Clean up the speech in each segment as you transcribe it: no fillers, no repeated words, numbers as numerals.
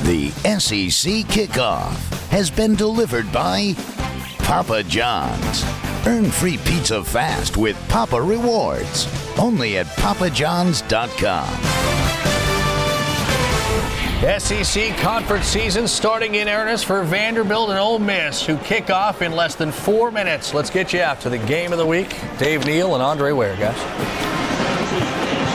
The SEC Kickoff has been delivered by Papa John's. Earn free pizza fast with Papa Rewards. Only at papajohns.com. SEC conference season starting in earnest for Vanderbilt and Ole Miss, who kick off in less than 4 minutes. Let's get you out to the game of the week. Dave Neal and Andre Ware, guys.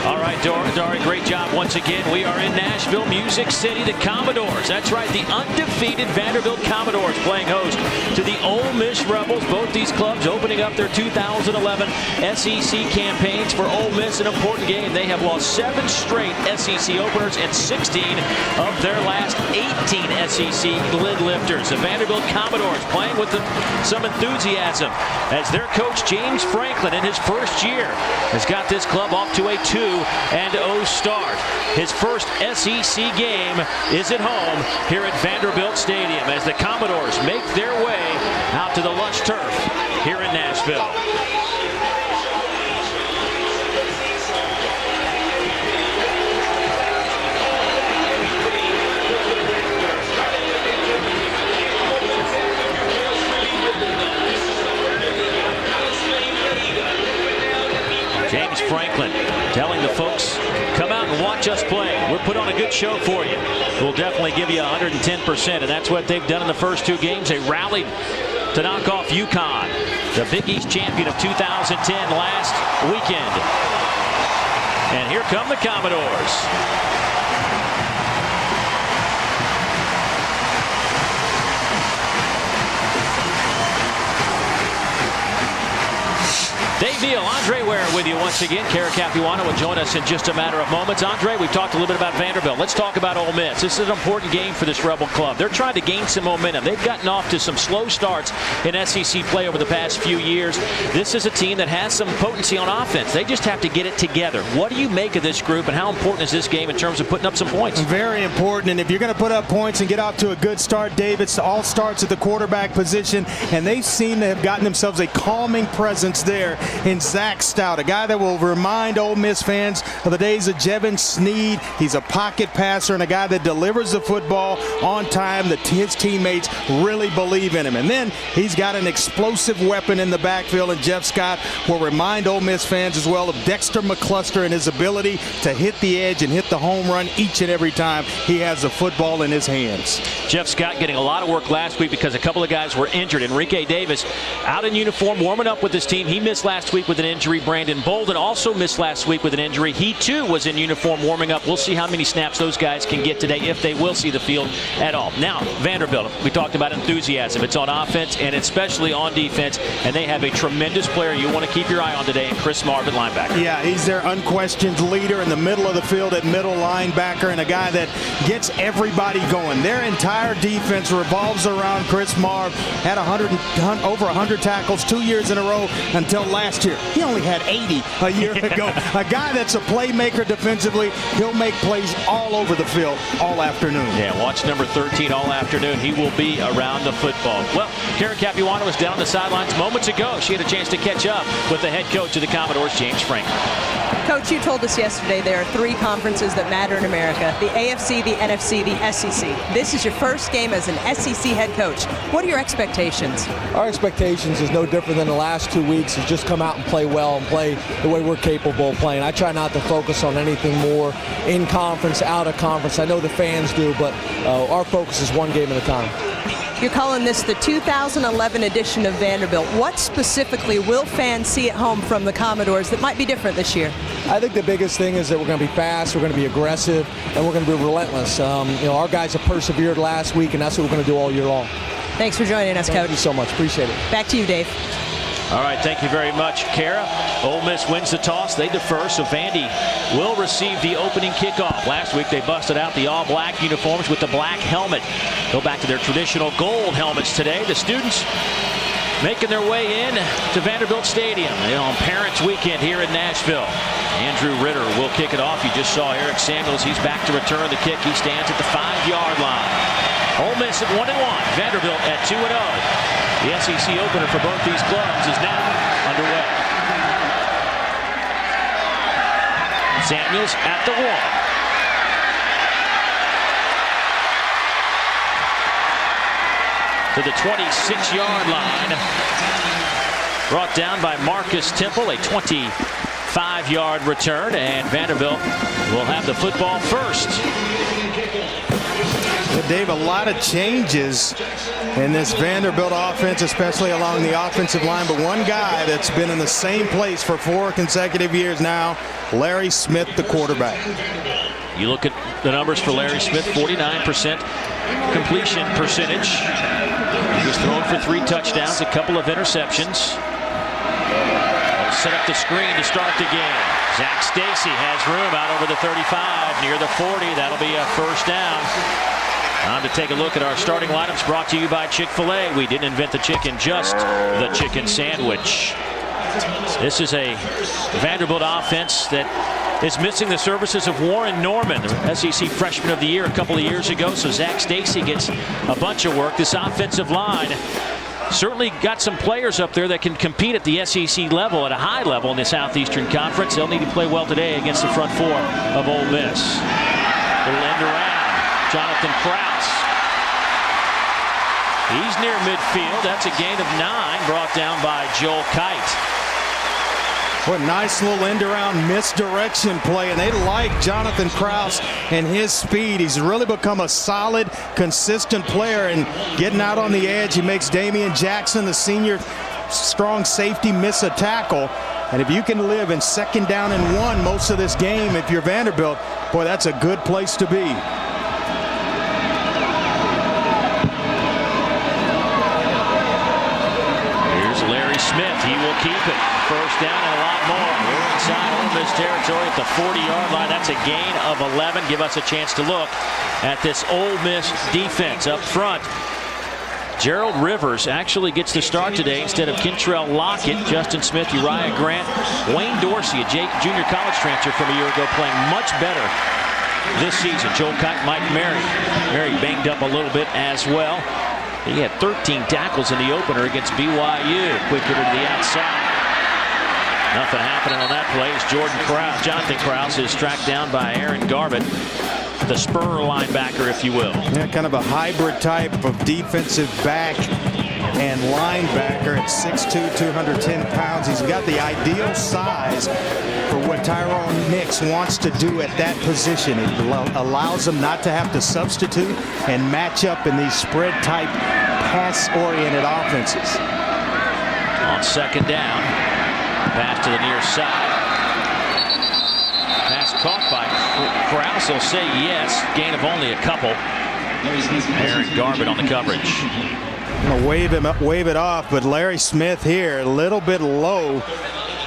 All right, Dari, great job once again. We are in Nashville, Music City, the Commodores. That's right, the undefeated Vanderbilt Commodores playing host to the Ole Miss Rebels. Both these clubs opening up their 2011 SEC campaigns. For Ole Miss, an important game. They have lost 7 straight SEC openers and 16 of their last 18 SEC lid lifters. The Vanderbilt Commodores playing with some enthusiasm as their coach James Franklin in his first year has got this club off to a 2-0 start. His first SEC game is at home here at Vanderbilt Stadium as the Commodores make their way out to the lush turf here in Nashville. James Franklin telling the folks, come out and watch us play. We'll put on a good show for you. We'll definitely give you 110%, and that's what they've done in the first 2 games. They rallied to knock off UConn, the Big East champion of 2010 last weekend. And here come the Commodores. Dave Neal, Andre Ware with you once again. Kara Capuano will join us in just a matter of moments. Andre, we've talked a little bit about Vanderbilt. Let's talk about Ole Miss. This is an important game for this Rebel club. They're trying to gain some momentum. They've gotten off to some slow starts in SEC play over the past few years. This is a team that has some potency on offense. They just have to get it together. What do you make of this group, and how important is this game in terms of putting up some points? Very important, and if you're going to put up points and get off to a good start, Dave, it all starts at the quarterback position, and they seem to have gotten themselves a calming presence there in Zach Stout, a guy that will remind Ole Miss fans of the days of Jevin Sneed. He's a pocket passer and a guy that delivers the football on time that his teammates really believe in him. And then he's got an explosive weapon in the backfield, and Jeff Scott will remind Ole Miss fans as well of Dexter McCluster and his ability to hit the edge and hit the home run each and every time he has the football in his hands. Jeff Scott getting a lot of work last week because a couple of guys were injured. Enrique Davis out in uniform warming up with his team. He missed last week with an injury. Brandon Bolden also missed last week with an injury. He too was in uniform warming up. We'll see how many snaps those guys can get today, if they will see the field at all. Now, Vanderbilt, we talked about enthusiasm. It's on offense and especially on defense, and they have a tremendous player you want to keep your eye on today in Chris Marvin, linebacker. Yeah, he's their unquestioned leader in the middle of the field at middle linebacker, and a guy that gets everybody going. Their entire defense revolves around Chris Marv. Had over 100 tackles 2 years in a row until last year. He only had 80 a year ago. A guy that's a playmaker defensively. He'll make plays all over the field all afternoon. Yeah, watch number 13 all afternoon. He will be around the football. Well, Kara Capuano was down the sidelines moments ago. She had a chance to catch up with the head coach of the Commodores, James Franklin. Coach, you told us yesterday there are 3 conferences that matter in America: the AFC, the NFC, the SEC. This is your first game as an SEC head coach. What are your expectations? Our expectations is no different than the last 2 weeks. Is just come out and play well and play the way we're capable of playing. I try not to focus on anything more in conference, out of conference. I know the fans do, but our focus is one game at a time. You're calling this the 2011 edition of Vanderbilt. What specifically will fans see at home from the Commodores that might be different this year? I think the biggest thing is that we're going to be fast, we're going to be aggressive, and we're going to be relentless. Our guys have persevered last week, and that's what we're going to do all year long. Thanks for joining us, Coach. Thank you so much. Appreciate it. Back to you, Dave. All right, thank you very much, Kara. Ole Miss wins the toss. They defer, so Vandy will receive the opening kickoff. Last week, they busted out the all-black uniforms with the black helmet. Go back to their traditional gold helmets today. The students making their way in to Vanderbilt Stadium on Parents Weekend here in Nashville. Andrew Ritter will kick it off. You just saw Eric Samuels. He's back to return the kick. He stands at the 5-yard line. Ole Miss at 1-1. Vanderbilt at 2-0. The SEC opener for both these clubs is now underway. Samuels at the 1. to the 26-yard line. Brought down by Marcus Temple, a 25-yard return, and Vanderbilt will have the football first. Dave, a lot of changes in this Vanderbilt offense, especially along the offensive line. But one guy that's been in the same place for 4 consecutive years now, Larry Smith, the quarterback. You look at the numbers for Larry Smith, 49% completion percentage. He was thrown for 3 touchdowns, a couple of interceptions. They'll set up the screen to start the game. Zach Stacy has room out over the 35, near the 40. That'll be a first down. Time to take a look at our starting lineups, brought to you by Chick-fil-A. We didn't invent the chicken, just the chicken sandwich. This is a Vanderbilt offense that is missing the services of Warren Norman, the SEC Freshman of the Year a couple of years ago. So Zach Stacy gets a bunch of work. This offensive line certainly got some players up there that can compete at the SEC level, at a high level in the Southeastern Conference. They'll need to play well today against the front 4 of Ole Miss. Little end around. Jonathan Krause. He's near midfield. That's a gain of 9, brought down by Joel Kite. What a nice little end around misdirection play, and they like Jonathan Krause and his speed. He's really become a solid, consistent player, and getting out on the edge, he makes Damian Jackson, the senior strong safety, miss a tackle. And if you can live in 2nd down and 1 most of this game, if you're Vanderbilt, boy, that's a good place to be. Smith, he will keep it. First down and a lot more. We're inside Ole Miss territory at the 40-yard line. That's a gain of 11. Give us a chance to look at this Ole Miss defense up front. Gerald Rivers actually gets the start today instead of Kentrell Lockett, Justin Smith, Uriah Grant, Wayne Dorsey, a junior college transfer from a year ago, playing much better this season. Joel Kite, Mike Mary. Mary banged up a little bit as well. He had 13 tackles in the opener against BYU. Quick hitter to the outside. Nothing happening on that play as Jonathan Krause is tracked down by Aaron Garbutt, the spur linebacker, if you will. Yeah, kind of a hybrid type of defensive back and linebacker at 6'2", 210 pounds. He's got the ideal size for what Tyrone Nix wants to do at that position. It allows him not to have to substitute and match up in these spread-type, pass-oriented offenses. On 2nd down, pass to the near side. Pass caught by Krause. Will say yes. Gain of only a couple. Aaron Garbutt on the coverage. Wave it off, but Larry Smith here a little bit low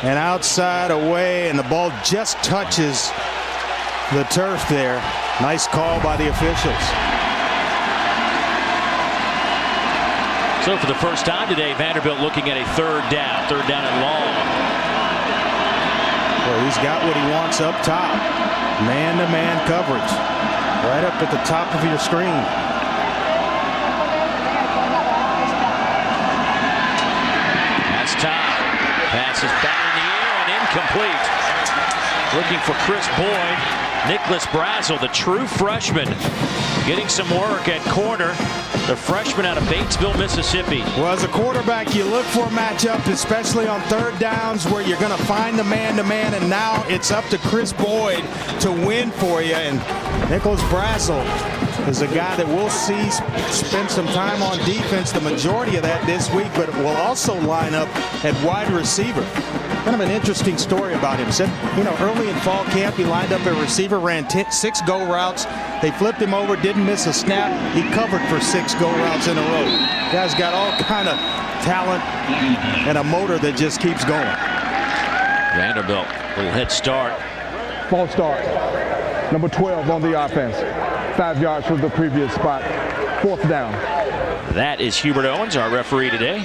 and outside away, and the ball just touches the turf there. Nice call by the officials. So for the first time today, Vanderbilt looking at a 3rd down and long. Well, he's got what he wants up top. Man-to-man coverage right up at the top of your screen. Pass is back in the air and incomplete. Looking for Chris Boyd. Nicholas Brazel, the true freshman, getting some work at corner. The freshman out of Batesville, Mississippi. Well, as a quarterback, you look for a matchup, especially on 3rd downs, where you're going to find the man-to-man, and now it's up to Chris Boyd to win for you. And Nicholas Brazel is a guy that we'll see spend some time on defense, the majority of that this week, but will also line up at wide receiver. Kind of an interesting story about him. Said, early in fall camp, he lined up at receiver, ran 6 go routes. They flipped him over, didn't miss a snap. He covered for 6 go routes in a row. Guy's got all kind of talent and a motor that just keeps going. Vanderbilt, little head start. False start. Number 12 on the offense. 5 yards from the previous spot. 4th down. That is Hubert Owens, our referee today.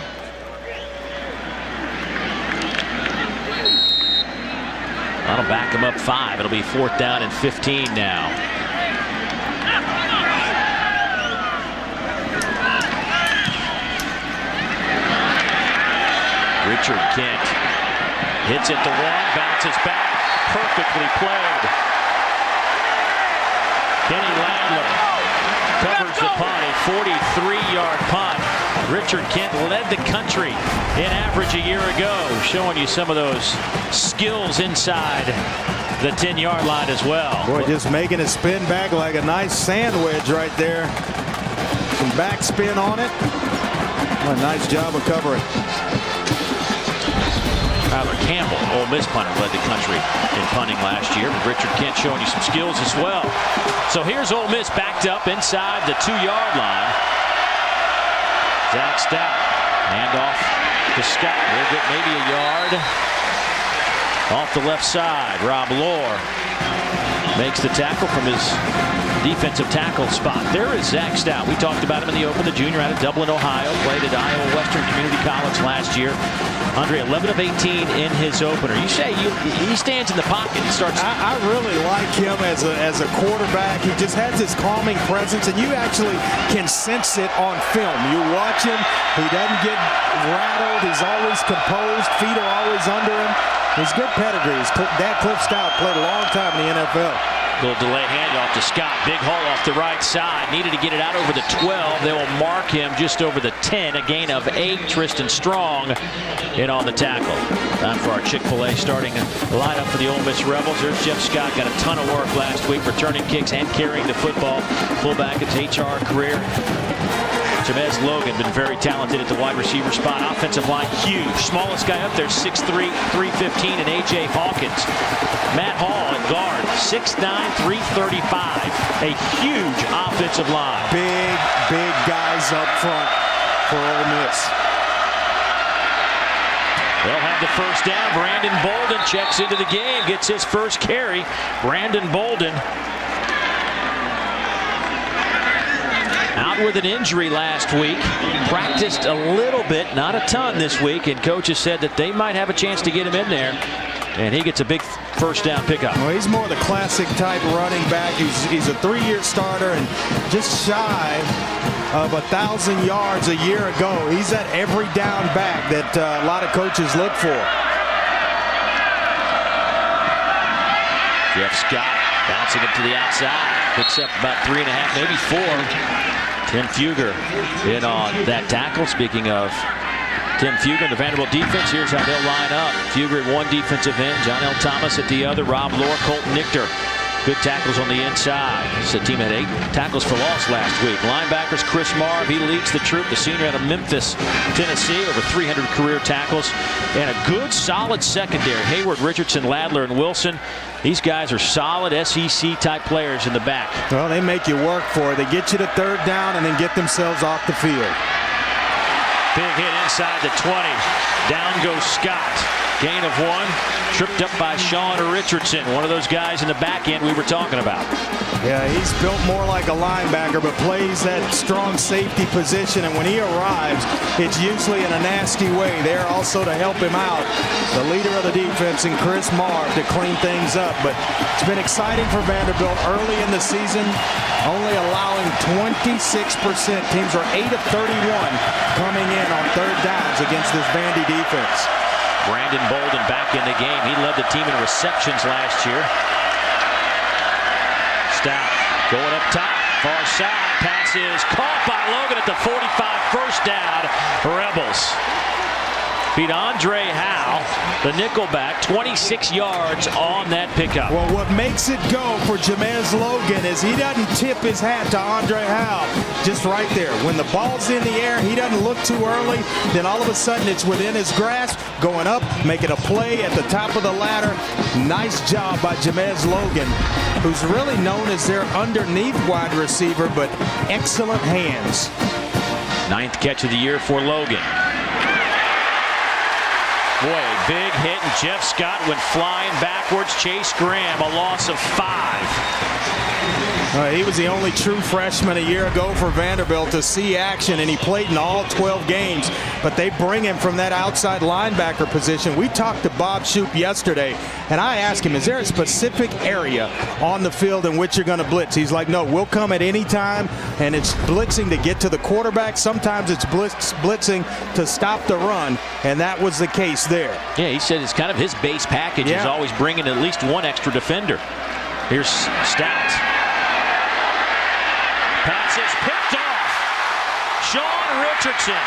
That'll back him up 5. It'll be 4th down and 15 now. Richard Kent hits it to 1, bounces back, perfectly played. Kenny Landler recovers the punt, a 43-yard punt. Richard Kent led the country in average a year ago, showing you some of those skills inside the 10-yard line as well. Boy, just making it spin back like a nice sandwich right there. Some backspin on it. A nice job of covering. Tyler Campbell, Ole Miss punter, led the country in punting last year. Richard Kent showing you some skills as well. So here's Ole Miss backed up inside the 2-yard line. Zach Stout, handoff to Scott. We'll get maybe a yard. Off the left side, Rob Lohr makes the tackle from his defensive tackle spot. There is Zach Stout. We talked about him in the open, the junior out of Dublin, Ohio. Played at Iowa Western Community College last year. Andre, 11 of 18 in his opener. You say he stands in the pocket and starts. I really like him as a quarterback. He just has this calming presence, and you actually can sense it on film. You watch him, he doesn't get rattled. He's always composed. Feet are always under him. He's good pedigree. His dad, Cliff Stout, played a long time in the NFL. Little delay handoff to Scott. Big hole off the right side. Needed to get it out over the 12. They will mark him just over the 10. A gain of 8. Tristan Strong in on the tackle. Time for our Chick-fil-A starting lineup for the Ole Miss Rebels. There's Jeff Scott. Got a ton of work last week, returning kicks and carrying the football. Fullback at his HR career. Jamez Logan been very talented at the wide receiver spot. Offensive line huge. Smallest guy up there, 6'3", 315, and A.J. Hawkins. Matt Hall at guard, 6'9", 335. A huge offensive line. Big guys up front for Ole Miss. They'll have the first down. Brandon Bolden checks into the game, gets his first carry. Brandon Bolden out with an injury last week. Practiced a little bit, not a ton this week, and coaches said that they might have a chance to get him in there. And he gets a big first down pickup. Well, he's more the classic type running back. He's a 3-year starter and just shy of 1,000 yards a year ago. He's that every down back that a lot of coaches look for. Jeff Scott bouncing it to the outside. Picks up about 3.5, maybe 4. Tim Fugger in on that tackle. Speaking of Tim Fugger and the Vanderbilt defense, here's how they'll line up. Fugger at one defensive end, John L. Thomas at the other, Rob Lohr, Colton Nichter. Good tackles on the inside. The team had 8 tackles for loss last week. Linebackers, Chris Marv, he leads the troop. The senior out of Memphis, Tennessee, over 300 career tackles. And a good, solid secondary. Hayward, Richardson, Ladler, and Wilson. These guys are solid SEC-type players in the back. Well, they make you work for it. They get you to third down and then get themselves off the field. Big hit inside the 20. Down goes Scott. Gain of 1. Tripped up by Sean Richardson, one of those guys in the back end we were talking about. Yeah, he's built more like a linebacker, but plays that strong safety position. And when he arrives, it's usually in a nasty way. There also to help him out, the leader of the defense in Chris Marv to clean things up. But it's been exciting for Vanderbilt early in the season, only allowing 26%. Teams are 8 of 31 coming in on third downs against this Vandy defense. Brandon Bolden back in the game. He led the team in receptions last year. Stout going up top, far side. Pass is caught by Logan at the 45. First down, Rebels. Beat Andre Howe, the nickelback, 26 yards on that pickup. Well, what makes it go for Jamez Logan is he doesn't tip his hat to Andre Howe. Just right there. When the ball's in the air, he doesn't look too early. Then all of a sudden it's within his grasp, going up, making a play at the top of the ladder. Nice job by Jamez Logan, who's really known as their underneath wide receiver, but excellent hands. 9th catch of the year for Logan. Boy, a big hit, and Jeff Scott went flying backwards. Chase Graham, a loss of 5. He was the only true freshman a year ago for Vanderbilt to see action, and he played in all 12 games. But they bring him from that outside linebacker position. We talked to Bob Shoop yesterday, and I asked him, is there a specific area on the field in which you're going to blitz? He's like, no, we'll come at any time, and it's blitzing to get to the quarterback. Sometimes it's blitzing to stop the run, and that was the case there. Yeah, he said it's kind of his base package is always bringing at least one extra defender. Here's Stout. Pass This is picked off. Sean Richardson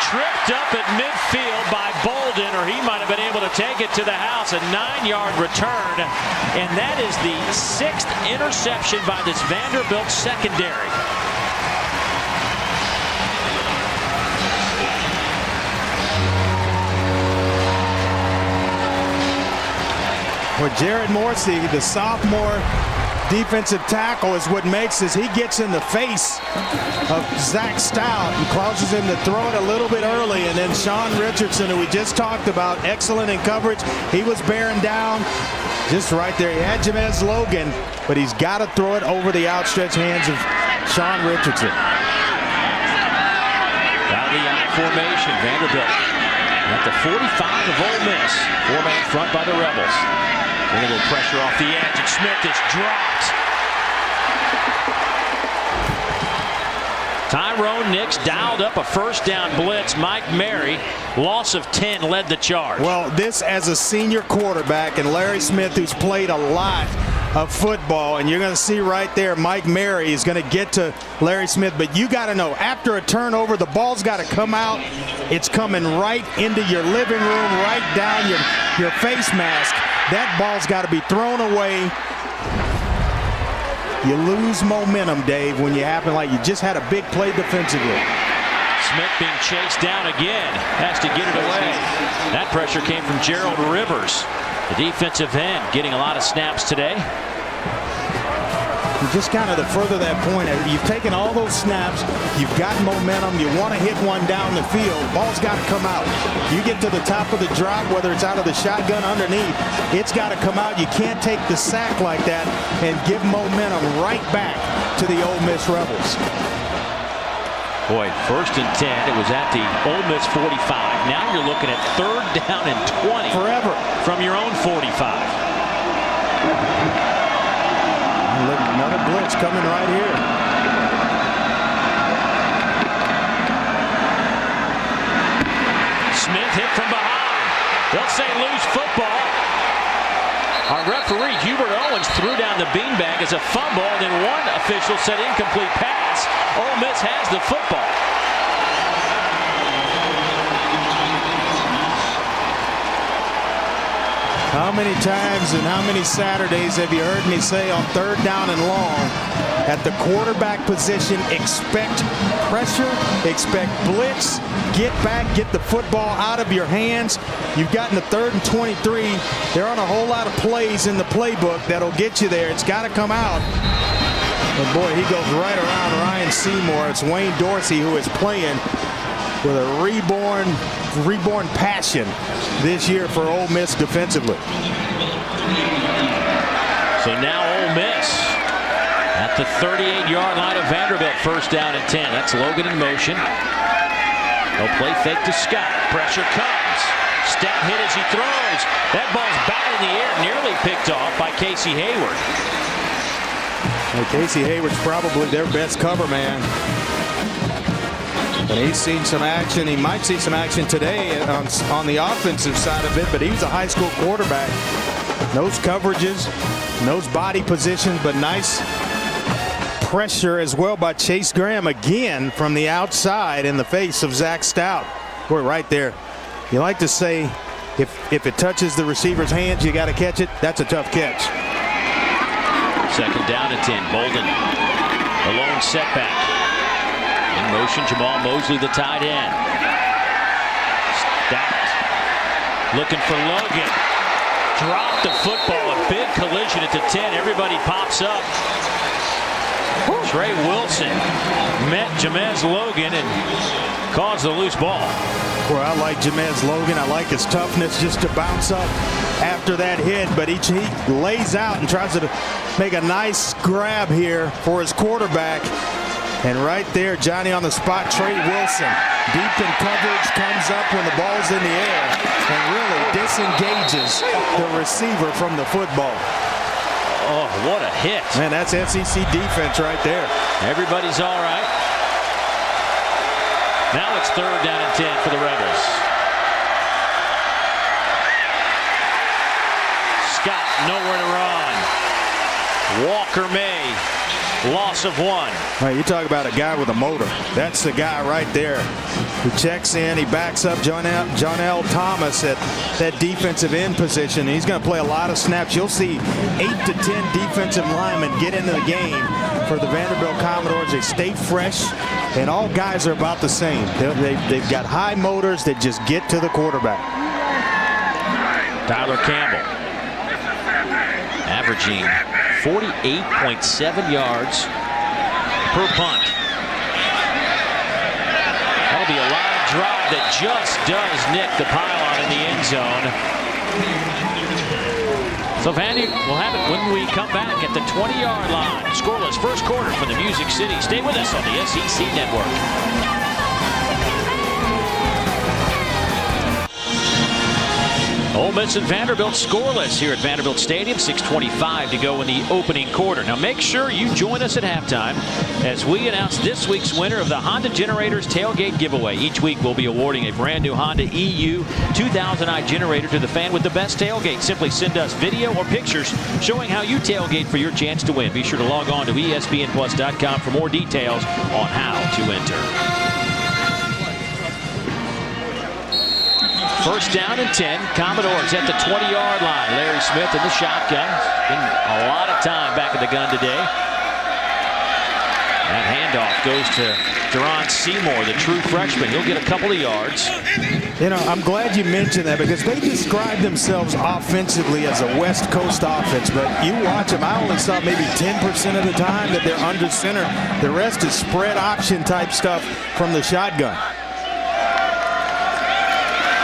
tripped up at midfield by Bolden, or he might have been able to take it to the house. A 9-yard return, and that is the 6th interception by this Vanderbilt secondary. Well, Jared Morsey, the sophomore defensive tackle, is what makes this. He gets in the face of Zach Stout and causes him to throw it a little bit early. And then Sean Richardson, who we just talked about, excellent in coverage. He was bearing down just right there. He had Jamez Logan, but he's got to throw it over the outstretched hands of Sean Richardson. Out of the I formation, Vanderbilt at the 45 of Ole Miss. 4-man front by the Rebels. A little pressure off the edge, and Smith is dropped. Tyrone Nix dialed up a first down blitz. Mike Mary, loss of 10, led the charge. Well, this as a senior quarterback, and Larry Smith, who's played a lot of football, and you're going to see right there Mike Mary is going to get to Larry Smith. But you got to know, after a turnover, the ball's got to come out. It's coming right into your living room, right down your face mask. That ball's got to be thrown away. You lose momentum, Dave, when you happen like you just had a big play defensively. Smith being chased down again, has to get it away. That pressure came from Gerald Rivers, the defensive end, getting a lot of snaps today. Just kind of to further that point, you've taken all those snaps, you've got momentum, you want to hit one down the field, ball's got to come out. You get to the top of the drop, whether it's out of the shotgun underneath, it's got to come out. You can't take the sack like that and give momentum right back to the Ole Miss Rebels. Boy, 1st and 10, it was at the Ole Miss 45. Now you're looking at 3rd down and 20. Forever. From your own 45. Another blitz coming right here. Smith hit from behind. They'll say loose football. Our referee, Hubert Owens, threw down the beanbag as a fumble, and then one official said incomplete pass. Ole Miss has the football. How many times and how many Saturdays have you heard me say on 3rd down and long, at the quarterback position, expect pressure, expect blitz, get back, get the football out of your hands. You've gotten the 3rd and 23. There aren't a whole lot of plays in the playbook that'll get you there. It's got to come out. And boy, he goes right around Ryan Seymour. It's Wayne Dorsey who is playing with a reborn passion this year for Ole Miss defensively. So now Ole Miss at the 38-yard line of Vanderbilt. 1st down and 10. That's Logan in motion. They'll play fake to Scott. Pressure comes. Stout hit as he throws. That ball's back in the air, nearly picked off by Casey Hayward. Well, Casey Hayward's probably their best cover man. But he's seen some action. He might see some action today on the offensive side of it, but he's a high school quarterback. Knows coverages, knows body positions, but nice pressure as well by Chase Graham again from the outside in the face of Zach Stout. Boy, right there. You like to say if it touches the receiver's hands, you got to catch it. That's a tough catch. 2nd down and 10. Bolden, a lone setback. In motion, Jamal Mosley, the tight end. Stout looking for Logan. Dropped the football. A big collision at the 10. Everybody pops up. Trey Wilson met Jamez Logan and caused the loose ball. Well, I like Jamez Logan. I like his toughness just to bounce up after that hit, but he lays out and tries to make a nice grab here for his quarterback. And right there, Johnny on the spot, Trey Wilson, deep in coverage, comes up when the ball's in the air and really disengages the receiver from the football. Oh, what a hit. Man, that's SEC defense right there. Everybody's all right. Now it's 3rd down and 10 for the Rebels. Scott nowhere to run. Walker May loss of 1. Right, you talk about a guy with a motor. That's the guy right there who checks in. He backs up John L. Thomas at that defensive end position. He's going to play a lot of snaps. You'll see 8 to 10 defensive linemen get into the game for the Vanderbilt Commodores. They stay fresh, and all guys are about the same. They've got high motors that just get to the quarterback. Tyler Campbell averaging 48.7 yards per punt. That'll be a line drive that just does nick the pylon in the end zone. So Vandy will have it when we come back at the 20-yard line. Scoreless first quarter from the Music City. Stay with us on the SEC Network. Ole Miss and Vanderbilt scoreless here at Vanderbilt Stadium. 6:25 to go in the opening quarter. Now make sure you join us at halftime as we announce this week's winner of the Honda Generators Tailgate Giveaway. Each week we'll be awarding a brand new Honda EU 2000i generator to the fan with the best tailgate. Simply send us video or pictures showing how you tailgate for your chance to win. Be sure to log on to ESPNplus.com for more details on how to enter. First down and 10. Commodores at the 20-yard line. Larry Smith in the shotgun. Spending a lot of time back in the gun today. That handoff goes to Deron Seymour, the true freshman. He'll get a couple of yards. You know, I'm glad you mentioned that because they describe themselves offensively as a West Coast offense, but you watch them, I only saw maybe 10% of the time that they're under center. The rest is spread option type stuff from the shotgun.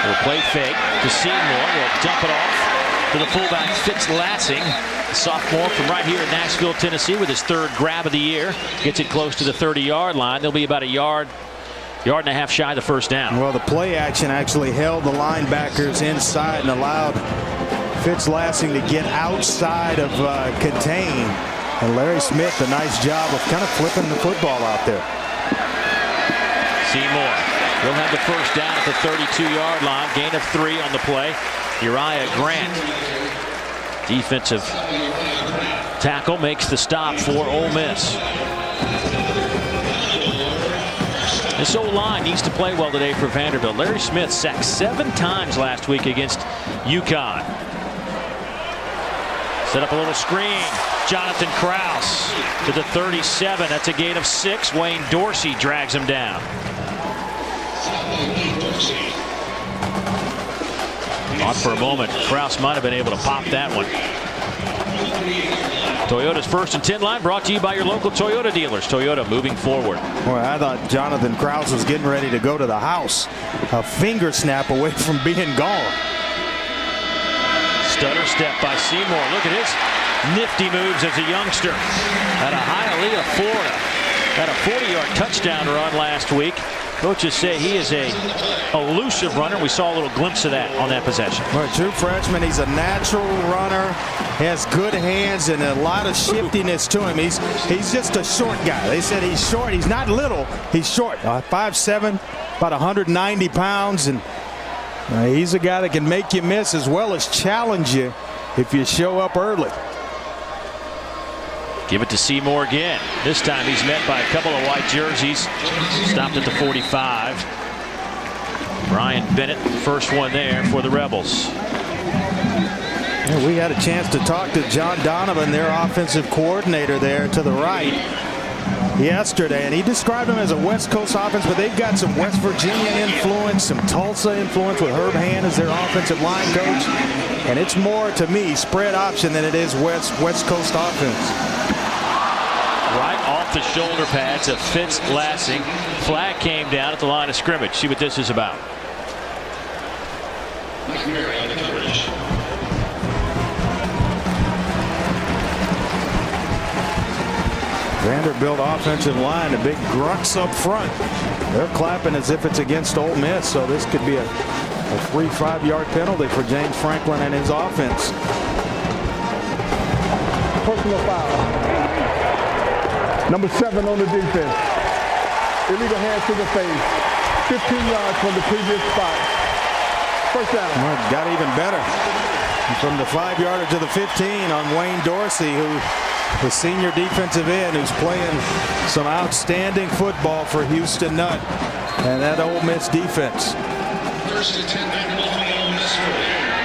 Will play fake to Seymour. Will dump it off to the fullback Fitz Lassing, sophomore from right here in Nashville, Tennessee, with his third grab of the year. Gets it close to the 30-yard line. They'll be about a yard and a half shy of the first down. Well, the play action actually held the linebackers inside and allowed Fitz Lassing to get outside of contain. And Larry Smith, a nice job of kind of flipping the football out there. Seymour. He'll have the first down at the 32-yard line. Gain of 3 on the play. Uriah Grant, defensive tackle, makes the stop for Ole Miss. This O-line needs to play well today for Vanderbilt. Larry Smith sacked 7 times last week against UConn. Set up a little screen. Jonathan Krause to the 37. That's a gain of 6. Wayne Dorsey drags him down. Thought for a moment Krause might have been able to pop that one. Toyota's 1st and 10 line brought to you by your local Toyota dealers. Toyota moving forward. Boy, I thought Jonathan Krause was getting ready to go to the house. A finger snap away from being gone. Stutter step by Seymour. Look at his nifty moves as a youngster out of Hialeah, Florida. Had a 40-yard touchdown run last week. Coaches say he is a elusive runner. We saw a little glimpse of that on that possession. Well, true freshman. He's a natural runner. Has good hands and a lot of shiftiness to him. He's just a short guy. They said he's short. He's not little. He's short. 5'7", about 190 pounds, and he's a guy that can make you miss as well as challenge you if you show up early. Give it to Seymour again. This time he's met by a couple of white jerseys. Stopped at the 45. Brian Bennett, first one there for the Rebels. Yeah, we had a chance to talk to John Donovan, their offensive coordinator there to the right yesterday, and he described them as a West Coast offense, but they've got some West Virginia influence, some Tulsa influence with Herb Hand as their offensive line coach, and it's more, to me, spread option than it is West Coast offense. Right off the shoulder pads of Fitz Lassing. Flag came down at the line of scrimmage. See what this is about. Vanderbilt offensive line, the big grunts up front. They're clapping as if it's against Ole Miss, so this could be a free 5-yard penalty for James Franklin and his offense. Personal foul. Number 7 on the defense. Illegal hands to the face. 15 yards from the previous spot. First down. Well, got even better. From the 5-yarder to the 15 on Wayne Dorsey, who the senior defensive end who's playing some outstanding football for Houston Nutt and that Ole Miss defense.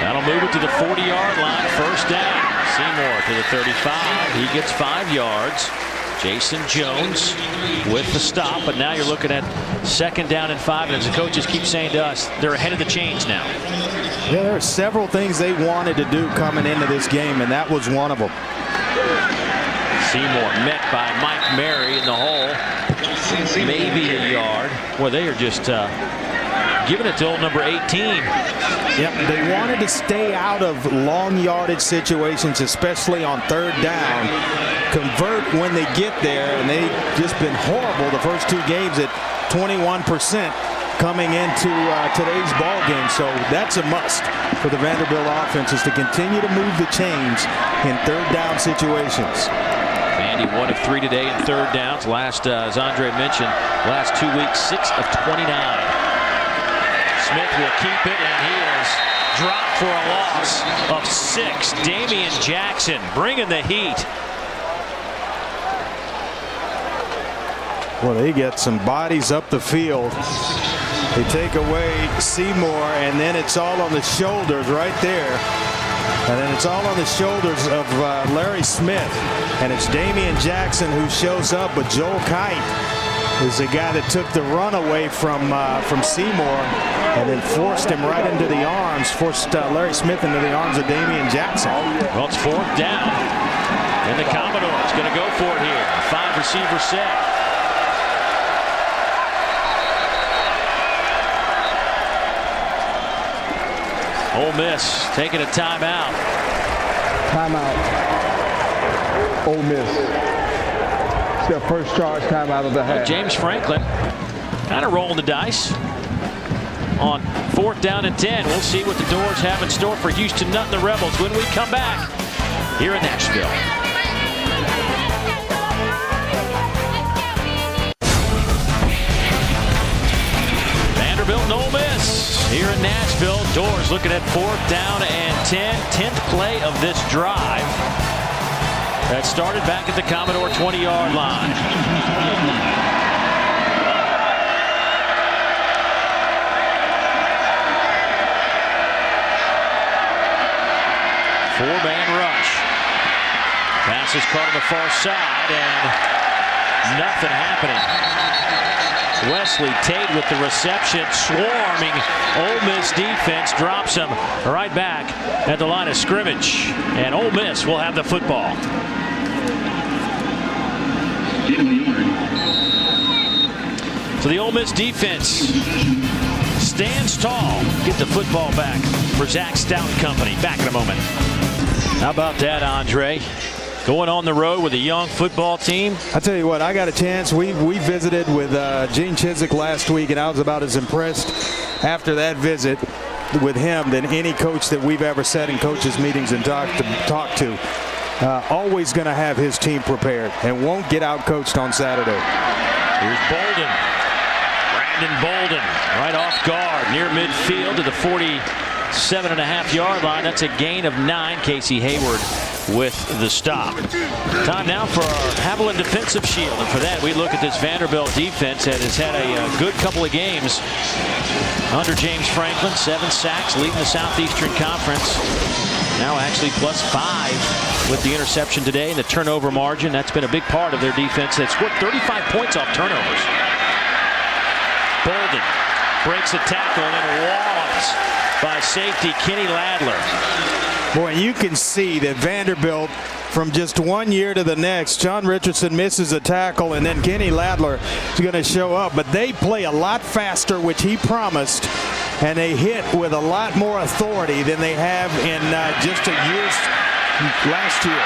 That'll move it to the 40-yard line. First down. Seymour to the 35. He gets 5 yards. Jason Jones with the stop, but now you're looking at 2nd down and 5. And as the coaches keep saying to us, they're ahead of the chains now. Yeah, there are several things they wanted to do coming into this game, and that was one of them. Seymour met by Mike Mary in the hole. Maybe a yard. Well, they are just giving it to old number 18. Yep, they wanted to stay out of long yardage situations, especially on 3rd down. Convert when they get there, and they've just been horrible the first 2 games at 21% coming into today's ball game. So that's a must for the Vanderbilt offense, is to continue to move the chains in 3rd down situations. Vandy 1 of 3 today in 3rd downs. Last, as Andre mentioned, last 2 weeks, 6 of 29. Smith will keep it, and he is dropped for a loss of 6. Damian Jackson bringing the heat. Well, they get some bodies up the field. They take away Seymour, and then it's all on the shoulders right there. And then it's all on the shoulders of Larry Smith. And it's Damian Jackson who shows up, but Joel Kite is the guy that took the run away from Seymour and then forced him right into the arms, forced Larry Smith into the arms of Damian Jackson. Well, it's 4th down. And the Commodores going to go for it here. 5-receiver set. Ole Miss taking a timeout. Timeout. Ole Miss. It's their first charge timeout of the half. James Franklin kind of rolling the dice on 4th down and 10. We'll see what the Doors have in store for Houston Nutt and the Rebels when we come back here in Nashville. Vanderbilt and Ole Miss here in Nashville. Doors looking at 4th down and 10. 10th play of this drive that started back at the Commodore 20-yard line. Four-man rush. Pass is caught on the far side, and nothing happening. Wesley Tate with the reception, swarming Ole Miss defense, drops him right back at the line of scrimmage, and Ole Miss will have the football. So the Ole Miss defense stands tall. Get the football back for Zach Stout and company. Back in a moment. How about that, Andre? Going on the road with a young football team. I tell you what, I got a chance. We visited with Gene Chizik last week, and I was about as impressed after that visit with him than any coach that we've ever sat in coaches meetings and talked to. Always going to have his team prepared and won't get out coached on Saturday. Here's Bolden. Brandon Bolden right off guard near midfield to the 47.5-yard line. That's a gain of 9. Casey Hayward with the stop. Time now for our Haviland defensive shield, and for that we look at this Vanderbilt defense that has had a good couple of games under James Franklin. 7 sacks, leading the Southeastern Conference. Now actually +5 with the interception today and the turnover margin. That's been a big part of their defense. They've scored 35 points off turnovers. Bolden breaks a tackle and then walloped by safety Kenny Ladler. Boy, you can see that Vanderbilt, from just one year to the next, John Richardson misses a tackle, and then Kenny Ladler is going to show up. But they play a lot faster, which he promised, and they hit with a lot more authority than they have in just a year's last year.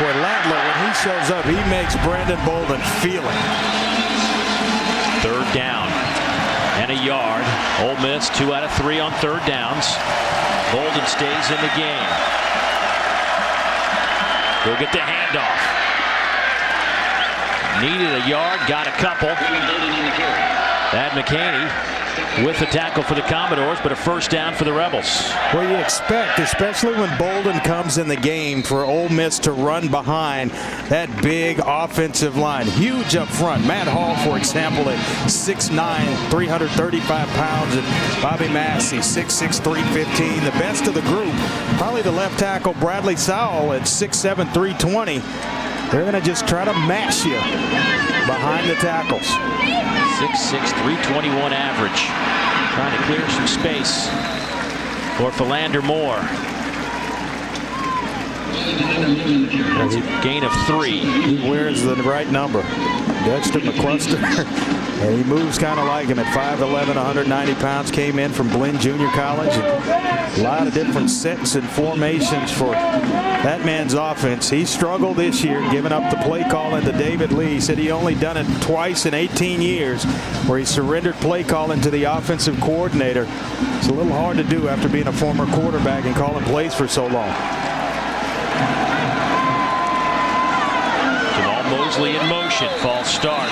Boy, Ladler, when he shows up, he makes Brandon Bolden feel it. 3rd down and a yard. Ole Miss 2 out of 3 on 3rd downs. Bolden stays in the game. He'll get the handoff. Needed a yard, got a couple. Thad McCaney with the tackle for the Commodores, but a first down for the Rebels. Well, you expect, especially when Bolden comes in the game, for Ole Miss to run behind that big offensive line. Huge up front. Matt Hall, for example, at 6'9", 335 pounds, and Bobby Massey, 6'6", 315. The best of the group, probably the left tackle, Bradley Sowell, at 6'7", 320. They're going to just try to mash you behind the tackles. 6'6", 321 average. Trying to clear some space for Philander Moore. That's a gain of 3. He wears the right number. Dexter McCluster. And he moves kind of like him at 5'11", 190 pounds. Came in from Blinn Junior College. And a lot of different sets and formations for that man's offense. He struggled this year giving up the play calling to David Lee. He said he only done it twice in 18 years where he surrendered play calling to the offensive coordinator. It's a little hard to do after being a former quarterback and calling plays for so long. Jamal Mosley in motion. False start.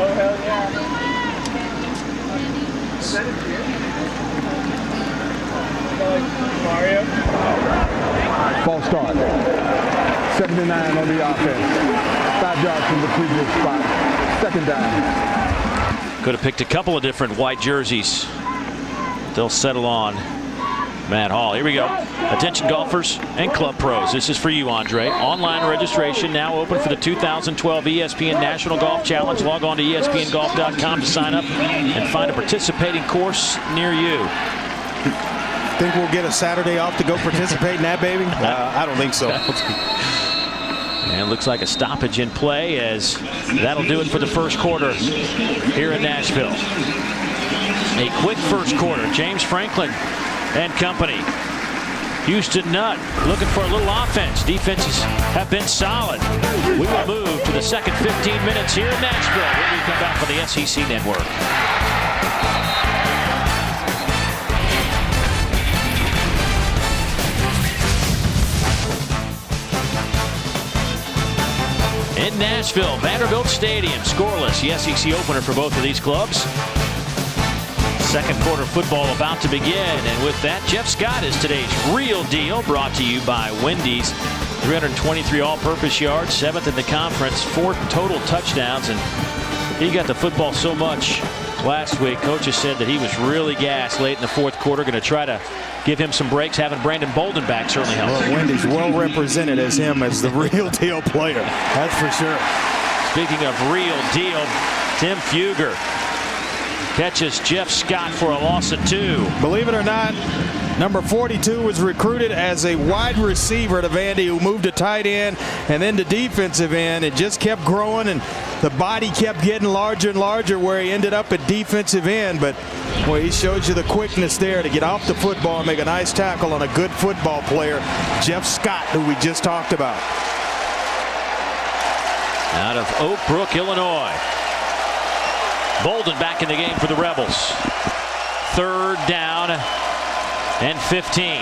Oh, hell yeah. Mario. False start. 79 on the offense. 5 yards from the previous spot. Second down. Could have picked a couple of different white jerseys. They'll settle on Matt Hall. Here we go. Attention golfers and club pros. This is for you, Andre. Online registration now open for the 2012 ESPN National Golf Challenge. Log on to ESPNGolf.com to sign up and find a participating course near you. Think we'll get a Saturday off to go participate in that, baby? I don't think so. And it looks like a stoppage in play, as that'll do it for the first quarter here in Nashville. A quick first quarter. James Franklin and company. Houston Nutt looking for a little offense. Defenses have been solid. We will move to the second 15 minutes here in Nashville when we come back on the SEC Network. In Nashville, Vanderbilt Stadium, scoreless. The SEC opener for both of these clubs. Second quarter football about to begin, and with that, Jeff Scott is today's real deal, brought to you by Wendy's. 323 all-purpose yards, 7th in the conference, 4 total touchdowns, and he got the football so much last week. Coaches said that he was really gassed late in the fourth quarter. Going to try to give him some breaks. Having Brandon Bolden back certainly helps. Well, Wendy's well represented as him as the real deal player. That's for sure. Speaking of real deal, Tim Fugger catches Jeff Scott for a loss of 2. Believe it or not, number 42 was recruited as a wide receiver to Vandy, who moved to tight end and then to defensive end. It just kept growing, and the body kept getting larger and larger, where he ended up at defensive end. But boy, he shows you the quickness there to get off the football and make a nice tackle on a good football player, Jeff Scott, who we just talked about. Out of Oak Brook, Illinois. Bolden back in the game for the Rebels. 3rd down and 15.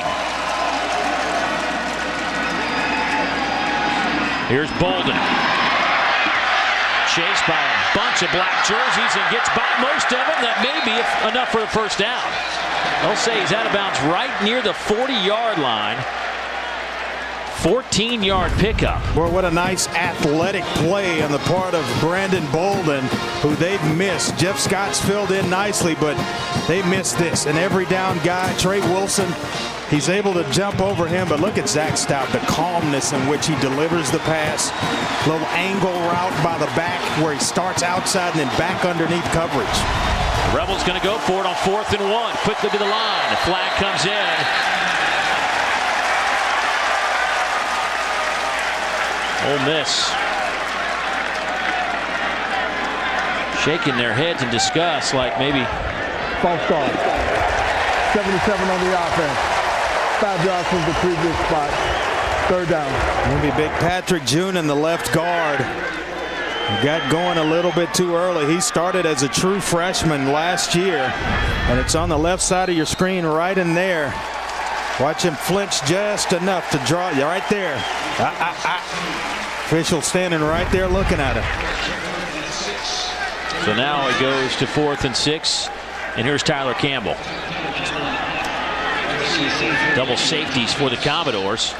Here's Bolden. Chased by a bunch of black jerseys and gets by most of them. That may be enough for the first down. They'll say he's out of bounds right near the 40-yard line. 14-yard pickup. Boy, what a nice athletic play on the part of Brandon Bolden, who they've missed. Jeff Scott's filled in nicely, but they missed this. An every down guy, Trey Wilson, he's able to jump over him, but look at Zach Stout, the calmness in which he delivers the pass. Little angle route by the back where he starts outside and then back underneath coverage. The Rebels going to go for it on 4th and 1. Quickly to the line. The flag comes in. Ole Miss shaking their heads in disgust, like maybe. False start. 77 on the offense. 5 yards from the previous spot. 3rd down. Maybe big Patrick June in the left guard. He got going a little bit too early. He started as a true freshman last year, and it's on the left side of your screen right in there. Watch him flinch just enough to draw you right there. Official standing right there looking at him. So now it goes to 4th and 6. And here's Tyler Campbell. Double safeties for the Commodores.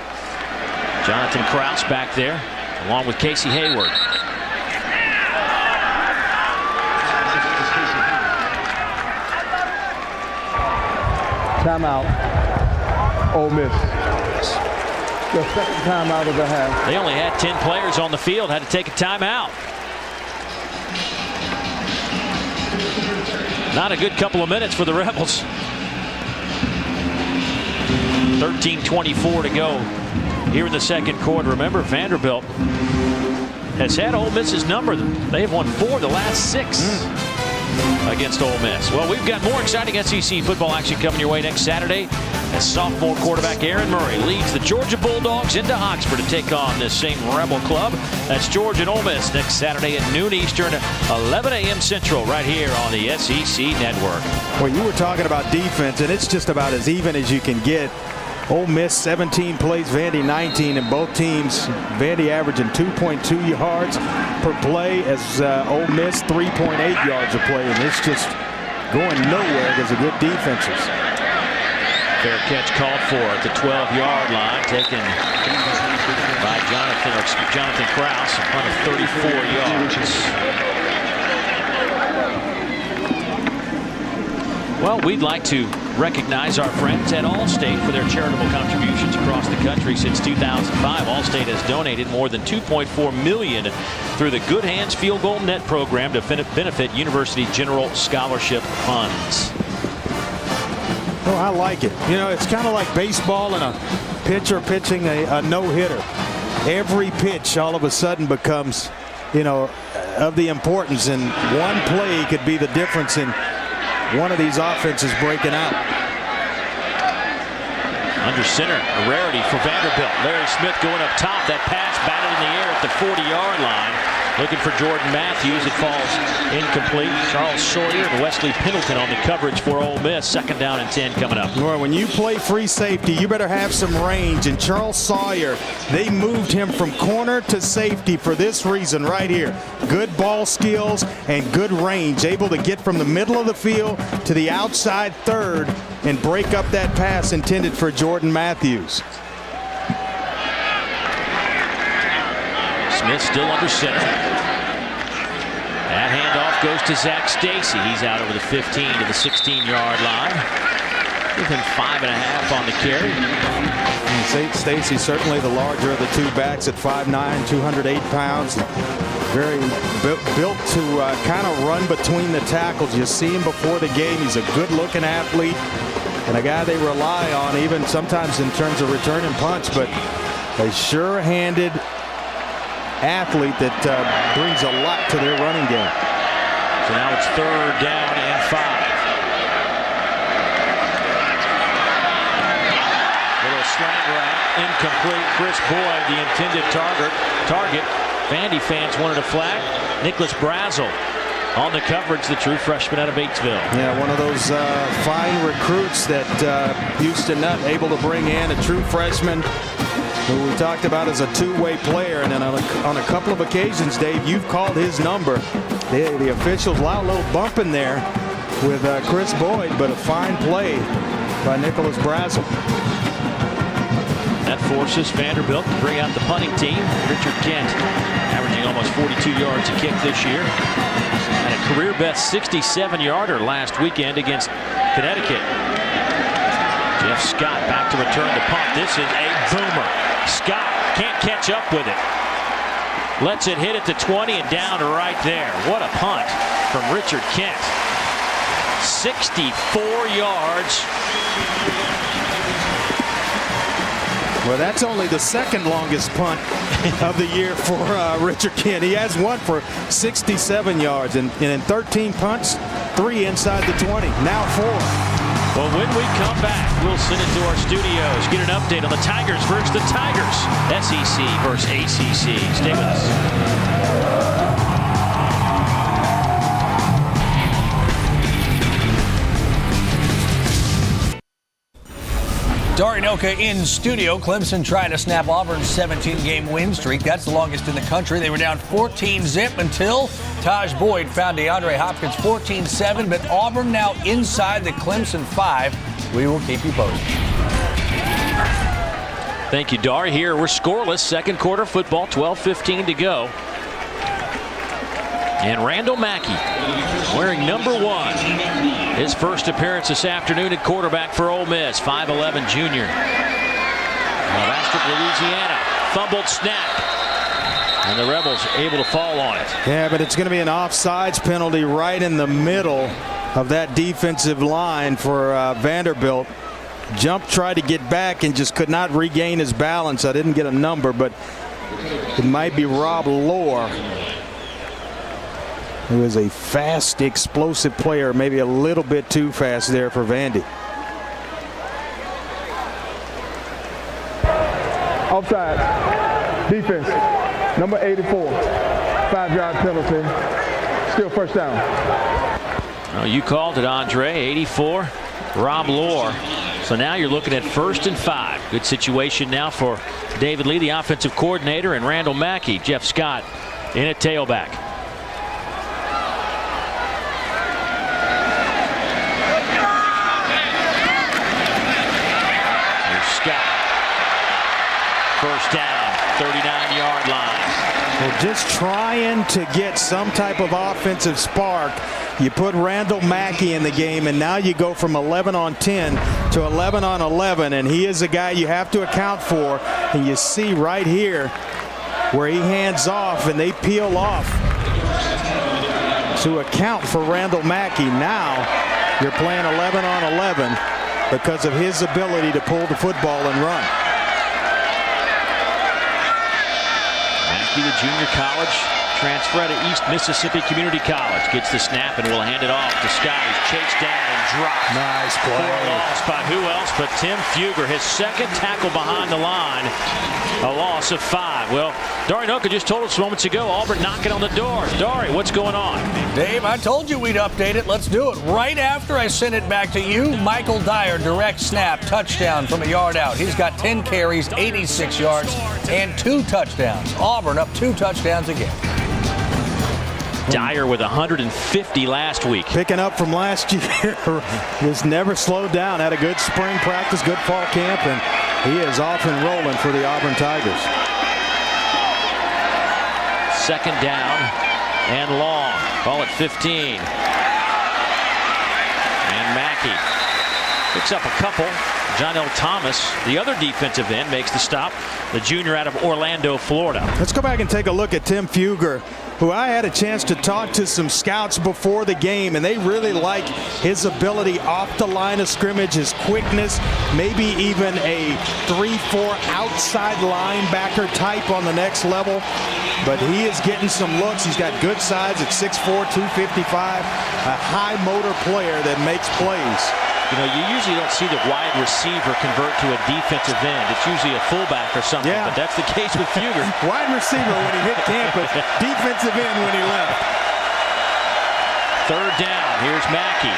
Jonathan Krause back there, along with Casey Hayward. Timeout. Ole Miss. The second timeout of the half. They only had 10 players on the field, had to take a timeout. Not a good couple of minutes for the Rebels. 13:24 to go here in the second quarter. Remember, Vanderbilt has had Ole Miss's number. They have won 4 of the last 6 against Ole Miss. Well, we've got more exciting SEC football action coming your way next Saturday as sophomore quarterback Aaron Murray leads the Georgia Bulldogs into Oxford to take on this same Rebel club. That's Georgia and Ole Miss next Saturday at noon Eastern, 11 a.m. Central, right here on the SEC Network. Well, you were talking about defense, and it's just about as even as you can get. Ole Miss 17 plays, Vandy 19, and both teams, Vandy averaging 2.2 yards per play as Ole Miss 3.8 yards a play, and it's just going nowhere because of good defenses. Fair catch called for at the 12-yard line, taken by Jonathan Krause on a 34 yards. Well, we'd like to recognize our friends at Allstate for their charitable contributions across the country since 2005. Allstate has donated more than $2.4 million through the Good Hands Field Goal Net program to benefit University General Scholarship funds. Oh, I like it. You know, it's kind of like baseball and a pitcher pitching a no-hitter. Every pitch all of a sudden becomes, you know, of the importance, and one play could be the difference in one of these offenses breaking out. Under center, a rarity for Vanderbilt. Larry Smith going up top. That pass batted in the air at the 40-yard line. Looking for Jordan Matthews. It falls incomplete. Charles Sawyer and Wesley Pendleton on the coverage for Ole Miss. Second down and 10 coming up. Well, when you play free safety, you better have some range. And Charles Sawyer, they moved him from corner to safety for this reason right here. Good ball skills and good range. Able to get from the middle of the field to the outside third and break up that pass intended for Jordan Matthews. Smith still under center. That handoff goes to Zach Stacy. He's out over the 15 to the 16-yard line. Give him 5.5 on the carry. Stacy certainly the larger of the two backs at 5'9", 208 pounds. Very built to kind of run between the tackles. You see him before the game. He's a good-looking athlete and a guy they rely on even sometimes in terms of return and punch, but a sure-handed athlete that brings a lot to their running game. So now it's 3rd down and 5. Little slant route, incomplete. Chris Boyd, the intended target. Vandy fans wanted a flag. Nicholas Brazel on the coverage, the true freshman out of Batesville. Yeah, one of those fine recruits that Houston not able to bring in, a true freshman who we talked about as a two-way player, and then on a couple of occasions, Dave, you've called his number. The officials allow a little bump in there with Chris Boyd, but a fine play by Nicholas Brazel. That forces Vanderbilt to bring out the punting team. Richard Kent averaging almost 42 yards a kick this year. And a career-best 67-yarder last weekend against Connecticut. Jeff Scott back to return the punt. This is a boomer. Scott can't catch up with it. Lets it hit at the 20 and down to right there. What a punt from Richard Kent. 64 yards. Well, that's only the second longest punt of the year for Richard Kent. He has one for 67 yards, and in 13 punts, 3 inside the 20, now 4. Well, when we come back, we'll send it to our studios, get an update on the Tigers versus the Tigers, SEC versus ACC. Stay with us. Dorinoka in studio. Clemson trying to snap Auburn's 17-game win streak. That's the longest in the country. They were down 14-zip until Taj Boyd found DeAndre Hopkins 14-7. But Auburn now inside the Clemson 5. We will keep you posted. Thank you, Dar. Here we're scoreless. Second quarter football, 12:15 to go. And Randall Mackey wearing number 1. His first appearance this afternoon at quarterback for Ole Miss. 5'11" junior. Bastrop, Louisiana. Fumbled snap. And the Rebels able to fall on it. Yeah, but it's going to be an offsides penalty right in the middle of that defensive line for Vanderbilt. Jump, tried to get back and just could not regain his balance. I didn't get a number, but it might be Rob Lohr, who is a fast, explosive player, maybe a little bit too fast there for Vandy. Offside. Defense. Number 84. 5-yard penalty. Still first down. Oh, you called it, Andre. 84. Rob Lohr. So now you're looking at 1st and 5. Good situation now for David Lee, the offensive coordinator, and Randall Mackey. Jeff Scott in at tailback. Scott. First down, 39-yard line. Well, just trying to get some type of offensive spark. You put Randall Mackey in the game, and now you go from 11 on 10 to 11 on 11, and he is a guy you have to account for. And you see right here where he hands off and they peel off to account for Randall Mackey. Now you're playing 11 on 11. Because of his ability to pull the football and run. Mackey, the junior college transfer out of East Mississippi Community College, gets the snap and will hand it off to Scott. He's chased down and dropped. Nice play. For a loss by who else but Tim Fugger, his second tackle behind the line. A loss of 5. Well, Dorinoka just told us moments ago, Auburn knocking on the door. Dari, what's going on? Dave, I told you we'd update it. Let's do it. Right after I send it back to you, Michael Dyer, direct snap, touchdown from a yard out. He's got 10 carries, 86 yards, and 2 touchdowns. Auburn up 2 touchdowns again. Dyer with 150 last week. Picking up from last year. Just never slowed down. Had a good spring practice, good fall camp, and he is off and rolling for the Auburn Tigers. Second down and long. Call it 15. And Mackey picks up a couple. John L. Thomas, the other defensive end, makes the stop. The junior out of Orlando, Florida. Let's go back and take a look at Tim Fugger, who I had a chance to talk to some scouts before the game, and they really like his ability off the line of scrimmage, his quickness, maybe even a 3-4 outside linebacker type on the next level. But he is getting some looks. He's got good size at 6'4", 255, a high motor player that makes plays. You know, you usually don't see the wide receiver convert to a defensive end. It's usually a fullback or something, but that's the case with Fugger. Wide receiver when he hit campus, defensive end when he left. Third down, here's Mackey.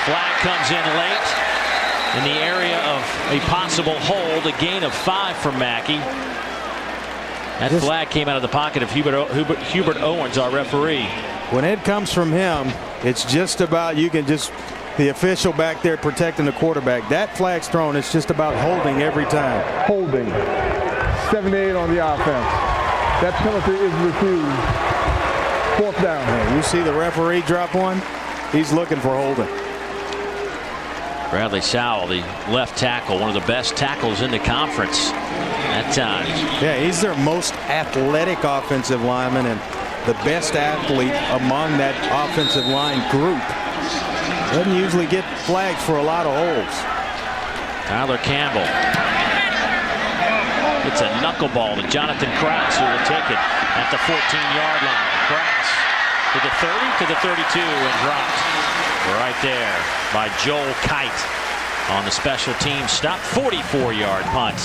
Flag comes in late in the area of a possible hold, a gain of 5 for Mackey. That flag came out of the pocket of Hubert Owens, our referee. When it comes from him, it's just about, the official back there protecting the quarterback. That flag's thrown, it's just about holding every time. Holding. 78 on the offense. That penalty is refused. 4th down. Yeah, you see the referee drop one? He's looking for holding. Bradley Sowell, the left tackle, one of the best tackles in the conference at times. Yeah, he's their most athletic offensive lineman and the best athlete among that offensive line group. Doesn't usually get flagged for a lot of holds. Tyler Campbell. It's a knuckleball to Jonathan Krause, who will take it at the 14-yard line. Krause to the 30, to the 32, and dropped right there by Joel Kite on the special team stop. 44-yard punt.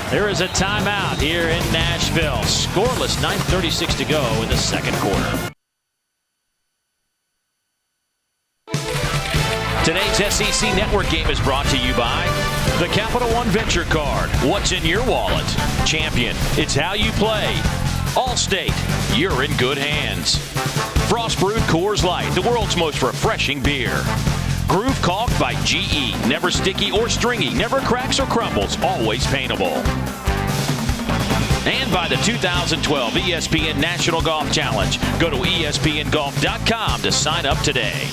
There is a timeout here in Nashville. Scoreless, 9:36 to go in the second quarter. Today's SEC Network game is brought to you by the Capital One Venture Card. What's in your wallet? Champion, it's how you play. Allstate, you're in good hands. Frost Brewed Coors Light, the world's most refreshing beer. Groove Caulk by GE, never sticky or stringy, never cracks or crumbles, always paintable. And by the 2012 ESPN National Golf Challenge. Go to ESPNGolf.com to sign up today.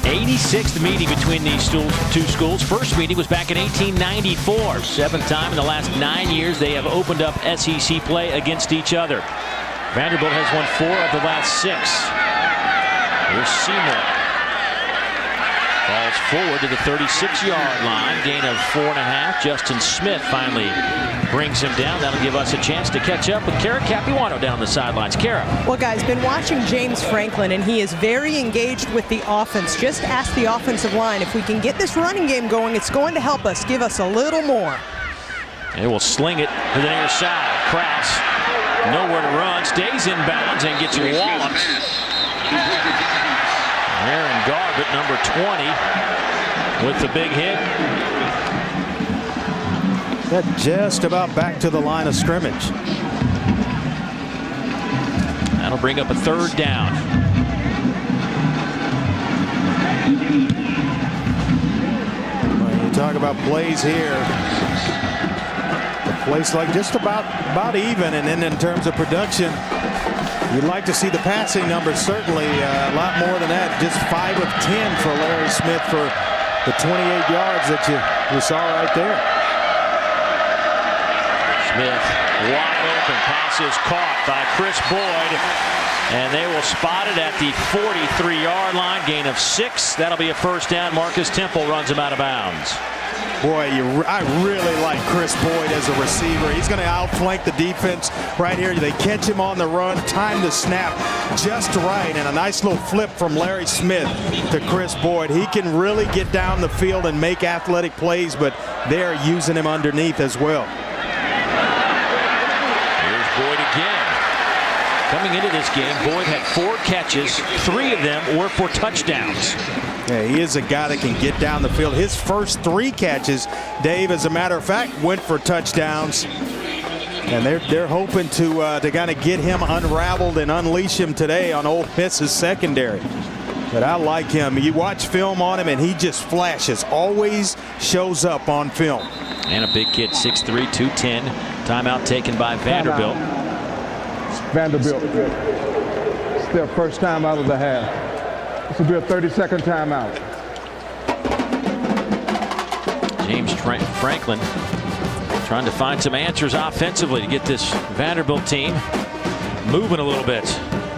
86th meeting between these two schools. First meeting was back in 1894. Seventh time in the last 9 years they have opened up SEC play against each other. Vanderbilt has won 4 of the last 6. Here's Seymour. Falls forward to the 36-yard line. Gain of 4.5. Justin Smith finally brings him down. That'll give us a chance to catch up with Kara Capuano down the sidelines. Kara. Well, guys, been watching James Franklin, and he is very engaged with the offense. Just ask the offensive line. If we can get this running game going, it's going to help us. Give us a little more. They will sling it to the near side. Krause, nowhere to run, stays in bounds and gets walloped. Aaron Garbutt, number 20, with the big hit. That just about back to the line of scrimmage. That'll bring up a 3rd down. When you talk about plays here, the place like just about even, and then in terms of production, you'd like to see the passing numbers certainly a lot more than that. Just 5 of 10 for Larry Smith for the 28 yards that you saw right there. Smith, wide open, pass is caught by Chris Boyd, and they will spot it at the 43-yard line. Gain of 6. That'll be a 1st down. Marcus Temple runs him out of bounds. Boy, I really like Chris Boyd as a receiver. He's going to outflank the defense right here. They catch him on the run, time the snap just right, and a nice little flip from Larry Smith to Chris Boyd. He can really get down the field and make athletic plays, but they're using him underneath as well. Here's Boyd again. Coming into this game, Boyd had 4 catches. 3 of them were for touchdowns. Yeah, he is a guy that can get down the field. His first 3 catches, Dave, as a matter of fact, went for touchdowns. And they're hoping to kind of get him unraveled and unleash him today on Ole Miss's secondary. But I like him. You watch film on him, and he just flashes. Always shows up on film. And a big kid, 6'3", 210. Timeout taken by Vanderbilt. Vanderbilt. It's their first time out of the half. This will be a 30-second timeout. James Franklin trying to find some answers offensively to get this Vanderbilt team moving a little bit.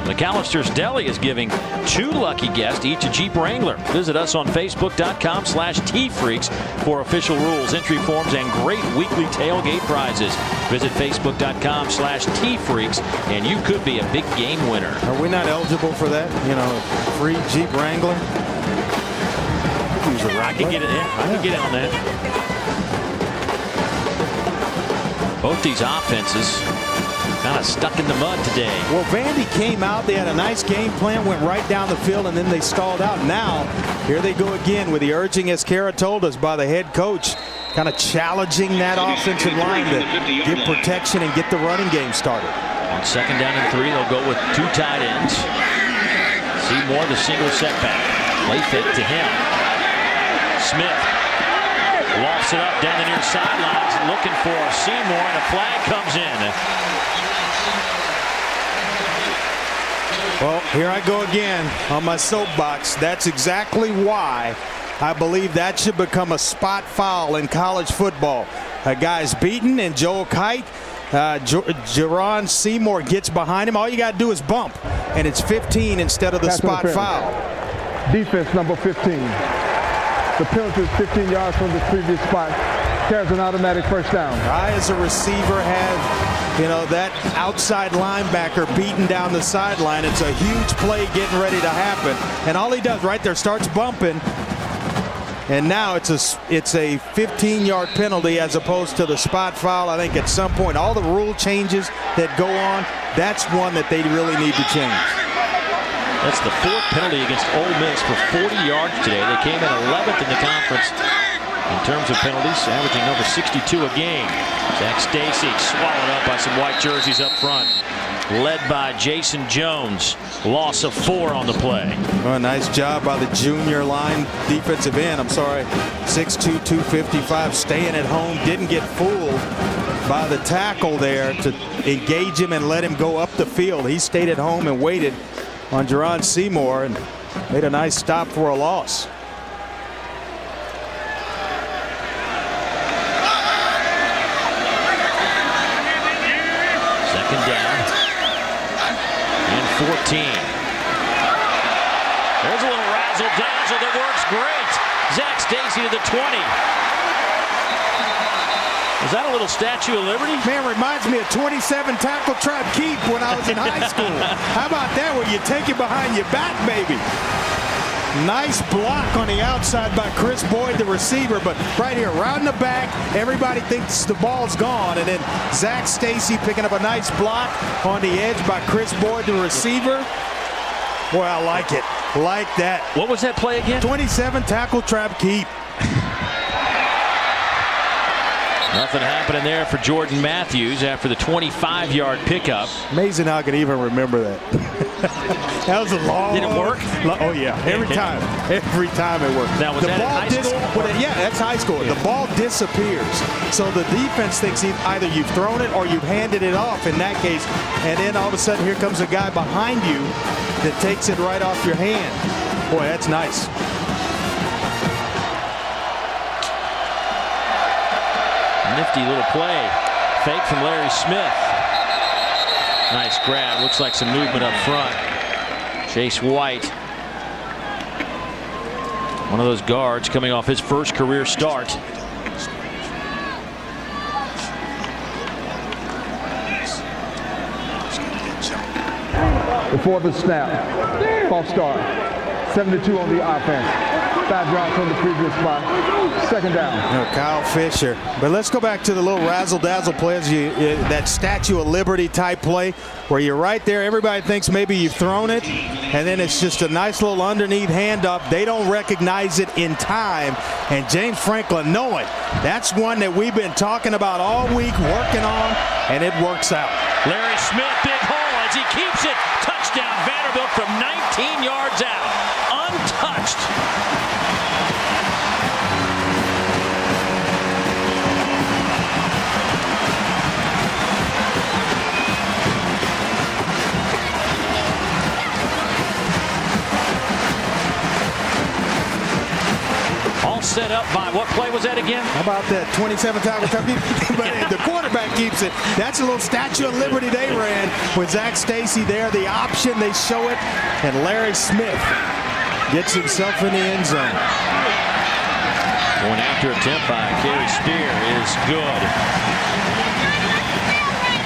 McAllister's Deli is giving 2 lucky guests each a Jeep Wrangler. Visit us on Facebook.com/TFreaks for official rules, entry forms, and great weekly tailgate prizes. Visit Facebook.com/TFreaks, and you could be a big game winner. Are we not eligible for that? You know, free Jeep Wrangler? I can get it in. I can get in on that. Both these offenses kind of stuck in the mud today. Well, Vandy came out. They had a nice game plan, went right down the field, and then they stalled out. Now, here they go again with the urging, as Kara told us, by the head coach, kind of challenging that offensive line to get protection and get the running game started. On 2nd down and 3, they'll go with 2 tight ends. Seymour, the single setback. Play fake to him. Smith lofts it up down the near sidelines, looking for Seymour, and a flag comes in. Well, here I go again on my soapbox. That's exactly why I believe that should become a spot foul in college football. A guy's beaten, and Joel Kite, Jerron Seymour gets behind him. All you got to do is bump, and it's 15 instead of the spot foul. Defense number 15. The penalty is 15 yards from the previous spot. Carries an automatic 1st down. I, as a receiver, have, that outside linebacker beaten down the sideline. It's a huge play getting ready to happen. And all he does right there, starts bumping. And now it's a 15-yard penalty as opposed to the spot foul. I think at some point, all the rule changes that go on, that's one that they really need to change. That's the 4th penalty against Ole Miss for 40 yards today. They came in 11th in the conference in terms of penalties, averaging over 62 a game. Zach Stacy swallowed up by some white jerseys up front, led by Jason Jones. Loss of 4 on the play. Well, nice job by the junior line defensive end. 6'2", 255, staying at home. Didn't get fooled by the tackle there to engage him and let him go up the field. He stayed at home and waited on Jerron Seymour and made a nice stop for a loss. Second down and 14. There's a little razzle-dazzle that works great. Zach Stacy to the 20. Is that a little Statue of Liberty? Man, reminds me of 27 tackle trap keep when I was in high school. How about that, where you take it behind your back, baby? Nice block on the outside by Chris Boyd, the receiver, but right here, around the back, everybody thinks the ball's gone, and then Zach Stacy picking up a nice block on the edge by Chris Boyd, the receiver. Boy, I like it. Like that. What was that play again? 27 tackle trap keep. Nothing happening there for Jordan Matthews after the 25-yard pickup. Amazing how I could even remember that. That was a long. Did it work? Oh yeah, every time. Every time it worked. Now was that in high school? Yeah, that's high school. Yeah. The ball disappears, so the defense thinks either you've thrown it or you've handed it off. In that case, and then all of a sudden here comes a guy behind you that takes it right off your hand. Boy, that's nice. Nifty little play. Fake from Larry Smith. Nice grab. Looks like some movement up front. Chase White. One of those guards coming off his first career start. Before the snap, false start. 7-2 on the offense. 5 drops on the previous spot. Second down. Kyle Fisher. But let's go back to the little razzle-dazzle plays. That Statue of Liberty type play where you're right there. Everybody thinks maybe you've thrown it, and then it's just a nice little underneath handoff. They don't recognize it in time, and James Franklin knowing that's one that we've been talking about all week, working on, and it works out. Larry Smith, big hole as he keeps it. Touchdown Vanderbilt from 19 yards out. Untouched. Set up by what play was that again? How about that 27 tackle trap? But the quarterback keeps it. That's a little Statue of Liberty they ran with Zach Stacy there. The option, they show it, and Larry Smith gets himself in the end zone. One after attempt by Gary Spear is good.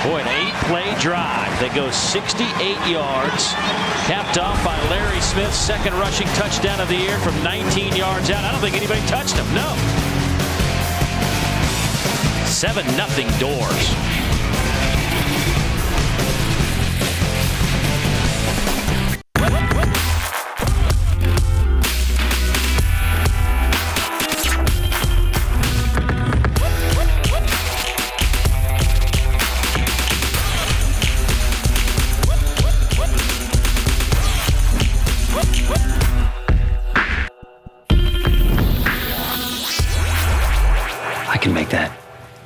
Boy, an 8-play drive that goes 68 yards, capped off by Larry Smith's second rushing touchdown of the year from 19 yards out. I don't think anybody touched him, no. 7-0 Doors. Make that.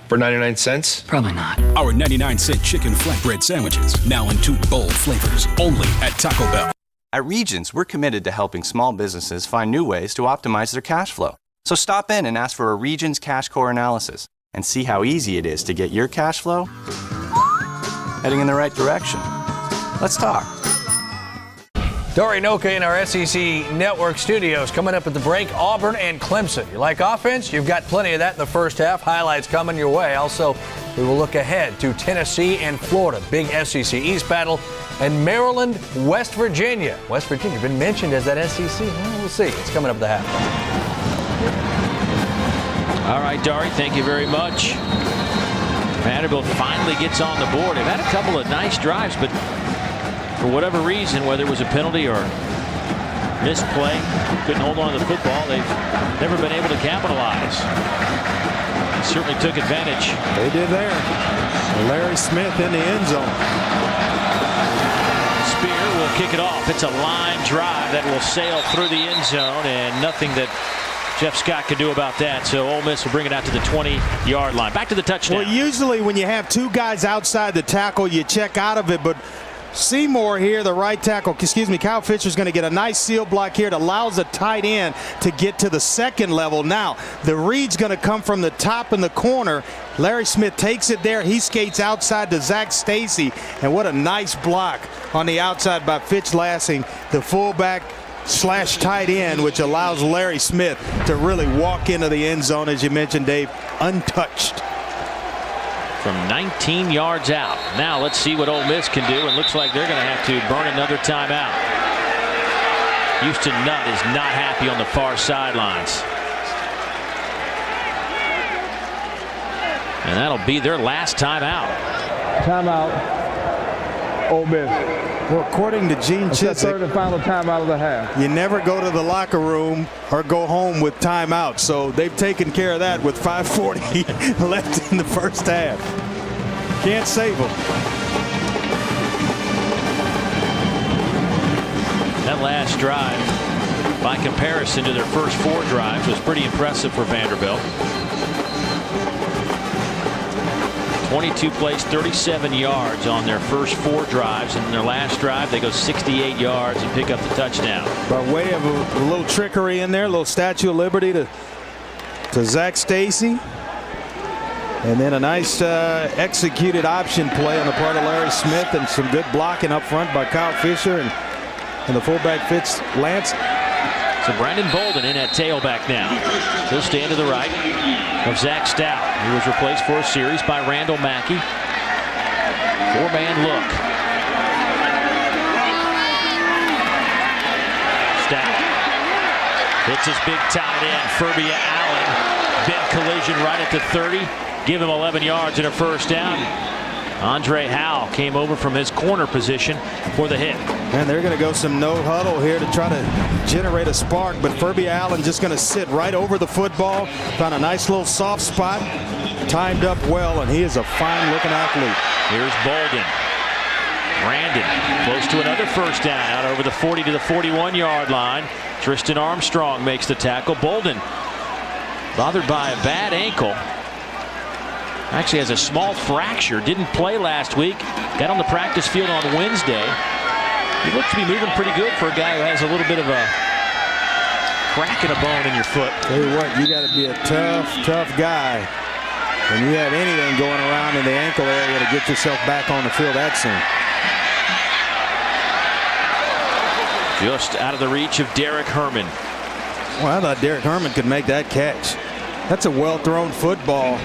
For 99 cents? Probably not. Our 99-cent chicken flatbread sandwiches, now in 2 bold flavors, only at Taco Bell. At Regions, we're committed to helping small businesses find new ways to optimize their cash flow. So stop in and ask for a Regions Cash Core analysis and see how easy it is to get your cash flow heading in the right direction. Let's talk. Dory Noka in our SEC Network studios. Coming up at the break, Auburn and Clemson. You like offense? You've got plenty of that in the first half. Highlights coming your way. Also, we will look ahead to Tennessee and Florida. Big SEC East battle. And Maryland, West Virginia. West Virginia been mentioned as that SEC. Well, we'll see. It's coming up at the half. All right, Dory, thank you very much. Vanderbilt finally gets on the board. They've had a couple of nice drives, but for whatever reason, whether it was a penalty or missed play, couldn't hold on to the football. They've never been able to capitalize. Certainly took advantage. They did there. Larry Smith in the end zone. Spear will kick it off. It's a line drive that will sail through the end zone, and nothing that Jeff Scott could do about that. So Ole Miss will bring it out to the 20-yard line. Back to the touchdown. Well, usually when you have two guys outside the tackle, you check out of it, but Seymour here, the right tackle, Kyle Fisher's going to get a nice seal block here. It allows a tight end to get to the second level. Now, the read's going to come from the top in the corner. Larry Smith takes it there. He skates outside to Zach Stacy, and what a nice block on the outside by Fitch Lassing, the fullback / tight end, which allows Larry Smith to really walk into the end zone, as you mentioned, Dave, untouched. From 19 yards out. Now let's see what Ole Miss can do, and looks like they're going to have to burn another timeout. Houston Nutt is not happy on the far sidelines. And that'll be their last timeout. Timeout, Ole Miss. Well, according to Gene Chizik, third and final timeout of the half. You never go to the locker room or go home with timeout. So they've taken care of that with 5:40 left in the first half. Can't save them. That last drive, by comparison to their first 4 drives, was pretty impressive for Vanderbilt. 22 plays, 37 yards on their first 4 drives. And in their last drive, they go 68 yards and pick up the touchdown. By way of a little trickery in there, a little Statue of Liberty to Zach Stacy. And then a nice executed option play on the part of Larry Smith, and some good blocking up front by Kyle Fisher and the fullback Fitz Lance. So Brandon Bolden in at tailback now. He'll stand to the right of Zach Stout. He was replaced for a series by Randall Mackey. 4-man look. Stout hits his big tight end, Furbia Allen. Big collision right at the 30. Give him 11 yards and a first down. Andre Howell came over from his corner position for the hit. And they're going to go some no huddle here to try to generate a spark, but Furbia Allen just going to sit right over the football. Found a nice little soft spot, timed up well, and he is a fine looking athlete. Here's Bolden. Brandon close to another first down, out over the 40 to the 41-yard line. Tristan Armstrong makes the tackle. Bolden bothered by a bad ankle. Actually has a small fracture. Didn't play last week. Got on the practice field on Wednesday. He looks to be moving pretty good for a guy who has a little bit of a crack in a bone in your foot. Tell you what, you got to be a tough guy when you have anything going around in the ankle area to get yourself back on the field that soon. Just out of the reach of Derek Herman. Well, I thought Derek Herman could make that catch. That's a well-thrown football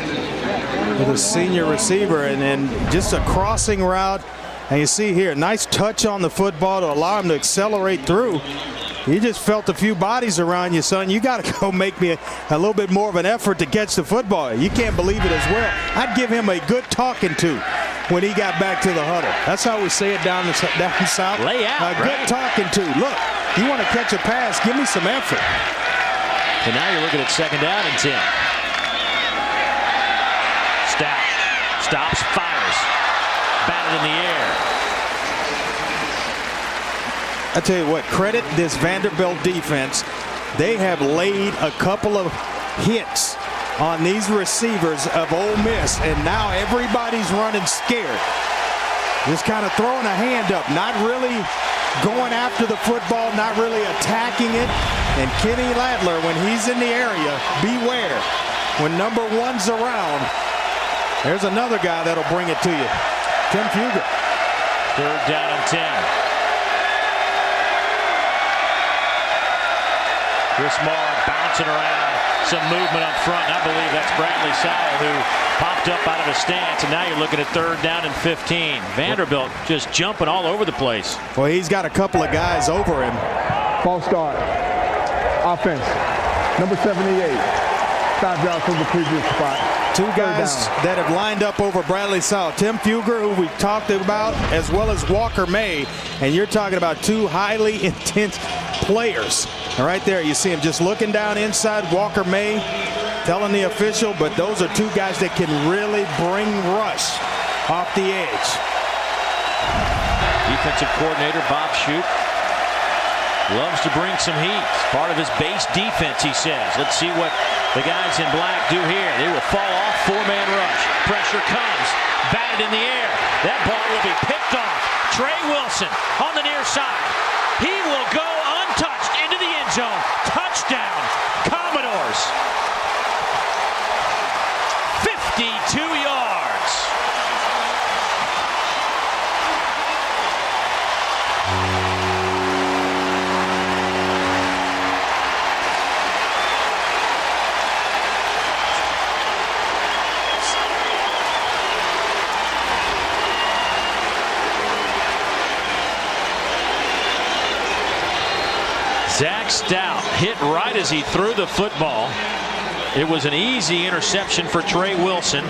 with a senior receiver, and then just a crossing route. And you see here, nice touch on the football to allow him to accelerate through. You just felt a few bodies around you, son. You got to go make me a little bit more of an effort to catch the football. You can't believe it as well. I'd give him a good talking to when he got back to the huddle. That's how we say it down south. Lay out, a good talking to. Look, you want to catch a pass, give me some effort. So now you're looking at 2nd down and 10. Stout stops, fires, batted in the air. I tell you what, credit this Vanderbilt defense. They have laid a couple of hits on these receivers of Ole Miss, and now everybody's running scared. Just kind of throwing a hand up, not really going after the football, not really attacking it. And Kenny Ladler, when he's in the area, beware. When number 1's around, there's another guy that'll bring it to you. Tim Fugger. 3rd down and 10. Chris Marr bouncing around, some movement up front. I believe that's Bradley Sowell who popped up out of a stance, and now you're looking at 3rd down and 15. Vanderbilt just jumping all over the place. Well, he's got a couple of guys over him. False start. Offense. Number 78. 5 yards from the previous spot. Two guys that have lined up over Bradley Sowell. Tim Fugger, who we've talked about, as well as Walker May. And you're talking about two highly intense players. And right there, you see him just looking down inside. Walker May telling the official, but those are two guys that can really bring rush off the edge. Defensive coordinator Bob Shoop loves to bring some heat. Part of his base defense, he says. Let's see what the guys in black do here. They will fall off. Four-man rush. Pressure comes. Batted in the air. That ball will be picked off. Trey Wilson on the near side. He will go untouched into the end zone. Touchdown, Commodores. 52 yards. Zach Stout hit right as he threw the football. It was an easy interception for Trey Wilson.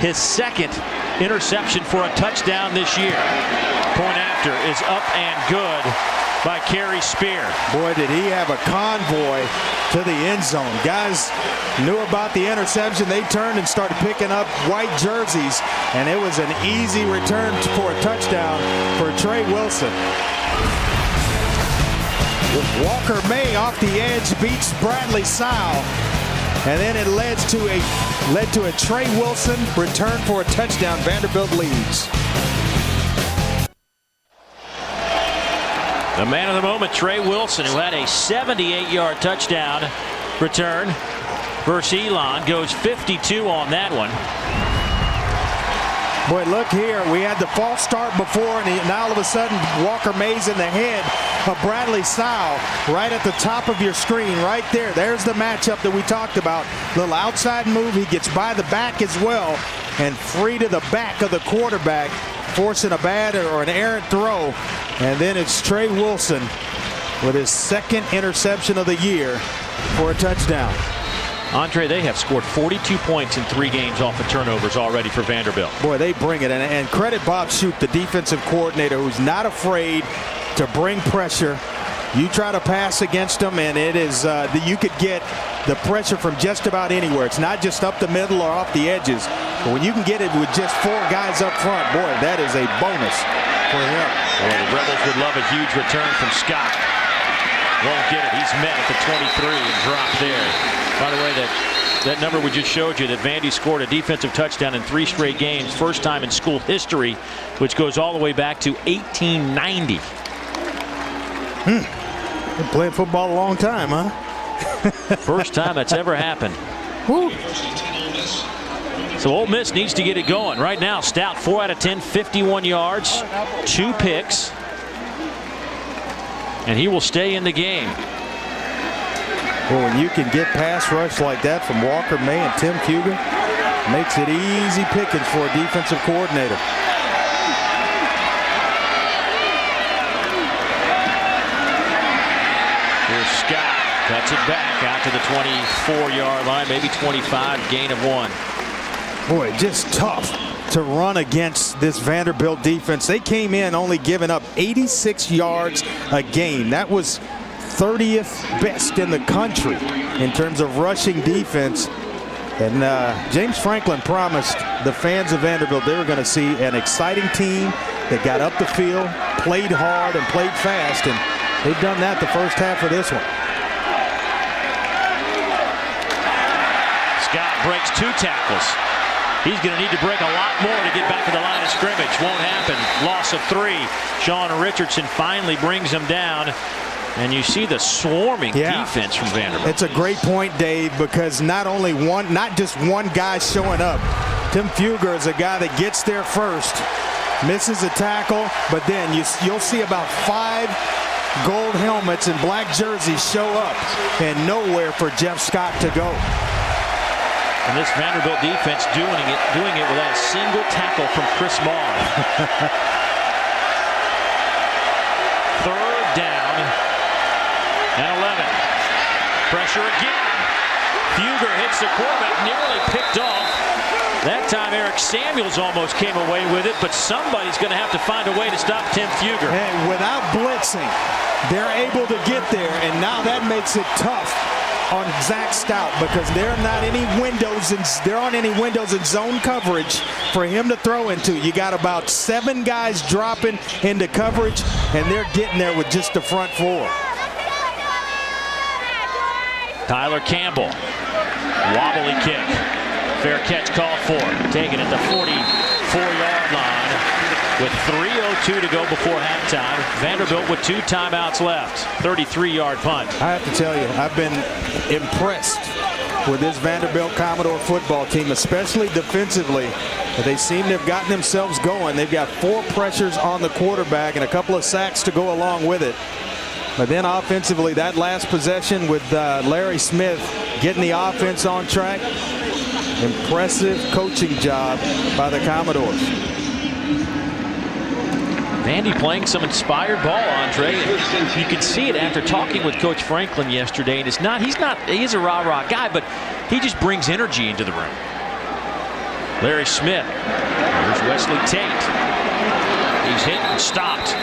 His second interception for a touchdown this year. Point after is up and good by Kerry Spear. Boy, did he have a convoy to the end zone. Guys knew about the interception. They turned and started picking up white jerseys, and it was an easy return for a touchdown for Trey Wilson. Walker May off the edge beats Bradley Sowell, and then it led to a Trey Wilson return for a touchdown. Vanderbilt leads. The man of the moment, Trey Wilson, who had a 78-yard touchdown return versus Elon, goes 52 on that one. Boy, look here. We had the false start before, and now all of a sudden Walker May's in the head of Bradley Sowell right at the top of your screen right there. There's the matchup that we talked about. Little outside move. He gets by the back as well and free to the back of the quarterback, forcing a bad or an errant throw. And then it's Trey Wilson with his second interception of the year for a touchdown. Andre, they have scored 42 points in 3 games off of turnovers already for Vanderbilt. Boy, they bring it. And credit Bob Shoop, the defensive coordinator, who's not afraid to bring pressure. You try to pass against them, and it is you could get the pressure from just about anywhere. It's not just up the middle or off the edges. But when you can get it with just 4 guys up front, boy, that is a bonus for him. Boy, the Rebels would love a huge return from Scott. Won't get it. He's met at the 23 and dropped there. By the way, that number we just showed you, that Vandy scored a defensive touchdown in 3 straight games, first time in school history, which goes all the way back to 1890. Been playing football a long time, huh? First time that's ever happened. Woo. So Ole Miss needs to get it going. Right now, Stout 4 out of 10, 51 yards, 2 picks. And he will stay in the game. Well, when you can get pass rush like that from Walker May and Tim Fugger, makes it easy pickings for a defensive coordinator. Here's Scott, cuts it back out to the 24-yard line, maybe 25, gain of 1. Boy, just tough to run against this Vanderbilt defense. They came in only giving up 86 yards a game. That was 30th best in the country in terms of rushing defense. And James Franklin promised the fans of Vanderbilt they were going to see an exciting team that got up the field, played hard, and played fast. And they've done that the first half of this one. Scott breaks 2 tackles. He's going to need to break a lot more to get back to the line of scrimmage. Won't happen. Loss of 3. Sean Richardson finally brings him down. And you see the swarming defense from Vanderbilt. It's a great point, Dave, because not just one guy showing up. Tim Fugger is a guy that gets there first, misses a tackle, but then you'll see about 5 gold helmets and black jerseys show up, and nowhere for Jeff Scott to go. And this Vanderbilt defense doing it without a single tackle from Chris Maul. 3rd down and 11. Pressure again. Fugger hits the quarterback, nearly picked off. That time Eric Samuels almost came away with it, but somebody's going to have to find a way to stop Tim Fugger. And without blitzing, they're able to get there, and now that makes it tough on Zach Stout because there aren't any windows in zone coverage for him to throw into. You got about 7 guys dropping into coverage, and they're getting there with just the front 4. Tyler Campbell, wobbly kick. Fair catch called for. Taken at the 44-yard line with 3:02 to go before halftime. Vanderbilt with 2 timeouts left. 33-yard punt. I have to tell you, I've been impressed with this Vanderbilt Commodore football team, especially defensively. They seem to have gotten themselves going. They've got 4 pressures on the quarterback and a couple of sacks to go along with it. But then offensively, that last possession with Larry Smith getting the offense on track. Impressive coaching job by the Commodores. Vandy playing some inspired ball, Andre. And you can see it after talking with Coach Franklin yesterday. And he's a rah-rah guy, but he just brings energy into the room. Larry Smith. Here's Wesley Tate. He's hit and stopped.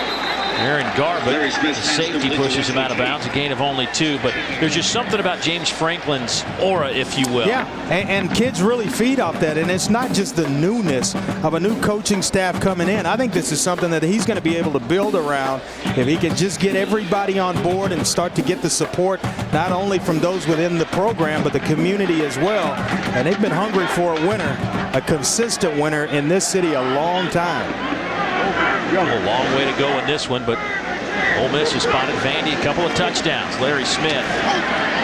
Aaron Garbutt, the safety, pushes him out of bounds, a gain of only 2, but there's just something about James Franklin's aura, if you will. Yeah, and kids really feed off that, and it's not just the newness of a new coaching staff coming in. I think this is something that he's going to be able to build around if he can just get everybody on board and start to get the support, not only from those within the program, but the community as well. And they've been hungry for a winner, a consistent winner in this city a long time. A long way to go in this one, but Ole Miss has spotted Vandy a couple of touchdowns. Larry Smith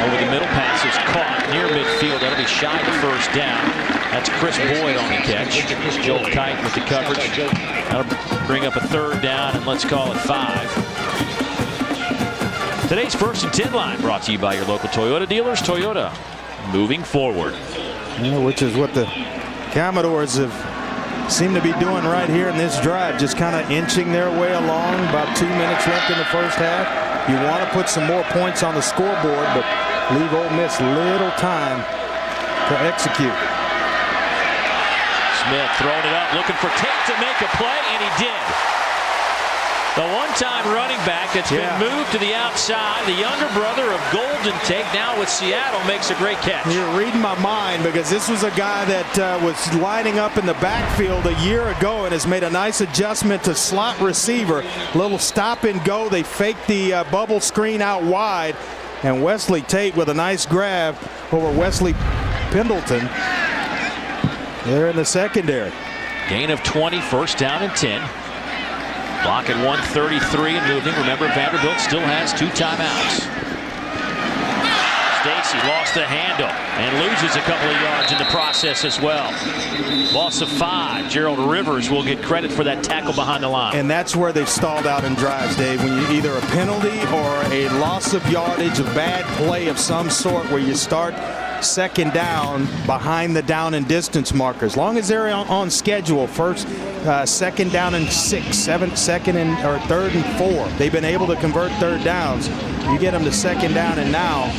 over the middle pass is caught near midfield. That'll be shy of first down. That's Chris Boyd on the catch. Joe Kite with the coverage. That'll bring up a 3rd down, and let's call it 5. Today's 1st and 10 line brought to you by your local Toyota dealers. Toyota, moving forward. Yeah, which is what the Commodores have seem to be doing right here in this drive, just kind of inching their way along. About 2 minutes left in the first half. You want to put some more points on the scoreboard, but leave Ole Miss little time to execute. Smith throwing it up, looking for Tate to make a play, and he did. The one-time running back that's been moved to the outside, the younger brother of Golden Tate, now with Seattle, makes a great catch. You're reading my mind because this was a guy that was lining up in the backfield a year ago and has made a nice adjustment to slot receiver. Little stop and go. They faked the bubble screen out wide, and Wesley Tate with a nice grab over Wesley Pendleton. They're in the secondary. Gain of 20, 1st down and 10. Clock at 1:33 and moving. Remember, Vanderbilt still has 2 timeouts. Stacy lost the handle and loses a couple of yards in the process as well. Loss of 5. Gerald Rivers will get credit for that tackle behind the line. And that's where they've stalled out in drives, Dave. When you either a penalty or a loss of yardage, a bad play of some sort where you start 2nd down behind the down and distance marker. As long as they're on schedule, 2nd down and 6, 2nd and 3rd and 4. They've been able to convert 3rd downs. You get them to 2nd down and now,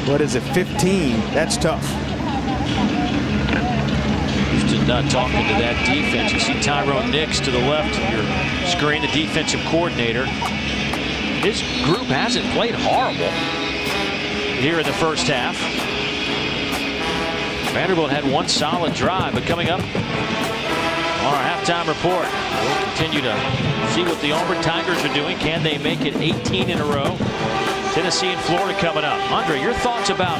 what is it, 15? That's tough. Houston not talking to that defense. You see Tyrone Nix to the left of your screen, the defensive coordinator. His group hasn't played horrible here in the first half. Vanderbilt had 1 solid drive, but coming up on our halftime report, we'll continue to see what the Auburn Tigers are doing. Can they make it 18 in a row? Tennessee and Florida coming up. Andre, your thoughts about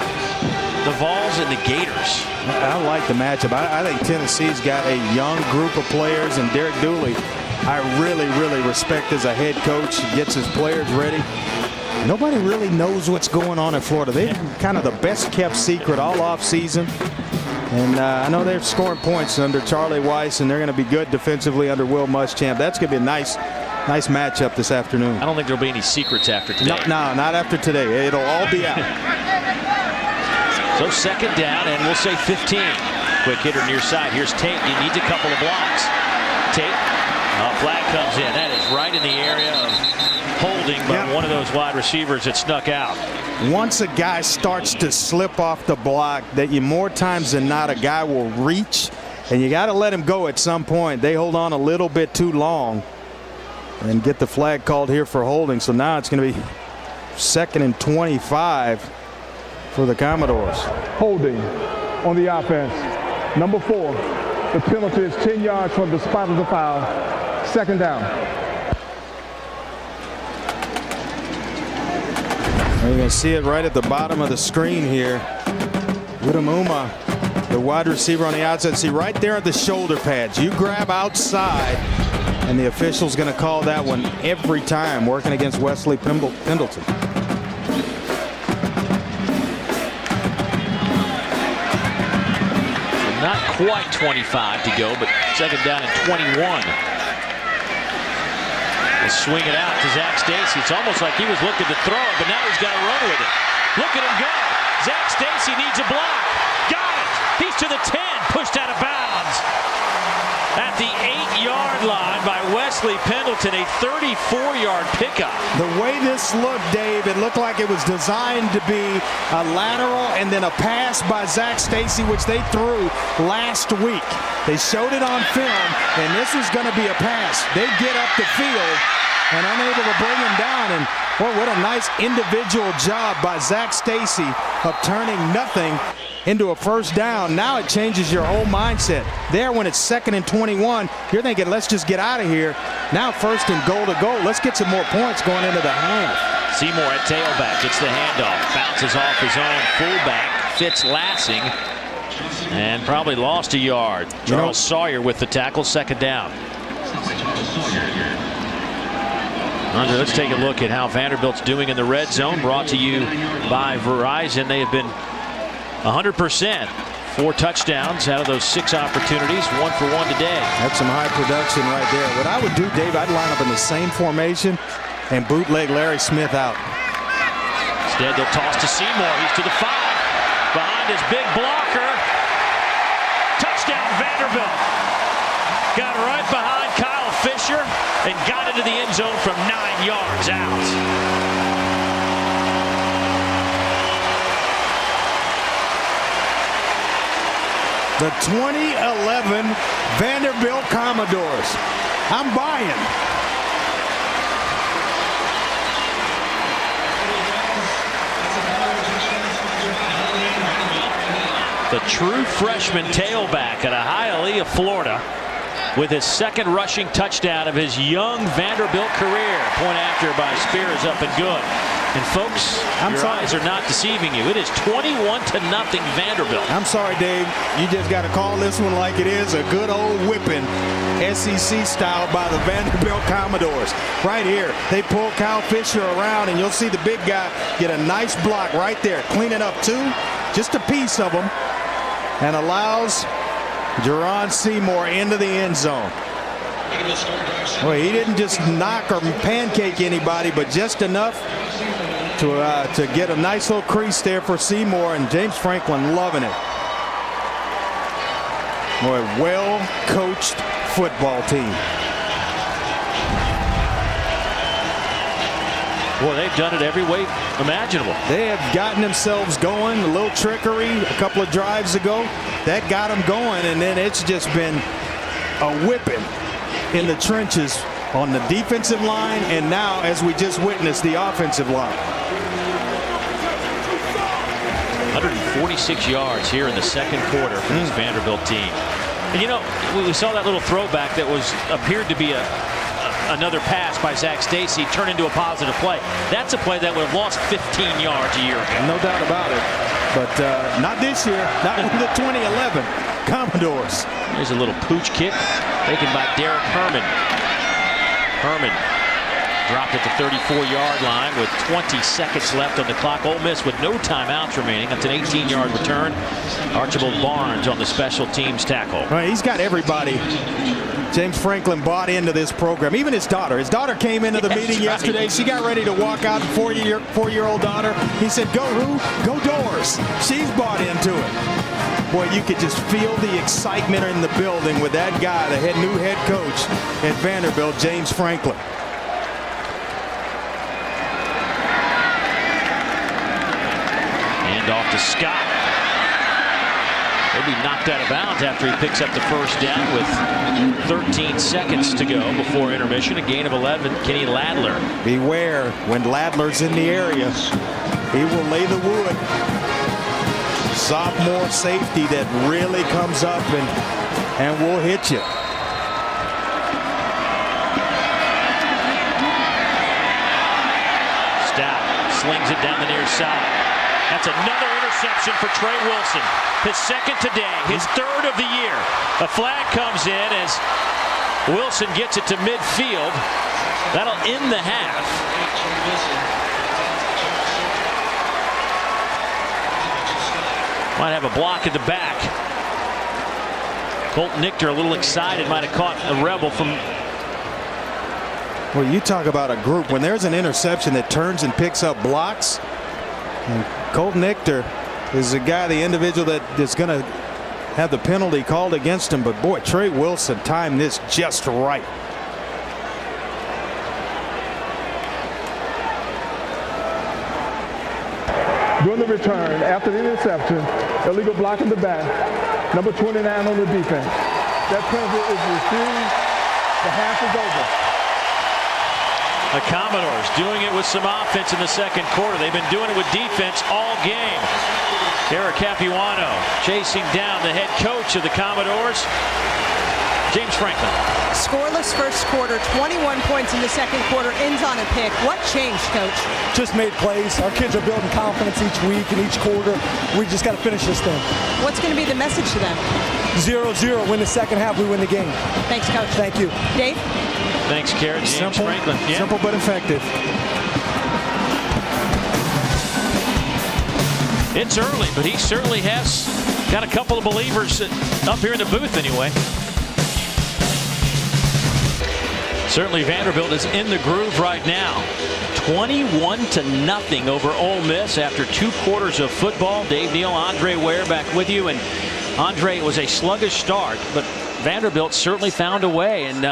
the Vols and the Gators? I like the matchup. I think Tennessee's got a young group of players, and Derek Dooley, I really, really respect as a head coach. He gets his players ready. Nobody really knows what's going on in Florida. They're kind of the best kept secret all off season. And I know they're scoring points under Charlie Weiss, and they're going to be good defensively under Will Muschamp. That's going to be a nice matchup this afternoon. I don't think there'll be any secrets after today. No, not after today. It'll all be out. So 2nd down, and we'll say 15. Quick hitter near side. Here's Tate. He needs a couple of blocks. Tate, flag comes in. That is right in the area of holding by one of those wide receivers that snuck out. Once a guy starts to slip off the block, that more times than not a guy will reach And you got to let him go at some point. They hold on a little bit too long and get the flag called here for holding. So now it's going to be 2nd and 25 for the Commodores. Holding on the offense. Number 4. The penalty is 10 yards from the spot of the foul. 2nd down. You're going to see it right at the bottom of the screen here. Udamuma, the wide receiver on the outside. See right there at the shoulder pads. You grab outside, and the official's going to call that one every time, working against Wesley Pendleton. Not quite 25 to go, but 2nd down and 21. They swing it out to Zach Stacy. It's almost like he was looking to throw it, but now he's got to run with it. Look at him go. Zach Stacy needs a block. Got it. He's to the 10, pushed out of bounds. At the 8-yard line by Wesley Pendleton, a 34-yard pickup. The way this looked, Dave, it looked like it was designed to be a lateral and then a pass by Zach Stacy, which they threw last week. They showed it on film, and this was going to be a pass. They get up the field and unable to bring him down. And boy, what a nice individual job by Zach Stacy of turning nothing into a 1st down. Now it changes your whole mindset. There, when it's 2nd and 21, you're thinking, let's just get out of here. Now 1st and goal to go. Let's get some more points going into the half. Seymour at tailback gets the handoff, bounces off his own fullback, Fitz Lassing, and probably lost a yard. Charles Sawyer with the tackle, 2nd down. Andre, let's take a look at how Vanderbilt's doing in the red zone, brought to you by Verizon. They have been 100%. 4 touchdowns out of those 6 opportunities, 1 for 1 today. That's some high production right there. What I would do, Dave, I'd line up in the same formation and bootleg Larry Smith out. Instead, they'll toss to Seymour. He's to the 5. Behind his big blocker. Touchdown, Vanderbilt. Got right behind Kyle Fisher and got into the end zone from 9 yards out. The 2011 Vanderbilt Commodores. I'm buying. The true freshman tailback at Hialeah, Florida, with his 2nd rushing touchdown of his young Vanderbilt career. Point after by Spears, up and good. And folks, your eyes are not deceiving you. It is 21-0 Vanderbilt. I'm sorry, Dave. You just got to call this one like it is. A good old whipping, SEC style by the Vanderbilt Commodores. Right here, they pull Kyle Fisher around, and you'll see the big guy get a nice block right there. Cleaning up 2, just a piece of them, and allows Jerron Seymour into the end zone. Well, he didn't just knock or pancake anybody, but just enough to get a nice little crease there for Seymour, and James Franklin loving it. Boy, well-coached football team. Well, they've done it every way imaginable. They have gotten themselves going. A little trickery a couple of drives ago. That got them going, and then it's just been a whipping in the trenches on the defensive line, and now, as we just witnessed, the offensive line. 146 yards here in the 2nd quarter for this Vanderbilt team. And you know, we saw that little throwback that appeared to be another pass by Zach Stacy turn into a positive play. That's a play that would have lost 15 yards a year ago. No doubt about it. But not this year. Not with the 2011 Commodores. There's a little pooch kick taken by Derek Herman. Herman dropped at the 34-yard line with 20 seconds left on the clock. Ole Miss with no timeouts remaining. That's an 18-yard return. Archibald Barnes on the special teams tackle. Right, he's got everybody. James Franklin bought into this program. Even his daughter. His daughter came into the meeting yesterday. She got ready to walk out. 4-year-old daughter. He said, "Go who? Go Doors." She's bought into it. Boy, you could just feel the excitement in the building with that guy, the new head coach at Vanderbilt, James Franklin. Hand off to Scott. He'll be knocked out of bounds after he picks up the first down with 13 seconds to go before intermission. A gain of 11, Kenny Ladler. Beware when Ladler's in the area. He will lay the wood. Sophomore safety that really comes up and will hit you. Stout slings it down the near side. That's another interception for Trey Wilson. His second today, his third of the year. A flag comes in as Wilson gets it to midfield. That'll end the half. Might have a block at the back. Colt Nichter a little excited, might have caught a rebel from. Well, you talk about a group. When there's an interception that turns and picks up blocks, and Colt Nichter is the guy, the individual that is going to have the penalty called against him. But boy, Trey Wilson timed this just right. During the return, after the interception, illegal block in the back, number 29 on the defense. That penalty is refused. The half is over. The Commodores doing it with some offense in the second quarter. They've been doing it with defense all game. Eric Capuano chasing down the head coach of the Commodores, James Franklin. Scoreless first quarter, 21 points in the second quarter, ends on a pick. What changed, Coach? Just made plays. Our kids are building confidence each week and each quarter. We just got to finish this thing. What's going to be the message to them? 0-0. Win the second half, we win the game. Thanks, Coach. Thank you. Dave? Thanks, Karen. James Franklin. Yeah. Simple but effective. It's early, but he certainly has got a couple of believers up here in the booth anyway. Certainly Vanderbilt is in the groove right now. 21-0 over Ole Miss after 2 quarters of football. Dave Neal, Andre Ware back with you. And Andre, it was a sluggish start, but Vanderbilt certainly found a way. And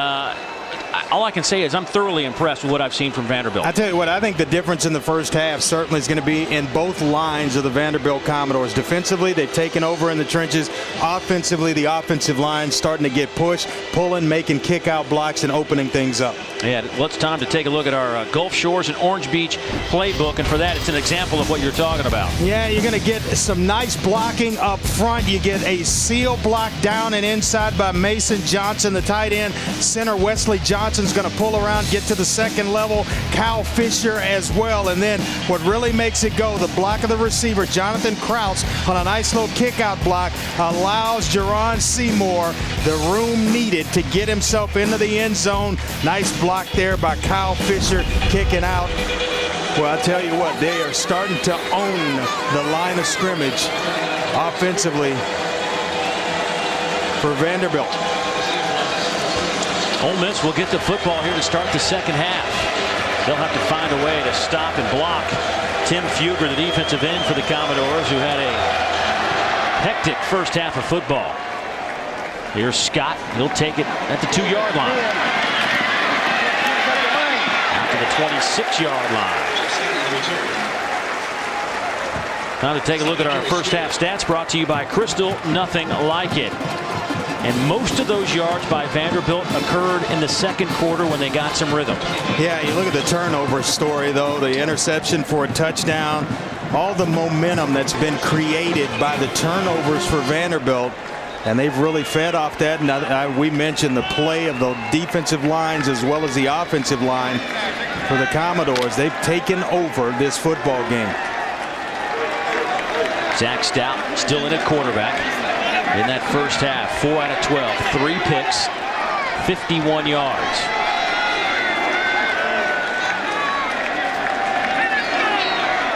all I can say is I'm thoroughly impressed with what I've seen from Vanderbilt. I tell you what, I think the difference in the first half certainly is going to be in both lines of the Vanderbilt Commodores. Defensively, they've taken over in the trenches. Offensively, the offensive line starting to get pushed, pulling, making kick-out blocks, and opening things up. Yeah, well, it's time to take a look at our Gulf Shores and Orange Beach playbook, and for that, it's an example of what you're talking about. Yeah, you're going to get some nice blocking up front. You get a seal block down and inside by Mason Johnson, the tight end. Center Wesley Johnson's going to pull around, get to the second level. Kyle Fisher as well. And then what really makes it go, the block of the receiver, Jonathan Krause, on a nice little kick-out block, allows Jerron Seymour the room needed to get himself into the end zone. Nice block there by Kyle Fisher, kicking out. Well, I tell you what, they are starting to own the line of scrimmage offensively for Vanderbilt. Ole Miss will get the football here to start the second half. They'll have to find a way to stop and block Tim Fugger, the defensive end for the Commodores, who had a hectic first half of football. Here's Scott. He'll take it at the 2-yard line. Out to the 26-yard line. Time to take a look at our first half stats, brought to you by Crystal. Nothing like it. And most of those yards by Vanderbilt occurred in the second quarter when they got some rhythm. Yeah, you look at the turnover story, though, the interception for a touchdown, all the momentum that's been created by the turnovers for Vanderbilt, and they've really fed off that. And we mentioned the play of the defensive lines as well as the offensive line for the Commodores. They've taken over this football game. Zach Stout still in at quarterback. In that first half, 4 out of 12, 3 picks, 51 yards.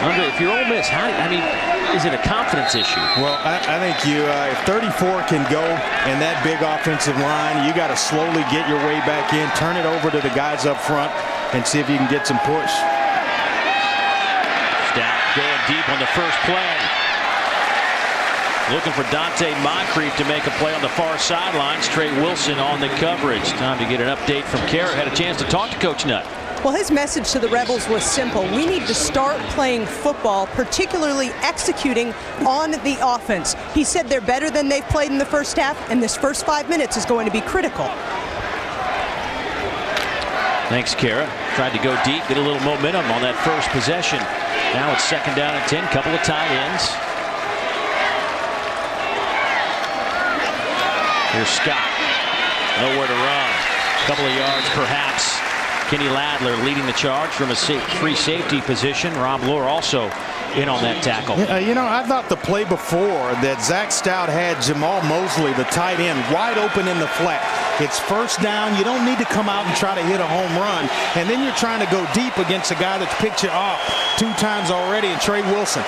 Andre, if you're Ole Miss, is it a confidence issue? Well, I think if 34 can go in that big offensive line, you got to slowly get your way back in, turn it over to the guys up front, and see if you can get some push. Stout going deep on the first play. Looking for Dante Moncrief to make a play on the far sidelines. Trey Wilson on the coverage. Time to get an update from Kara. Had a chance to talk to Coach Nutt. Well, his message to the Rebels was simple. We need to start playing football, particularly executing on the offense. He said they're better than they've played in the first half, and this first 5 minutes is going to be critical. Thanks, Kara. Tried to go deep, get a little momentum on that first possession. Now it's 2nd down and 10, couple of tight ends. Here's Scott. Nowhere to run. Couple of yards perhaps. Kenny Ladler leading the charge from a free safety position. Rob Lohr also in on that tackle. You know, I thought the play before that Zach Stout had Jamal Mosley, the tight end, wide open in the flat. It's 1st down. You don't need to come out and try to hit a home run. And then you're trying to go deep against a guy that's picked you off 2 times already, and Trey Wilson.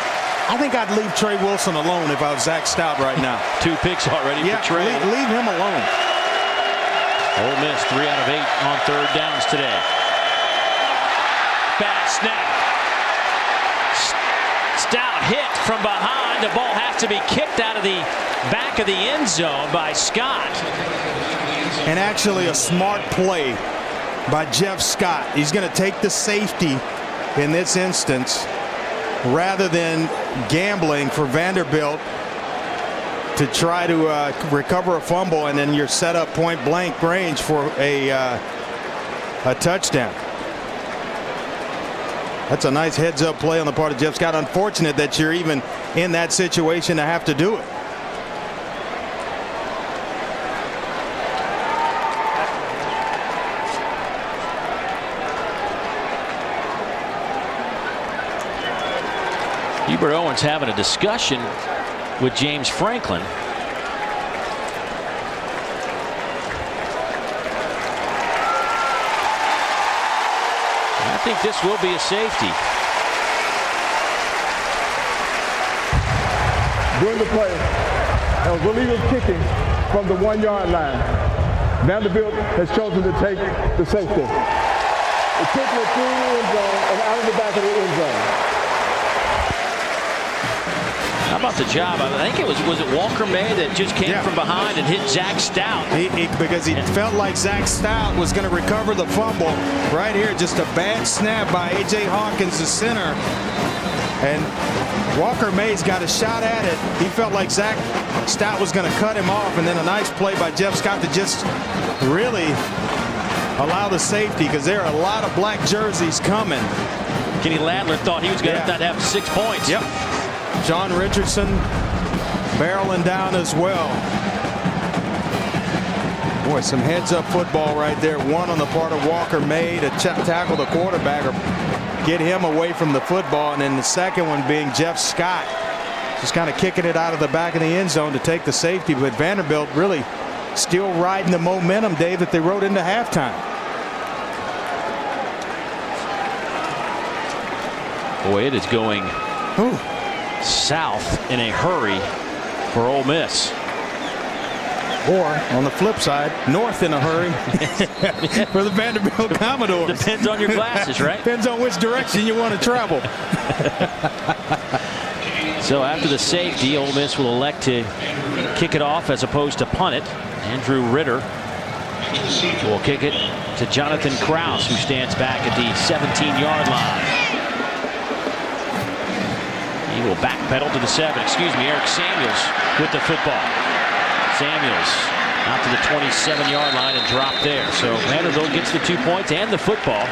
I think I'd leave Trey Wilson alone if I was Zach Stout right now. 2 picks already for Trey. Leave him alone. Ole Miss 3 out of 8 on 3rd downs today. Bad snap. Stout hit from behind. The ball has to be kicked out of the back of the end zone by Scott. And actually a smart play by Jeff Scott. He's going to take the safety in this instance rather than gambling for Vanderbilt to try to recover a fumble, and then you're set up point blank range for a touchdown. That's a nice heads up play on the part of Jeff Scott. Unfortunate that you're even in that situation to have to do it. Hubert Owens having a discussion with James Franklin. I think this will be a safety. During the play, as Willie was kicking from the 1-yard line, Vanderbilt has chosen to take the safety. It took it through the end zone and out of the back of the end zone. How about the job? I think it was it Walker May that just came from behind and hit Zach Stout? Because he felt like Zach Stout was going to recover the fumble. Right here, just a bad snap by A.J. Hawkins, the center. And Walker May's got a shot at it. He felt like Zach Stout was going to cut him off, and then a nice play by Jeff Scott to just really allow the safety, because there are a lot of black jerseys coming. Kenny Ladler thought he was going to have 6 points. Yep. John Richardson barreling down as well. Boy, some heads-up football right there. One on the part of Walker May to tackle the quarterback or get him away from the football. And then the second one being Jeff Scott, just kind of kicking it out of the back of the end zone to take the safety. But Vanderbilt really still riding the momentum, Dave, that they rode into halftime. Boy, it is going south in a hurry for Ole Miss. Or on the flip side, north in a hurry for the Vanderbilt Commodores. Depends on your glasses, right? Depends on which direction you want to travel. So after the safety, Ole Miss will elect to kick it off as opposed to punt it. Andrew Ritter will kick it to Jonathan Krause, who stands back at the 17-yard line. He will backpedal to the 7. Eric Samuels with the football. Samuels out to the 27-yard line and dropped there. So Vanderbilt gets the 2 points and the football.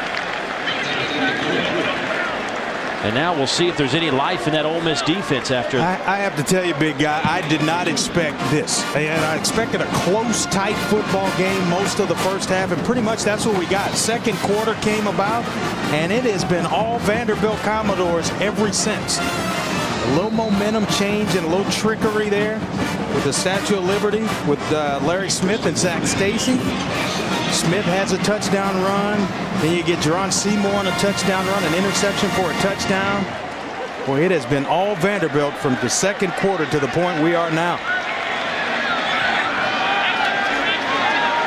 And now we'll see if there's any life in that Ole Miss defense after. I have to tell you, big guy, I did not expect this. And I expected a close, tight football game most of the first half, and pretty much that's what we got. Second quarter came about, and it has been all Vanderbilt Commodores ever since. A little momentum change and a little trickery there with the Statue of Liberty with Larry Smith and Zach Stacy. Smith has a touchdown run. Then you get Jerron Seymour on a touchdown run, an interception for a touchdown. Boy, it has been all Vanderbilt from the second quarter to the point we are now.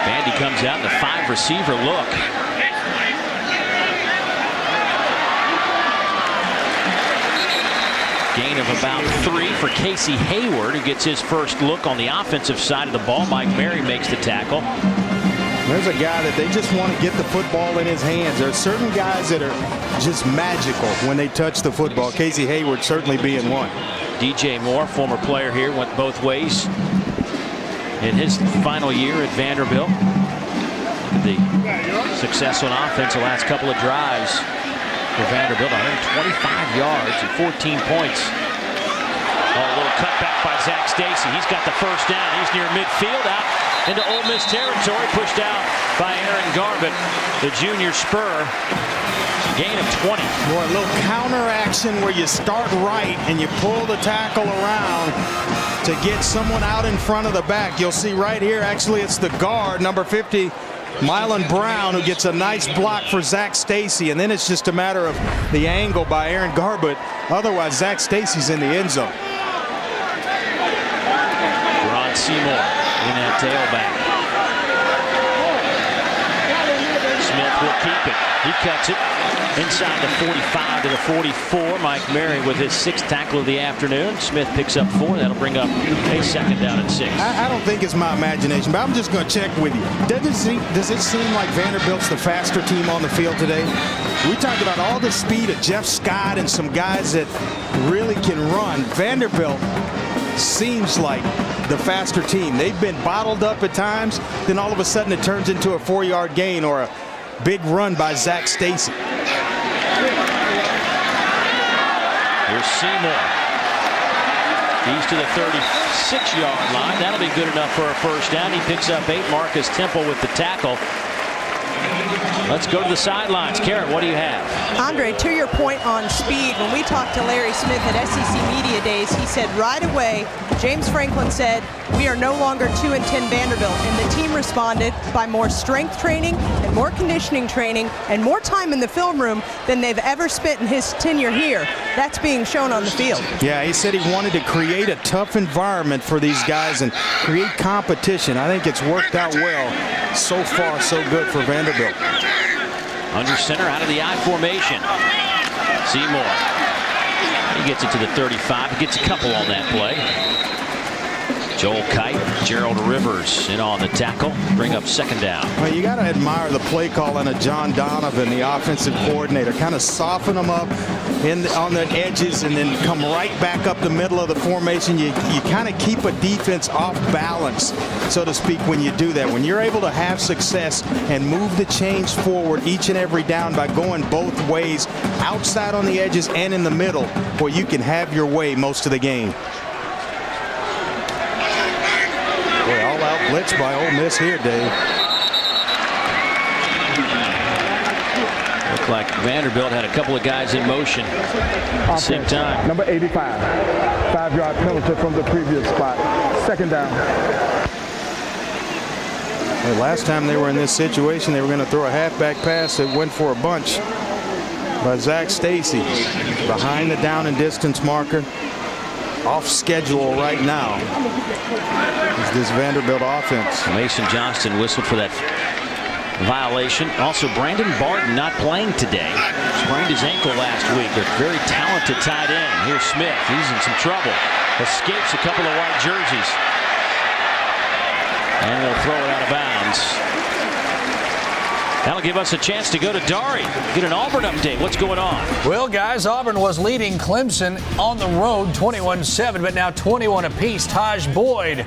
Vandy comes out in the 5-receiver look. Gain of about 3 for Casey Hayward, who gets his first look on the offensive side of the ball. Mike Mary makes the tackle. There's a guy that they just want to get the football in his hands. There are certain guys that are just magical when they touch the football. Casey Hayward certainly being one. DJ Moore, former player here, went both ways in his final year at Vanderbilt. The success on offense the last couple of drives for Vanderbilt, 125 yards and 14 points. Oh, a little cutback by Zach Stacy. He's got the first down. He's near midfield, out into Ole Miss territory, pushed out by Aaron Garbett, the junior Spur. Gain of 20. Boy, a little counter action where you start right and you pull the tackle around to get someone out in front of the back. You'll see right here, actually, it's the guard, number 50, Mylan Brown, who gets a nice block for Zach Stacy, and then it's just a matter of the angle by Aaron Garbett. Otherwise, Zach Stacy's in the end zone. Ron Seymour in that tailback. Smith will keep it. He cuts it inside the 45 to the 44. Mike Mary with his 6th tackle of the afternoon. Smith picks up 4. That'll bring up a second down and 6. I don't think it's my imagination, but I'm just going to check with you. Does it seem like Vanderbilt's the faster team on the field today? We talked about all the speed of Jeff Scott and some guys that really can run. Vanderbilt seems like the faster team. They've been bottled up at times, then all of a sudden it turns into a 4-yard gain or a big run by Zach Stacy. Here's Seymour. He's to the 36-yard line. That'll be good enough for a first down. He picks up 8. Marcus Temple with the tackle. Let's go to the sidelines. Karen, what do you have? Andre, to your point on speed, when we talked to Larry Smith at SEC Media Days, he said right away, James Franklin said, we are no longer 2-10 Vanderbilt. And the team responded by more strength training and more conditioning training and more time in the film room than they've ever spent in his tenure here. That's being shown on the field. Yeah, he said he wanted to create a tough environment for these guys and create competition. I think it's worked out well. So far, so good for Vanderbilt. Under center, out of the I formation. Seymour. He gets it to the 35. He gets a couple on that play. Joel Kite, Gerald Rivers in on the tackle. Bring up second down. Well, you got to admire the play calling of John Donovan, the offensive coordinator. Kind of soften them up on the edges and then come right back up the middle of the formation. You kind of keep a defense off balance, so to speak, when you do that. When you're able to have success and move the chains forward each and every down by going both ways, outside on the edges and in the middle, where you can have your way most of the game. Boy, all out blitz by Ole Miss here, Dave. Looked like Vanderbilt had a couple of guys in motion at the same time. Number 85, 5-yard penalty from the previous spot. Second down. The last time they were in this situation, they were going to throw a halfback pass that went for a bunch by Zach Stacy. Behind the down and distance marker. Off schedule right now is this Vanderbilt offense. Mason Johnston whistled for that violation. Also, Brandon Barton not playing today. Sprained his ankle last week. A very talented tight end. Here's Smith. He's in some trouble. Escapes a couple of white jerseys. And we'll throw it out of bounds. That'll give us a chance to go to Dari, get an Auburn update. What's going on? Well, guys, Auburn was leading Clemson on the road 21-7, but now 21 apiece. Taj Boyd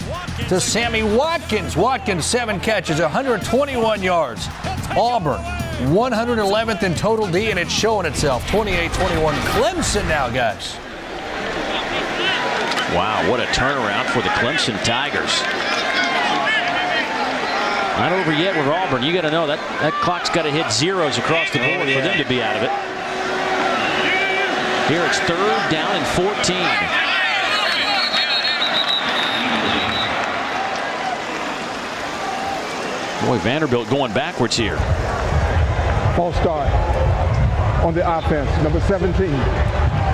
to Sammy Watkins. Watkins, 7 catches, 121 yards. Auburn, 111th in total D, and it's showing itself. 28-21 Clemson now, guys. Wow, what a turnaround for the Clemson Tigers. Not over yet with Auburn. You got to know that clock's got to hit zeros across the board for them to be out of it. Here it's 3rd down and 14. Boy, Vanderbilt going backwards here. False start on the offense. Number 17,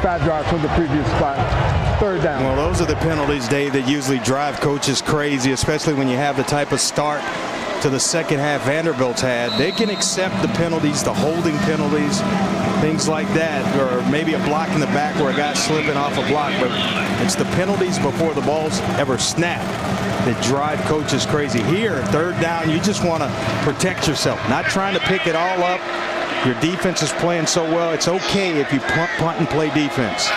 5 yards from the previous spot. 3rd down. Well, those are the penalties, Dave, that usually drive coaches crazy, especially when you have the type of start to the second half Vanderbilt's had. They can accept the penalties, the holding penalties, things like that, or maybe a block in the back where a guy's slipping off a block, but it's the penalties before the ball's ever snapped that drive coaches crazy. Here, third down, you just want to protect yourself, not trying to pick it all up. Your defense is playing so well, it's okay if you punt and play defense.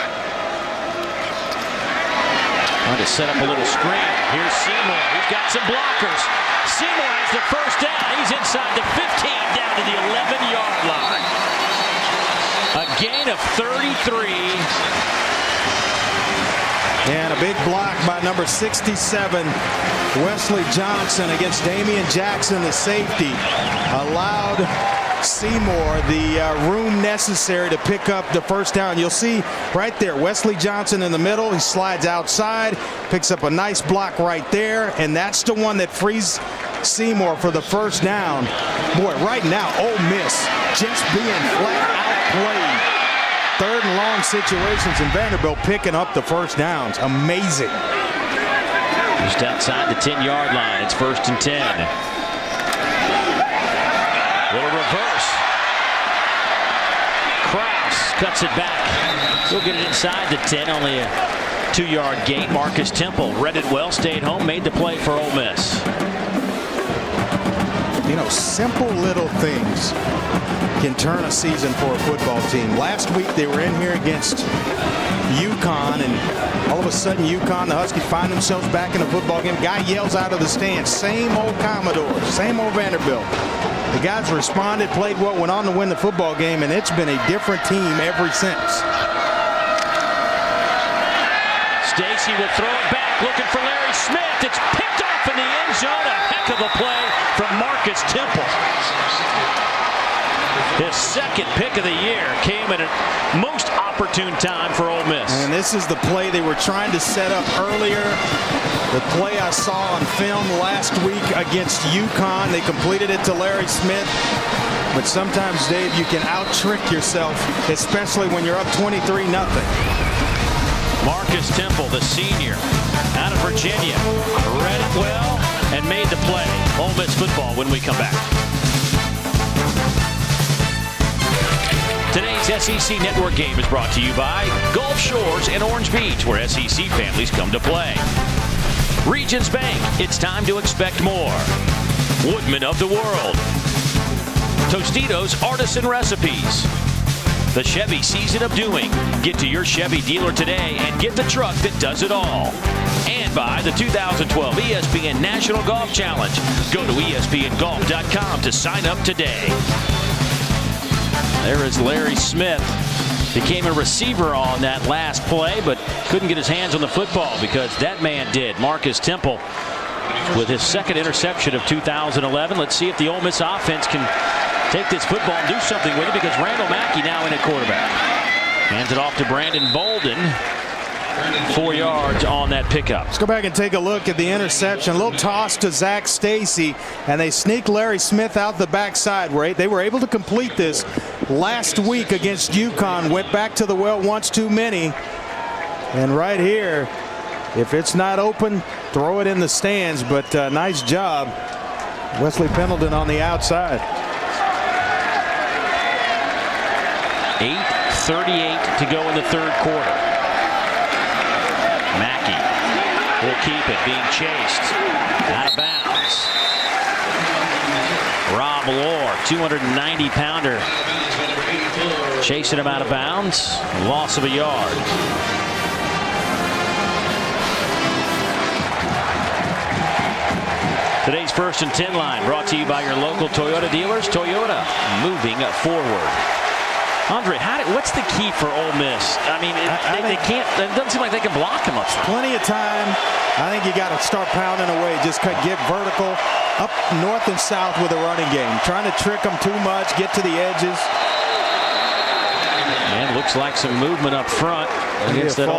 Trying to set up a little screen. Here's Seymour. He's got some blockers. Seymour has the first down. He's inside the 15, down to the 11-yard line. A gain of 33. And a big block by number 67, Wesley Johnson, against Damian Jackson, the safety. Allowed Seymour the room necessary to pick up the first down. You'll see right there Wesley Johnson in the middle. He slides outside, picks up a nice block right there, and that's the one that frees Seymour for the first down. Boy, right now Ole Miss just being flat out played. Third and long situations, and Vanderbilt picking up the first downs. Amazing. Just outside the 10-yard line. It's 1st and 10. Little reverse. Krause cuts it back. He'll get it inside the 10. Only a 2-yard gain. Marcus Temple read it well, stayed home, made the play for Ole Miss. You know, simple little things can turn a season for a football team. Last week they were in here against UConn, and all of a sudden UConn, the Huskies, find themselves back in a football game. Guy yells out of the stands, same old Commodores, same old Vanderbilt. The guys responded, played well, went on to win the football game, and it's been a different team ever since. Stacy will throw it back, looking for Larry Smith. It's picked off in the end zone. A heck of a play from Marcus Temple. His second pick of the year came at a most opportune time for Ole Miss. And this is the play they were trying to set up earlier. The play I saw on film last week against UConn. They completed it to Larry Smith. But sometimes, Dave, you can out-trick yourself, especially when you're up 23-0. Marcus Temple, the senior, out of Virginia, read it well and made the play. Ole Miss football when we come back. Today's SEC Network game is brought to you by Gulf Shores and Orange Beach, where SEC families come to play. Regions Bank, it's time to expect more. Woodman of the World. Tostitos Artisan Recipes. The Chevy Season of Doing. Get to your Chevy dealer today and get the truck that does it all. And by the 2012 ESPN National Golf Challenge. Go to ESPNGolf.com to sign up today. There is Larry Smith. Became a receiver on that last play, but couldn't get his hands on the football because that man did. Marcus Temple with his second interception of 2011. Let's see if the Ole Miss offense can take this football and do something with it, because Randall Mackey now in at quarterback. Hands it off to Brandon Bolden. 4 yards on that pickup. Let's go back and take a look at the interception. A little toss to Zach Stacy, and they sneak Larry Smith out the backside. They were able to complete this last week against UConn. Went back to the well once too many. And right here, if it's not open, throw it in the stands. But nice job, Wesley Pendleton on the outside. 8:38 to go in the third quarter. Mackey will keep it, being chased out of bounds. Rob Lohr, 290-pounder, chasing him out of bounds. Loss of a yard. Today's 1st and 10 line brought to you by your local Toyota dealers. Toyota, moving forward. Andre, what's the key for Ole Miss? I mean, they can't. It doesn't seem like they can block him up. Plenty of time. I think you got to start pounding away. Just get vertical, up north and south with a running game. Trying to trick them too much, get to the edges. And looks like some movement up front against that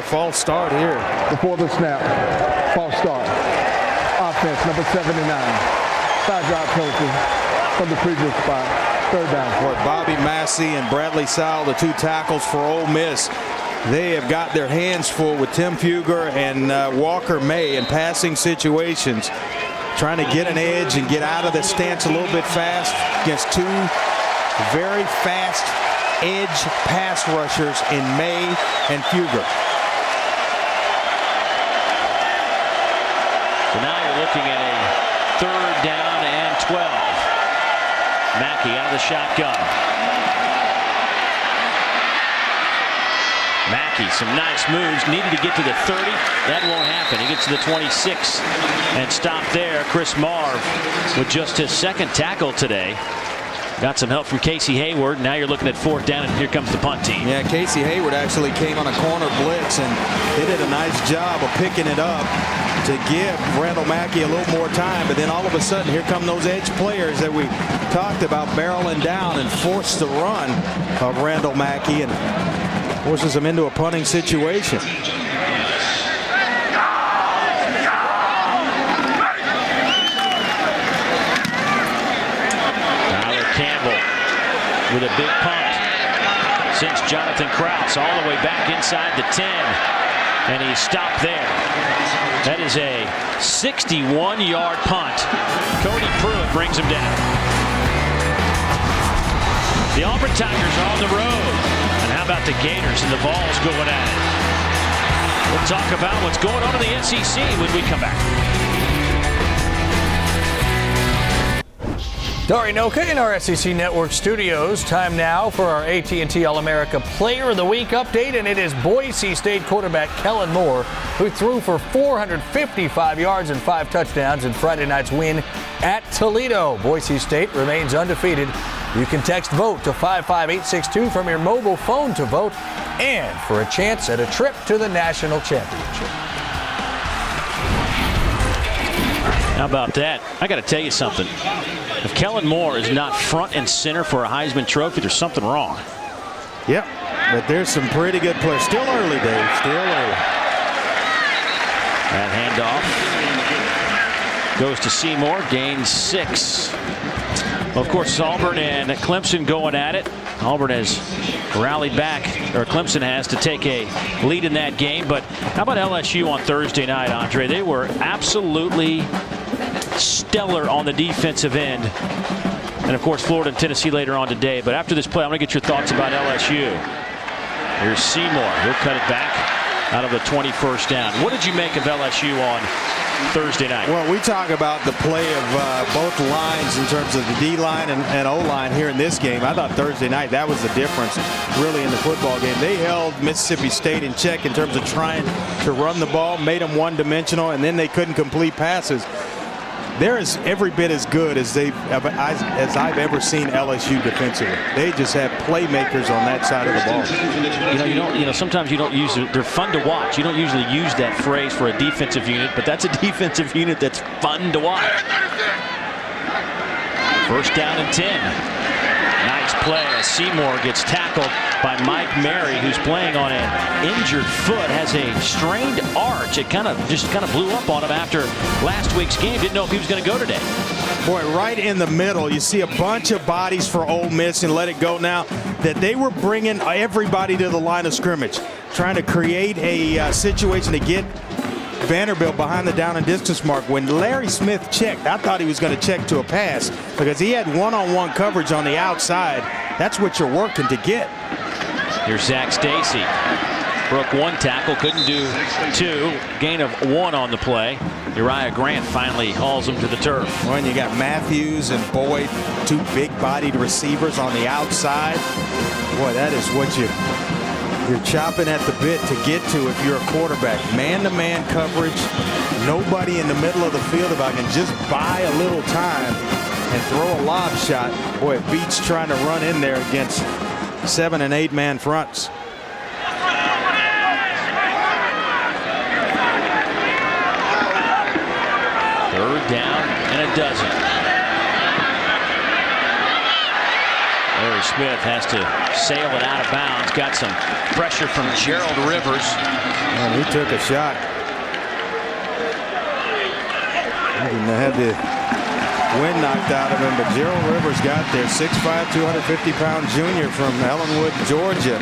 false start here. Before the snap, false start. Offense, number 79. 5-yard penalty from the previous spot. Third down. For Bobby Massey and Bradley Sowell, the 2 tackles for Ole Miss. They have got their hands full with Tim Fugger and Walker May in passing situations. trying to get an edge and get out of the stance a little bit fast against two very fast edge pass rushers in May and Fugler. So now you're looking at a 3rd down and 12. Mackey out of the shotgun. Mackey, some nice moves. Needed to get to the 30. That won't happen. He gets to the 26 and stopped there. Chris Marv with just his 2nd tackle today. Got some help from Casey Hayward. Now you're looking at 4th down, and here comes the punt team. Yeah, Casey Hayward actually came on a corner blitz, and they did a nice job of picking it up to give Randall Mackey a little more time. But then all of a sudden, here come those edge players that we talked about barreling down and force the run of Randall Mackey and forces him into a punting situation. With a big punt, sends Jonathan Krause all the way back inside the 10, and he's stopped there. That is a 61-yard punt. Cody Pruitt brings him down. The Auburn Tigers are on the road, and how about the Gators and the Vols going at it? We'll talk about what's going on in the SEC when we come back. Dari Noka in our SEC Network studios. Time now for our AT&T All-America Player of the Week update, and it is Boise State quarterback Kellen Moore, who threw for 455 yards and 5 touchdowns in Friday night's win at Toledo. Boise State remains undefeated. You can text VOTE to 55862 from your mobile phone to vote and for a chance at a trip to the national championship. How about that? I got to tell you something. If Kellen Moore is not front and center for a Heisman Trophy, there's something wrong. Yep, but there's some pretty good players. Still early, Dave. Still early. That handoff goes to Seymour, gains 6. Well, of course, Auburn and Clemson going at it. Auburn has rallied back, or Clemson has, to take a lead in that game. But how about LSU on Thursday night, Andre? They were absolutely stellar on the defensive end. And, of course, Florida and Tennessee later on today. But after this play, I'm going to get your thoughts about LSU. Here's Seymour. He'll cut it back out of the 21st down. What did you make of LSU on Thursday night? Well, we talk about the play of both lines in terms of the D-line and O-line here in this game. I thought Thursday night that was the difference really in the football game. They held Mississippi State in check in terms of trying to run the ball, made them one-dimensional, and then they couldn't complete passes. They're every bit as good as I've ever seen LSU defensively. They just have playmakers on that side of the ball. Sometimes you don't use it. They're fun to watch. You don't usually use that phrase for a defensive unit, but that's a defensive unit that's fun to watch. 1st down and 10. Nice play as Seymour gets tackled by Mike Mary, who's playing on an injured foot, has a strained arch. It kind of blew up on him after last week's game. Didn't know if he was going to go today. Boy, right in the middle, you see a bunch of bodies for Ole Miss, and let it go now, that they were bringing everybody to the line of scrimmage, trying to create a situation to get Vanderbilt behind the down and distance mark. When Larry Smith checked, I thought he was going to check to a pass because he had one-on-one coverage on the outside. That's what you're working to get. Here's Zach Stacy. Broke 1 tackle, couldn't do 2. Gain of 1 on the play. Uriah Grant finally hauls him to the turf. Well, and you got Matthews and Boyd, 2 big-bodied receivers on the outside. Boy, that is what you're chopping at the bit to get to if you're a quarterback. Man-to-man coverage, nobody in the middle of the field. If I can just buy a little time and throw a lob shot, boy, it beats trying to run in there against 7- and 8-man fronts. Third down and a dozen. Larry Smith has to sail it out of bounds. Got some pressure from Gerald Rivers. And he took a shot. He didn't have the wind knocked out of him, but Gerald Rivers got there. 6'5", 250-pound junior from Ellenwood, Georgia.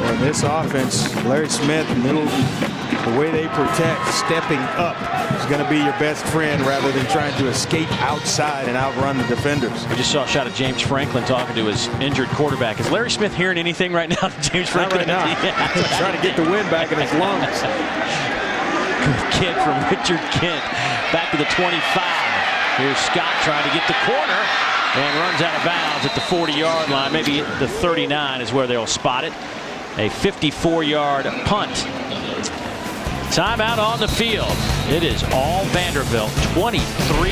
Well, This offense, Larry Smith knew the way they protect, stepping up is going to be your best friend rather than trying to escape outside and outrun the defenders. We just saw a shot of James Franklin talking to his injured quarterback. Is Larry Smith hearing anything right now? James Franklin? Not right now. He's trying to get the wind back in his lungs. Good kick from Richard Kent back to the 25. Here's Scott trying to get the corner and runs out of bounds at the 40-yard line. Maybe the 39 is where they'll spot it. A 54-yard punt. Timeout on the field. It is all Vanderbilt, 23.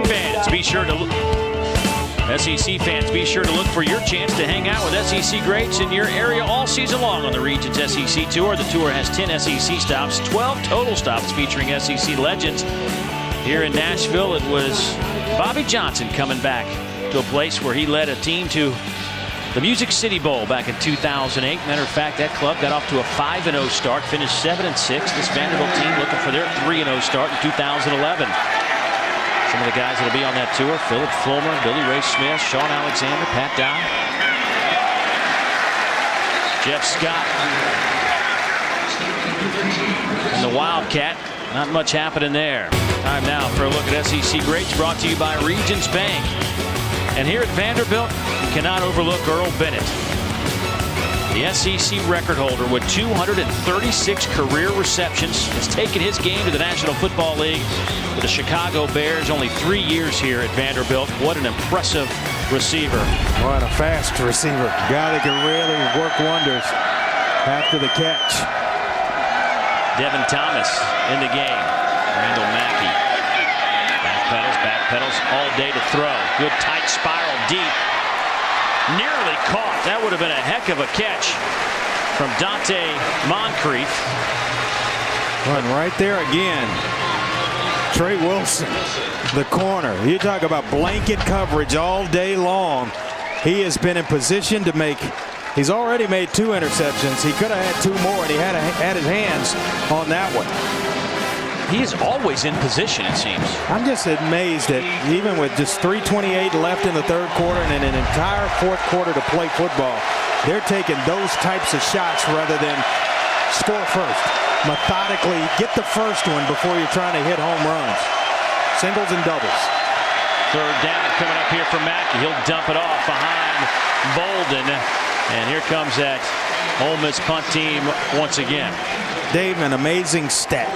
Fans, be sure to look. SEC fans, be sure to look for your chance to hang out with SEC greats in your area all season long on the Regions SEC Tour. The tour has 10 SEC stops, 12 total stops featuring SEC legends. Here in Nashville, it was Bobby Johnson coming back to a place where he led a team to the Music City Bowl back in 2008. Matter of fact, that club got off to a 5-0 start, finished 7-6. This Vanderbilt team looking for their 3-0 start in 2011. Some of the guys that'll be on that tour: Philip Fulmer, Billy Ray Smith, Sean Alexander, Pat Dye, Jeff Scott, and the Wildcat. Not much happening there. Time now for a look at SEC greats, brought to you by Regions Bank. And here at Vanderbilt, you cannot overlook Earl Bennett, the SEC record holder with 236 career receptions, has taken his game to the National Football League with the Chicago Bears. Only 3 years here at Vanderbilt. What an impressive receiver. What a fast receiver. Guy that can really work wonders after the catch. Devin Thomas in the game. Randall Mackey. Back pedals all day to throw. Good tight spiral deep. Nearly caught. That would have been a heck of a catch from Dante Moncrief. Run right there again. Trey Wilson, the corner. You talk about blanket coverage all day long. He has been in position to make. He's already made 2 interceptions. He could have had 2 more, and he had his hands on that one. He is always in position, it seems. I'm just amazed that even with just 3:28 left in the third quarter and an entire fourth quarter to play football, they're taking those types of shots rather than score first. Methodically get the first one before you're trying to hit home runs. Singles and doubles. Third down coming up here for Mackey. He'll dump it off behind Bolden. And here comes that Ole Miss punt team once again. Dave, an amazing stat.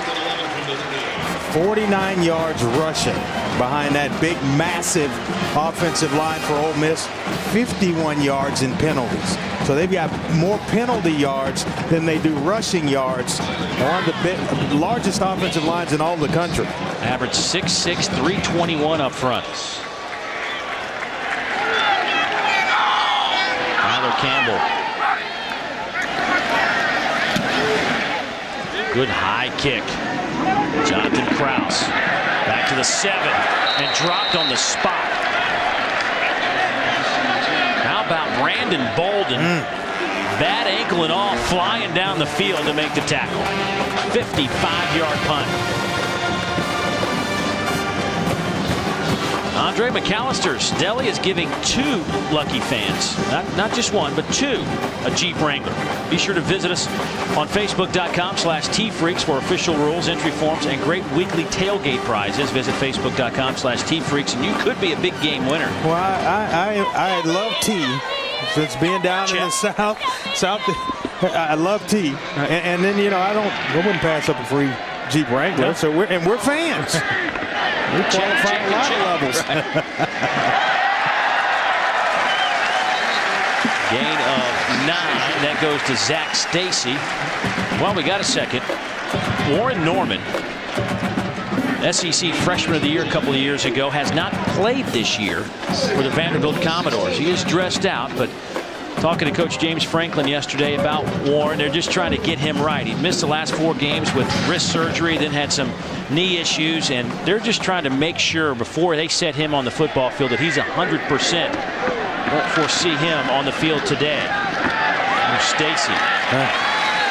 49 yards rushing behind that big, massive offensive line for Ole Miss. 51 yards in penalties. So they've got more penalty yards than they do rushing yards. One of the largest offensive lines in all the country. Average 6'6", 321 up front. Tyler Campbell. Good high kick. Jonathan Krause back to the 7 and dropped on the spot. How about Brandon Bolden? Bad ankle and all, flying down the field to make the tackle. 55-yard punt. Andre McAllister's Deli is giving 2 lucky fans, not just 1, but 2, a Jeep Wrangler. Be sure to visit us on Facebook.com/TFreaks for official rules, entry forms, and great weekly tailgate prizes. Visit Facebook.com/TFreaks, and you could be a big game winner. Well, I love tea. Since being down in the South, I love tea. And then, you know, I wouldn't pass up a free Jeep Wrangler. No. So we're fans. We qualify a lot of levels. Right. Gain of 9. That goes to Zach Stacy. Well, we got a second. Warren Norman, SEC Freshman of the Year a couple of years ago, has not played this year for the Vanderbilt Commodores. He is dressed out, but talking to Coach James Franklin yesterday about Warren, they're just trying to get him right. He missed the last 4 games with wrist surgery, then had some knee issues, and they're just trying to make sure before they set him on the football field that he's 100%. Won't foresee him on the field today. There's Stacy.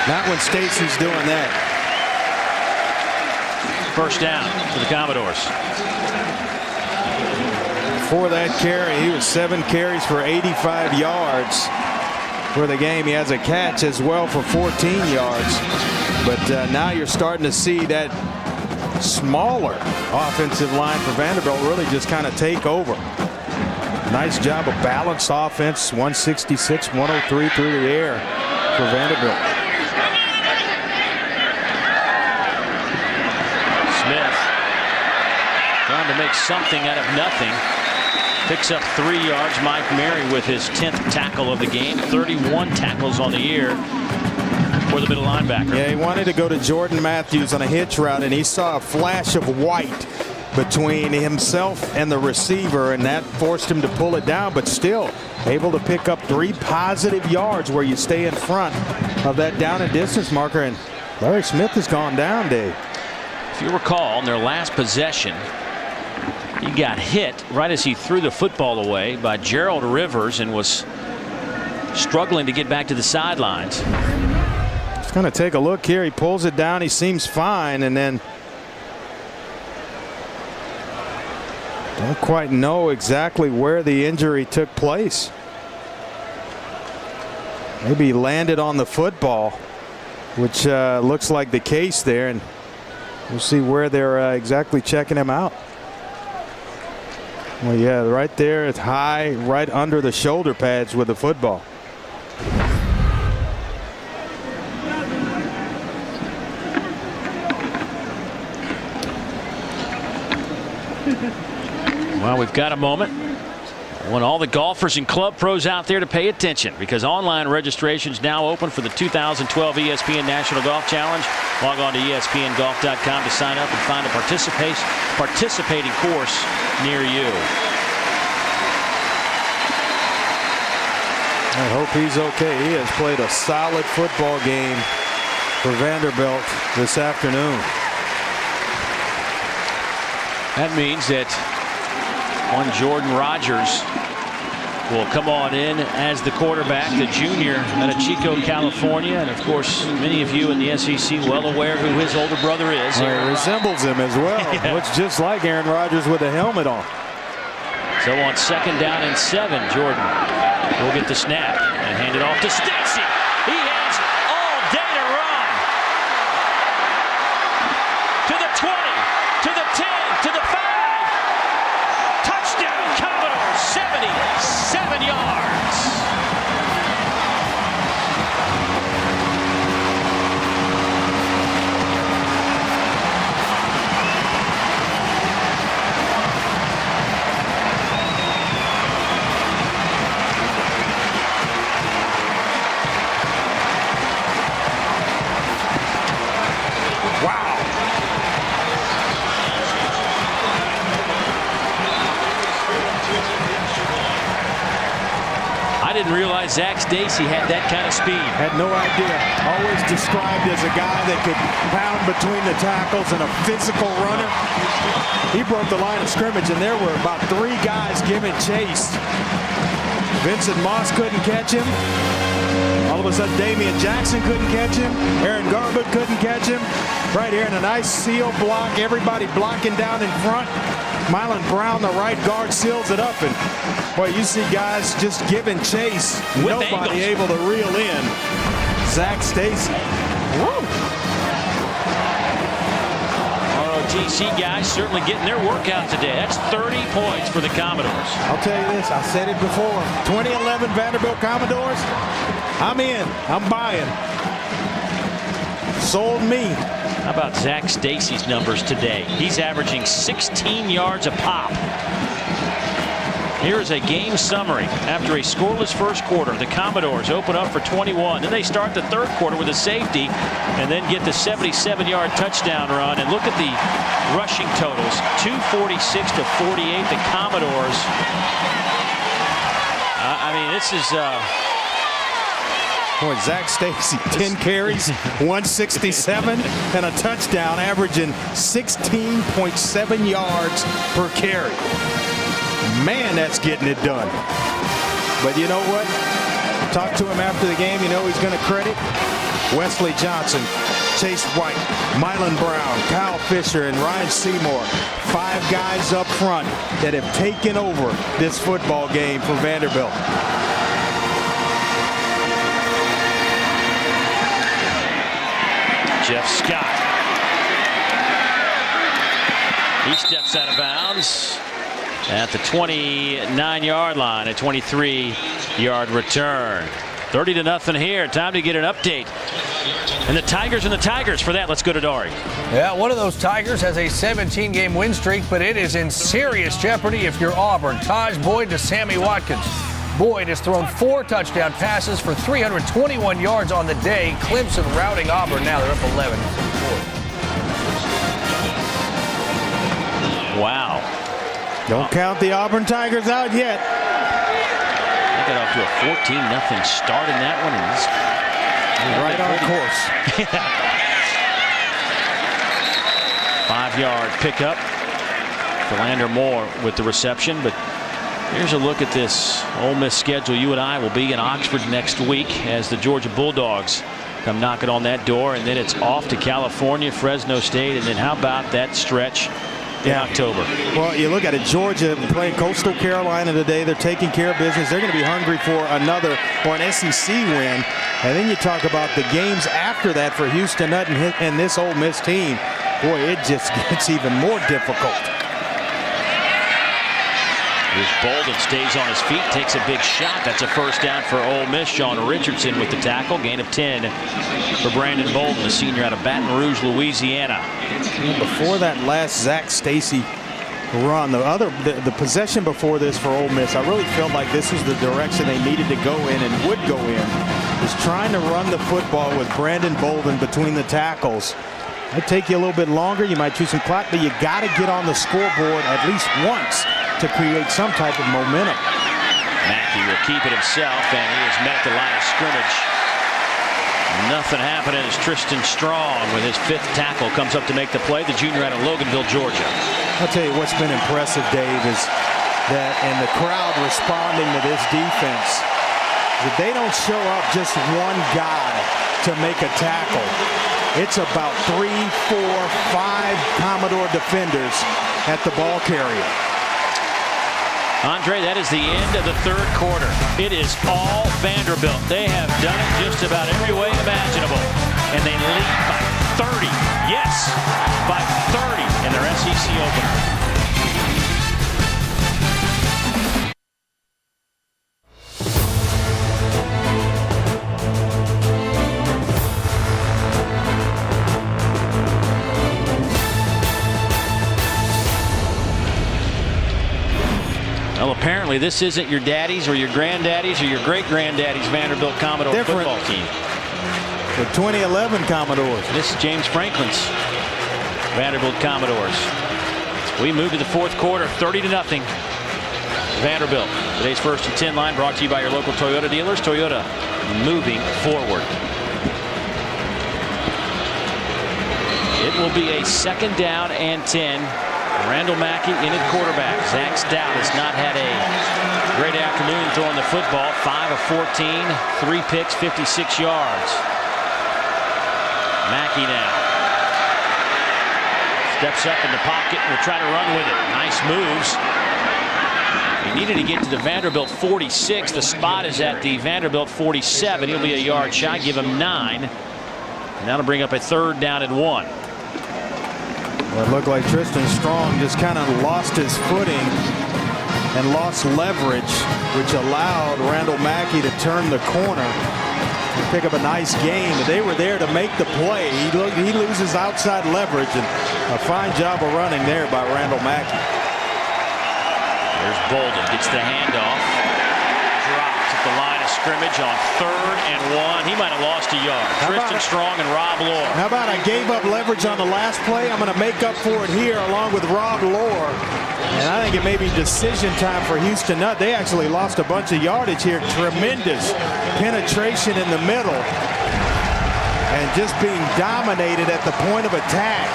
Not when Stacy's doing that. First down for the Commodores. before that carry, he was 7 carries for 85 yards for the game. He has a catch as well for 14 yards. But now you're starting to see that smaller offensive line for Vanderbilt really just kind of take over. Nice job of balanced offense. 166, 103 through the air for Vanderbilt. Smith trying to make something out of nothing. Picks up 3 yards. Mike Mary with his 10th tackle of the game. 31 tackles on the year for the middle linebacker. Yeah, he wanted to go to Jordan Matthews on a hitch route, and he saw a flash of white between himself and the receiver, and that forced him to pull it down, but still able to pick up 3 positive yards where you stay in front of that down and distance marker. And Larry Smith has gone down, Dave. If you recall, in their last possession, he got hit right as he threw the football away by Gerald Rivers and was struggling to get back to the sidelines. Just going to take a look here. He pulls it down. He seems fine, and then don't quite know exactly where the injury took place. Maybe he landed on the football, which looks like the case there, and we'll see where they're exactly checking him out. Well, yeah, right there, it's high, right under the shoulder pads with the football. Well, we've got a moment. I want all the golfers and club pros out there to pay attention, because online registration is now open for the 2012 ESPN National Golf Challenge. Log on to ESPNGolf.com to sign up and find a participating course near you. I hope he's okay. He has played a solid football game for Vanderbilt this afternoon. That means that one Jordan Rogers will come on in as the quarterback, the junior out of Chico, California. And of course, many of you in the SEC well aware who his older brother is. Well, he resembles him as well. Yeah. Looks just like Aaron Rodgers with a helmet on. So on 2nd down and 7, Jordan will get the snap and hand it off to Stacy. He has all day to run. To the 20, to the 10, to the 5. Touchdown, Commodores, 77 yards. I didn't realize Zach Stacy had that kind of speed. Had no idea. Always described as a guy that could pound between the tackles and a physical runner. He broke the line of scrimmage, and there were about 3 guys giving chase. Vincent Moss couldn't catch him. All of a sudden, Damian Jackson couldn't catch him. Aaron Garbutt couldn't catch him. Right here in a nice seal block. Everybody blocking down in front. Mylan Brown, the right guard, seals it up. And, boy, you see guys just giving chase. With nobody angles. able to reel in Zach Stacy. ROTC guys certainly getting their workout today. That's 30 points for the Commodores. I'll tell you this. I said it before. 2011 Vanderbilt Commodores. I'm in. I'm buying. Sold me. How about Zach Stacy's numbers today? He's averaging 16 yards a pop. Here is a game summary. After a scoreless first quarter, the Commodores open up for 21. Then they start the third quarter with a safety and then get the 77-yard touchdown run. And look at the rushing totals. 246 to 48. The Commodores. I mean, this is... Boy, Zach Stacy, 10 carries, 167, and a touchdown, averaging 16.7 yards per carry. Man, that's getting it done. But you know what? Talk to him after the game. You know he's going to credit Wesley Johnson. Chase White, Mylan Brown, Kyle Fisher, and Ryan Seymour. 5 guys up front that have taken over this football game for Vanderbilt. Jeff Scott. He steps out of bounds at the 29-yard line, a 23-yard return. 30-0 here. Time to get an update. And the Tigers for that. Let's go to Dari. Yeah, one of those Tigers has a 17-game win streak, but it is in serious jeopardy if you're Auburn. Taj Boyd to Sammy Watkins. Boyd has thrown 4 touchdown passes for 321 yards on the day. Clemson routing Auburn. Now they're up 11. Wow. Don't count the Auburn Tigers out yet. They got off to a 14-0 start in that one. And right on course. 5-yard pickup. Philander Moore with the reception. But here's a look at this Ole Miss schedule. You and I will be in Oxford next week as the Georgia Bulldogs come knocking on that door. And then it's off to California, Fresno State. And then how about that stretch in October? Well, you look at it, Georgia playing Coastal Carolina today. They're taking care of business. They're going to be hungry for another or an SEC win. And then you talk about the games after that for Houston Nutt and this Ole Miss team. Boy, it just gets even more difficult. Here's Bolden, stays on his feet, takes a big shot. That's a first down for Ole Miss. Sean Richardson with the tackle. Gain of 10 for Brandon Bolden, the senior out of Baton Rouge, Louisiana. Before that last Zach Stacy run, the possession before this for Ole Miss, I really felt like this was the direction they needed to go in and would go in, is trying to run the football with Brandon Bolden between the tackles. It'd take you a little bit longer. You might choose some clock, but you got to get on the scoreboard at least once to create some type of momentum. Mackey will keep it himself, and he is met at the line of scrimmage. Nothing happening as Tristan Strong with his 5th tackle comes up to make the play. The junior out of Loganville, Georgia. I'll tell you what's been impressive, Dave, is that and the crowd responding to this defense, that they don't show up just one guy to make a tackle. It's about 3, 4, 5 Commodore defenders at the ball carrier. Andre, that is the end of the 3rd quarter. It is all Vanderbilt. They have done it just about every way imaginable. And they lead by 30. Yes, by 30 in their SEC opener. Well, apparently this isn't your daddy's or your granddaddy's or your great-granddaddy's Vanderbilt Commodore football team. The 2011 Commodores. This is James Franklin's Vanderbilt Commodores. We move to the 4th quarter, 30-0. Vanderbilt. Today's 1st and 10 line brought to you by your local Toyota dealers. Toyota moving forward. It will be a 2nd down and 10. Randall Mackey in at quarterback. Zach Stout has not had a great afternoon throwing the football. 5 of 14, 3 picks, 56 yards. Mackey now steps up in the pocket and will try to run with it. Nice moves. He needed to get to the Vanderbilt 46. The spot is at the Vanderbilt 47. He'll be a yard shy. Give him 9. And that'll bring up a 3rd down and 1. Well, it looked like Tristan Strong just kind of lost his footing and lost leverage, which allowed Randall Mackey to turn the corner and pick up a nice gain. But they were there to make the play. He loses outside leverage, and a fine job of running there by Randall Mackey. There's Bolden, gets the handoff. Drops at the line of scrimmage on 3rd and 1. He might have lost a yard. Tristan Strong and Rob Lohr. How about I gave up leverage on the last play? I'm going to make up for it here along with Rob Lohr. And I think it may be decision time for Houston Nutt. They actually lost a bunch of yardage here. Tremendous penetration in the middle. And just being dominated at the point of attack.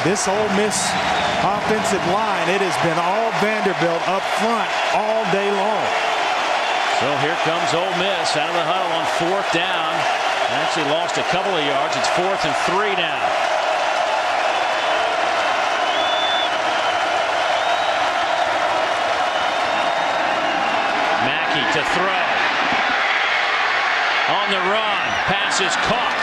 This Ole Miss offensive line, it has been all Vanderbilt up front all day long. So here comes Ole Miss out of the huddle on 4th down. Actually lost a couple of yards. It's 4th and 3 now. Mackey to throw. On the run. Pass is caught.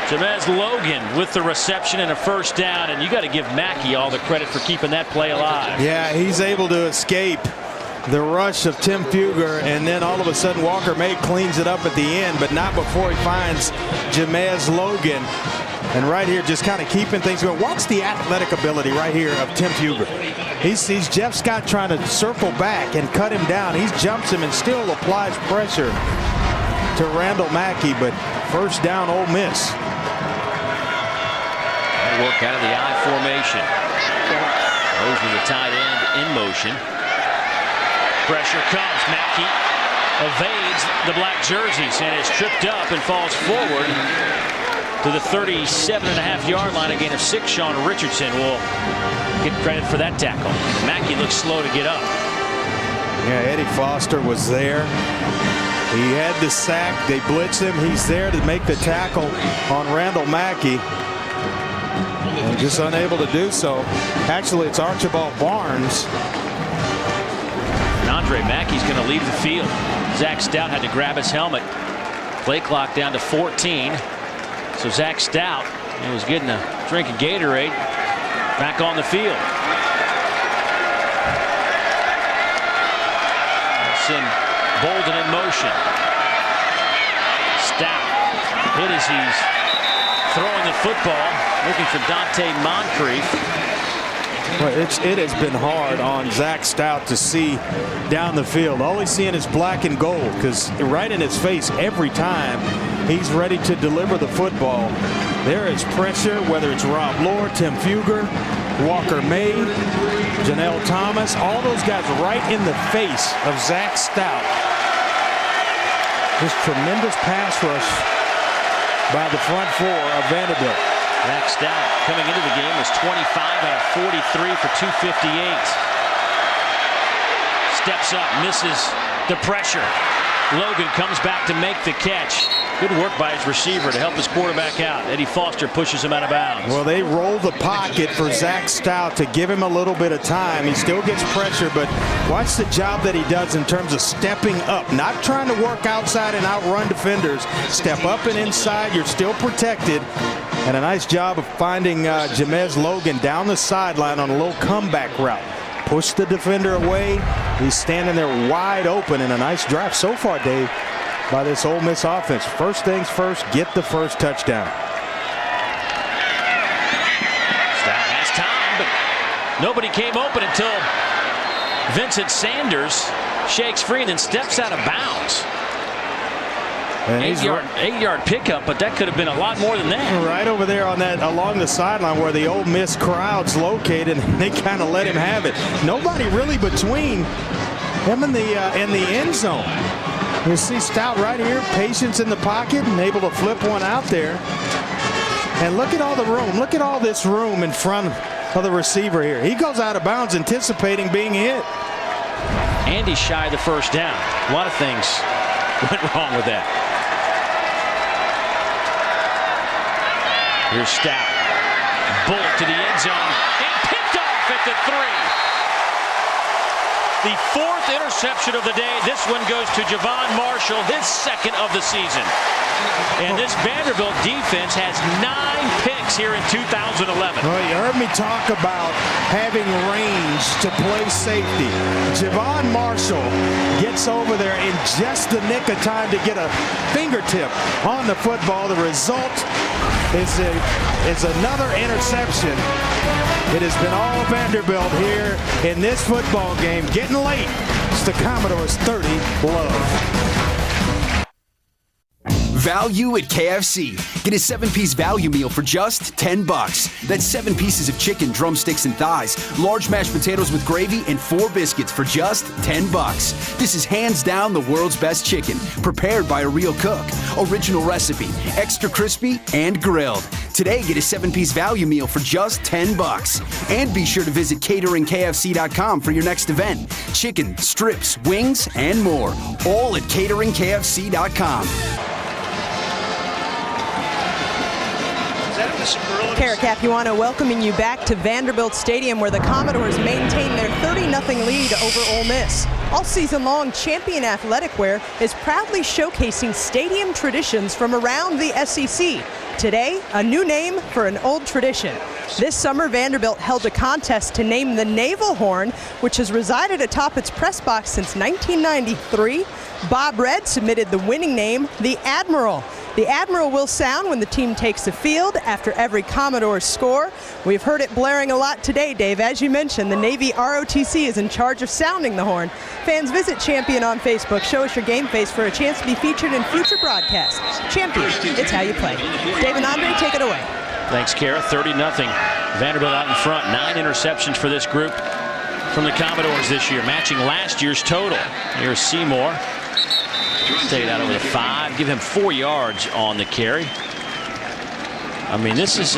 Jamez Logan with the reception and a first down. And you got to give Mackey all the credit for keeping that play alive. Yeah, he's able to escape the rush of Tim Fugger, and then all of a sudden Walker May cleans it up at the end, but not before he finds Jamez Logan. And right here, just kind of keeping things going. Watch the athletic ability right here of Tim Fugger. He sees Jeff Scott trying to circle back and cut him down. He jumps him and still applies pressure to Randall Mackey, but first down, Ole Miss. They work out of the I formation. Those with the tight end in motion. Pressure comes. Mackey evades the black jerseys and is tripped up and falls forward to the 37.5-yard line. A gain of 6. Sean Richardson will get credit for that tackle. Mackey looks slow to get up. Yeah, Eddie Foster was there. He had the sack. They blitz him. He's there to make the tackle on Randall Mackey. And just unable to do so. Actually, it's Archibald Barnes. And Andre Mackey's going to leave the field. Zach Stout had to grab his helmet. Play clock down to 14. So Zach Stout, he was getting a drink of Gatorade, back on the field. Send Bolden in motion. Stout hit as he's throwing the football, looking for Dante Moncrief. Well, it has been hard on Zach Stout to see down the field. All he's seeing is black and gold, because right in his face every time he's ready to deliver the football. There is pressure, whether it's Rob Lohr, Tim Fugger, Walker May, Janelle Thomas, all those guys right in the face of Zach Stout. This tremendous pass rush by the front four of Vanderbilt. Zach Stout coming into the game was 25 out of 43 for 258. Steps up, misses the pressure. Logan comes back to make the catch. Good work by his receiver to help his quarterback out. Eddie Foster pushes him out of bounds. Well, they roll the pocket for Zach Stout to give him a little bit of time. He still gets pressure, but watch the job that he does in terms of stepping up. Not trying to work outside and outrun defenders. Step up and inside. You're still protected. And a nice job of finding Jamez Logan down the sideline on a little comeback route. Push the defender away. He's standing there wide open, and a nice drive so far, Dave, by this Ole Miss offense. First things first, get the first touchdown. Stout has time, but nobody came open until Vincent Sanders shakes free and then steps out of bounds. And 8-yard pickup, but that could have been a lot more than that. Right over there on that along the sideline where the Ole Miss crowd's located, and they kind of let him have it. Nobody really between him and the end zone. You see Stout right here, patience in the pocket, and able to flip one out there. And look at all the room. Look at all this room in front of the receiver here. He goes out of bounds, anticipating being hit. Andy shy of the first down. A lot of things went wrong with that. Here's Stout. Bullet to the end zone. And picked off at the 3. The 4th interception of the day. This one goes to Javon Marshall, his 2nd of the season. And this Vanderbilt defense has 9 picks here in 2011. Well, you heard me talk about having range to play safety. Javon Marshall gets over there in just the nick of time to get a fingertip on the football. The result is another interception. It has been all Vanderbilt here in this football game. Getting late. It's the Commodores 30 love. Value at KFC. Get a 7-piece value meal for just $10. That's 7 pieces of chicken, drumsticks, and thighs, large mashed potatoes with gravy, and 4 biscuits for just $10. This is hands down the world's best chicken, prepared by a real cook. Original recipe, extra crispy and grilled. Today, get a 7-piece value meal for just $10. And be sure to visit cateringkfc.com for your next event. Chicken, strips, wings, and more. All at cateringkfc.com. Kara Capuano welcoming you back to Vanderbilt Stadium, where the Commodores maintain their 30-0 lead over Ole Miss. All season long, Champion Athletic Wear is proudly showcasing stadium traditions from around the SEC. Today, a new name for an old tradition. This summer, Vanderbilt held a contest to name the naval horn, which has resided atop its press box since 1993. Bob Red submitted the winning name, the Admiral. The Admiral will sound when the team takes the field after every Commodores score. We've heard it blaring a lot today, Dave. As you mentioned, the Navy ROTC is in charge of sounding the horn. Fans, visit Champion on Facebook. Show us your game face for a chance to be featured in future broadcasts. Champion, it's how you play. Dave and Andre, take it away. Thanks, Kara. 30-0. Vanderbilt out in front. 9 interceptions for this group from the Commodores this year, matching last year's total. Here's Seymour. Take it out over the 5. Give him 4 yards on the carry. I mean, this is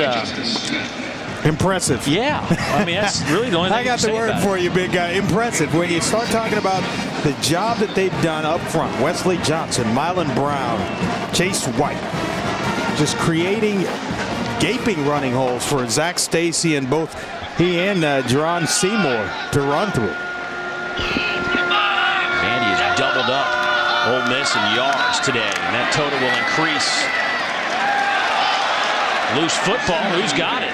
impressive. Yeah. I mean, that's really the only thing I got the word for you, big guy. Impressive. When you start talking about the job that they've done up front, Wesley Johnson, Mylan Brown, Chase White, just creating gaping running holes for Zach Stacy and both he and Jerron Seymour to run through. Vandy is doubled up Ole Miss in yards today, and that total will increase. Loose football, who's got it?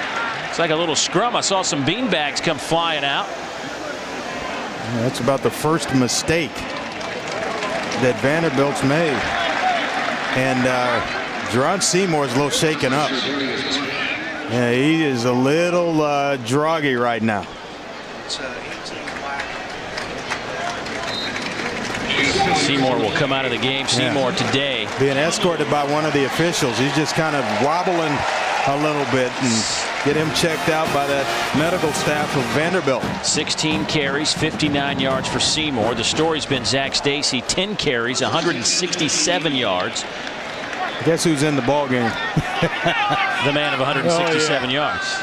It's like a little scrum. I saw some beanbags come flying out. Yeah, that's about the first mistake that Vanderbilt's made. And Jerron Seymour's a little shaken up. Yeah, he is a little droggy right now. Seymour will come out of the game. Seymour today being escorted by one of the officials. He's just kind of wobbling a little bit, and get him checked out by that medical staff of Vanderbilt. 16 carries, 59 yards for Seymour. The story's been Zach Stacy, 10 carries, 167 yards. Guess who's in the ball game? The man of 167 yards.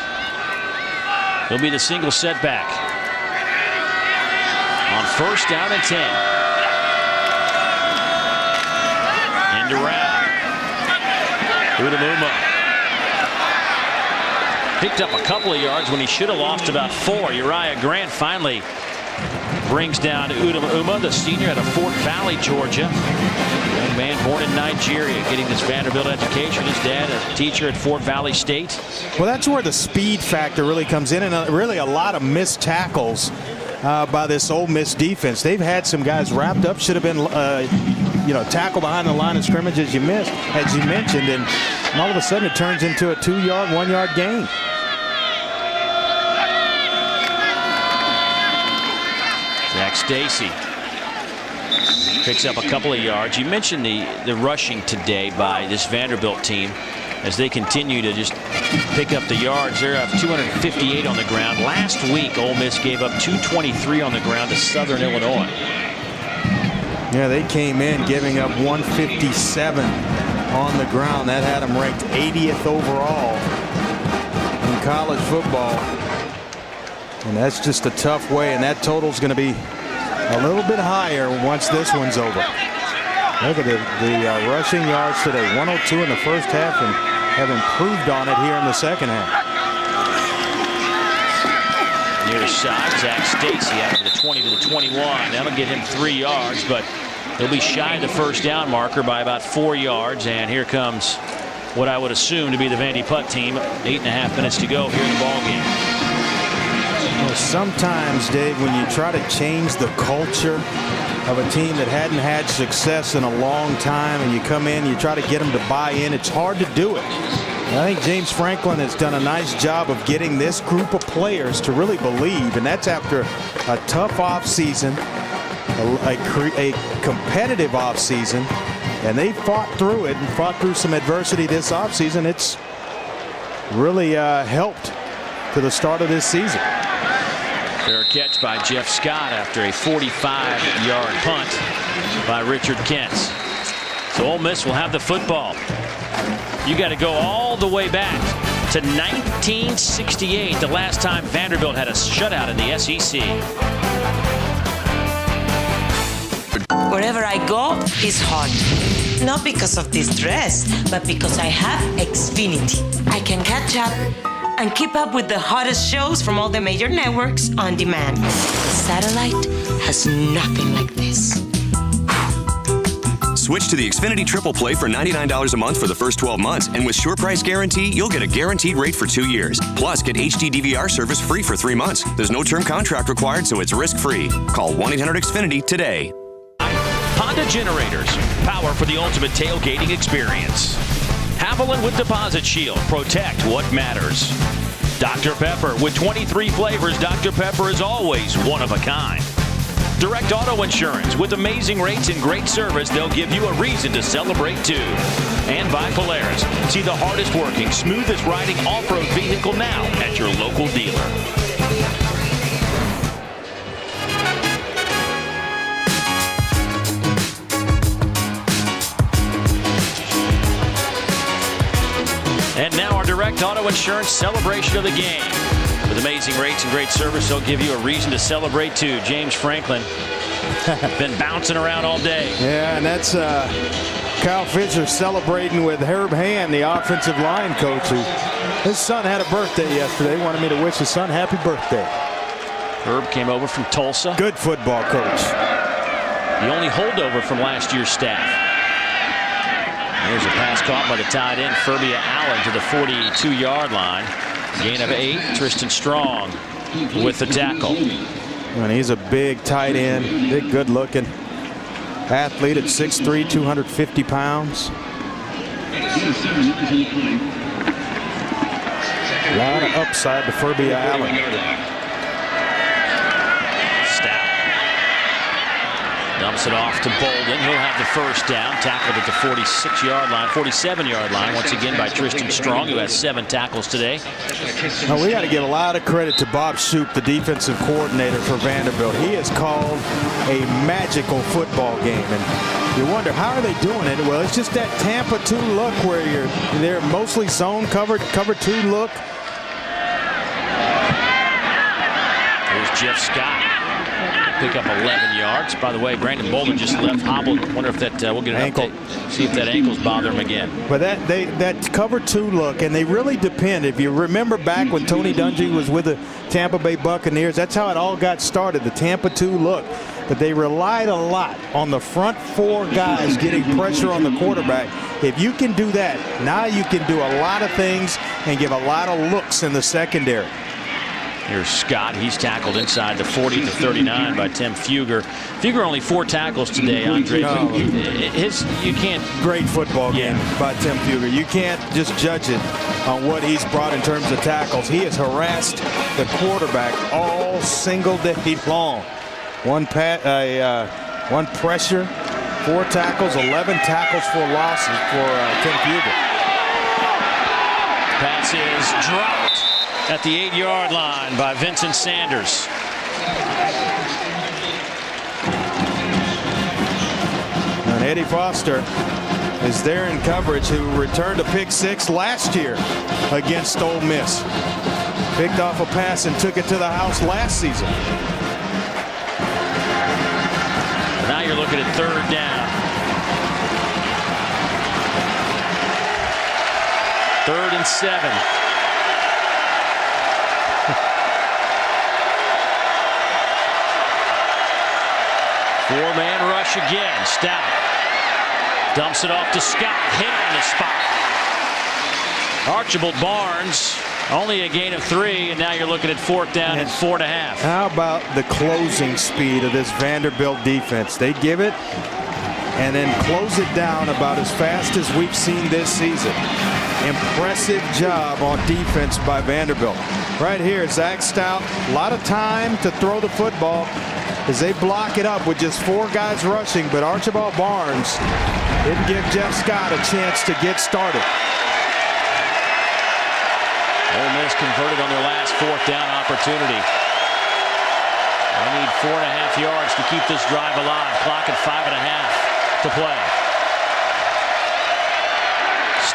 He'll be the single setback on 1st down and 10. Around. Udamuma picked up a couple of yards when he should have lost about 4. Uriah Grant finally brings down Udamuma, the senior out of Fort Valley, Georgia. Young man born in Nigeria, getting this Vanderbilt education. His dad a teacher at Fort Valley State. Well, that's where the speed factor really comes in, and really a lot of missed tackles by this Ole Miss defense. They've had some guys wrapped up, should have been tackle behind the line of scrimmage as you mentioned, and all of a sudden it turns into a 2-yard, 1-yard gain. Zach Stacy picks up a couple of yards. You mentioned the rushing today by this Vanderbilt team as they continue to just pick up the yards. They're up 258 on the ground. Last week, Ole Miss gave up 223 on the ground to Southern Illinois. Yeah, they came in giving up 157 on the ground. That had them ranked 80th overall in college football. And that's just a tough way, and that total's going to be a little bit higher once this one's over. Look at the rushing yards today, 102 in the first half, and have improved on it here in the second half. Near side, Zach Stacy out of the 20 to the 21. That'll get him 3 yards, but he'll be shy of the 1st down marker by about 4 yards. And here comes what I would assume to be the Vandy punt team. 8.5 minutes to go here in the ball game. Well, sometimes, Dave, when you try to change the culture of a team that hadn't had success in a long time, and you come in, you try to get them to buy in, it's hard to do it. I think James Franklin has done a nice job of getting this group of players to really believe, and that's after a tough offseason, a competitive offseason, and they fought through it and fought through some adversity this offseason. It's really helped to the start of this season. Fair catch by Jeff Scott after a 45-yard punt by Richard Kentz. So Ole Miss will have the football. You got to go all the way back to 1968, the last time Vanderbilt had a shutout in the SEC. When wherever I go is hot. Not because of this dress, but because I have Xfinity. I can catch up and keep up with the hottest shows from all the major networks on demand. Satellite has nothing like this. Switch to the Xfinity Triple Play for $99 a month for the first 12 months. And with Sure Price Guarantee, you'll get a guaranteed rate for 2 years. Plus, get HD DVR service free for 3 months. There's no term contract required, so it's risk-free. Call 1-800-XFINITY today. Honda Generators, power for the ultimate tailgating experience. Haviland with Deposit Shield, protect what matters. Dr. Pepper, with 23 flavors, Dr. Pepper is always one of a kind. Direct Auto Insurance, with amazing rates and great service, they'll give you a reason to celebrate too. And by Polaris, see the hardest working, smoothest riding off-road vehicle now at your local dealer. And now our Direct Auto Insurance celebration of the game. With amazing rates and great service, they'll give you a reason to celebrate too. James Franklin been bouncing around all day. Yeah, and that's Kyle Fisher celebrating with Herb Hand, the offensive line coach. His son had a birthday yesterday. Wanted me to wish his son happy birthday. Herb came over from Tulsa. Good football coach. The only holdover from last year's staff. Here's a pass caught by the tight end, Furbia Allen, to the 42-yard line. Gain of 8. Tristan Strong with the tackle. And he's a big tight end, big, good-looking athlete at 6'3", 250 pounds. A lot of upside to Furbia Allen. Dumps it off to Bolden. He'll have the first down. Tackled at the 46-yard line, 47-yard line, once again by Tristan Strong, who has 7 tackles today. Now, we got to give a lot of credit to Bob Shoop, the defensive coordinator for Vanderbilt. He has called a magical football game. And you wonder, how are they doing it? Well, it's just that Tampa 2 look where they're mostly zone covered, cover 2 look. Here's Jeff Scott. Pick up 11 yards. By the way, Brandon Bolden just left hobbled. Wonder if that we'll get an ankle. Update. See if that ankle's bother him again. But that cover 2 look, and they really depend. If you remember back when Tony Dungy was with the Tampa Bay Buccaneers, that's how it all got started, the Tampa 2 look. But they relied a lot on the front 4 guys getting pressure on the quarterback. If you can do that, now you can do a lot of things and give a lot of looks in the secondary. Here's Scott. He's tackled inside the 40 to 39 by Tim Fugger. Fugger only 4 tackles today, Andre. No. You can't. Great football game by Tim Fugger. You can't just judge it on what he's brought in terms of tackles. He has harassed the quarterback all single day long. One pressure, 4 tackles, 11 tackles for losses for Tim Fugger. Pass is dropped at the 8-yard line by Vincent Sanders. And Eddie Foster is there in coverage, who returned a pick 6 last year against Ole Miss. Picked off a pass and took it to the house last season. Now you're looking at 3rd down. 3rd and 7. Four-man rush again. Stout dumps it off to Scott. Hit on the spot. Archibald Barnes, only a gain of 3, and now you're looking at 4th down and 4.5. How about the closing speed of this Vanderbilt defense? They give it and then close it down about as fast as we've seen this season. Impressive job on defense by Vanderbilt. Right here, Zach Stout, a lot of time to throw the football as they block it up with just 4 guys rushing, but Archibald Barnes didn't give Jeff Scott a chance to get started. Ole Miss converted on their last 4th down opportunity. I need 4.5 yards to keep this drive alive. Clock at 5.5 to play.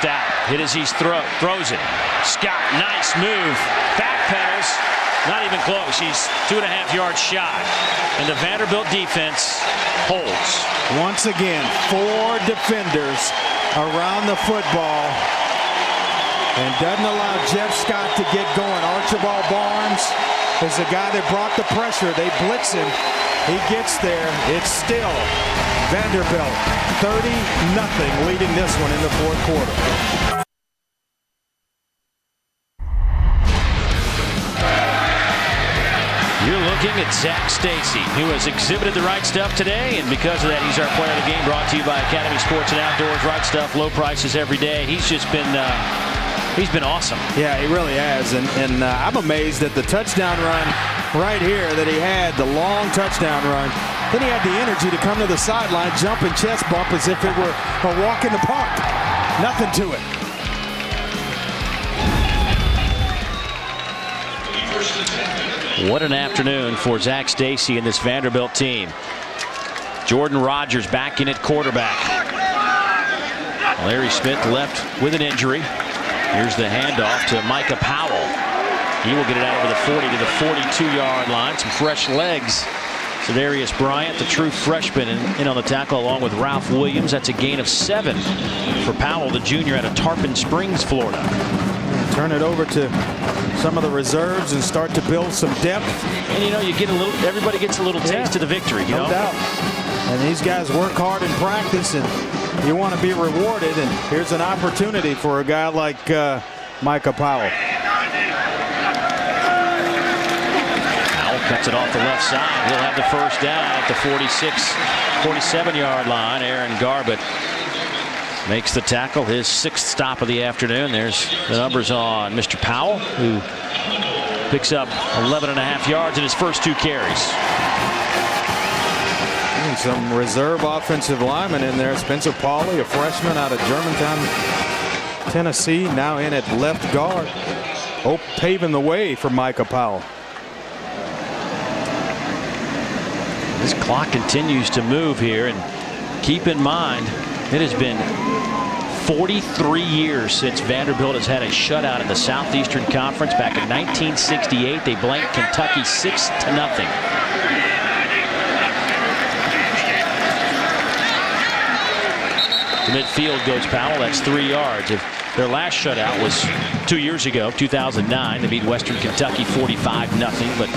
Stout hit as he throws it. Scott, nice move. Backpedals. Not even close. He's 2.5 yards shy. And the Vanderbilt defense holds. Once again, 4 defenders around the football. And doesn't allow Jeff Scott to get going. Archibald Barnes is the guy that brought the pressure. They blitz him. He gets there. It's still Vanderbilt 30-0 leading this one in the fourth quarter. You're looking at Zach Stacy, who has exhibited the right stuff today, and because of that, he's our player of the game, brought to you by Academy Sports and Outdoors. Right stuff, low prices every day. He's just been he's been awesome. Yeah, he really has, and I'm amazed at the touchdown run right here that he had, the long touchdown run. Then he had the energy to come to the sideline, jump and chest bump as if it were a walk in the park. Nothing to it. What an afternoon for Zach Stacy and this Vanderbilt team. Jordan Rogers back in at quarterback. Larry Smith left with an injury. Here's the handoff to Micah Powell. He will get it out over the 40 to the 42-yard line. Some fresh legs. Severius Bryant, the true freshman, in on the tackle along with Ralph Williams. That's a gain of 7 for Powell, the junior out of Tarpon Springs, Florida. Turn it over to some of the reserves and start to build some depth. And you know, you get a little, everybody gets a little taste of the victory, no doubt. And these guys work hard in practice, and you want to be rewarded. And here's an opportunity for a guy like Micah Powell. Powell cuts it off the left side. He'll have the first down at the 47-yard line. Aaron Garbutt makes the tackle, his 6th stop of the afternoon. There's the numbers on Mr. Powell, who picks up 11.5 yards in his first 2 carries. And some reserve offensive linemen in there. Spencer Pauley, a freshman out of Germantown, Tennessee, now in at left guard. Paving the way for Micah Powell. This clock continues to move here, and keep in mind, it has been 43 years since Vanderbilt has had a shutout in the Southeastern Conference. Back in 1968, they blanked Kentucky 6-0. To midfield goes Powell. That's 3 yards. If their last shutout was 2 years ago, 2009, they beat Western Kentucky 45-0. But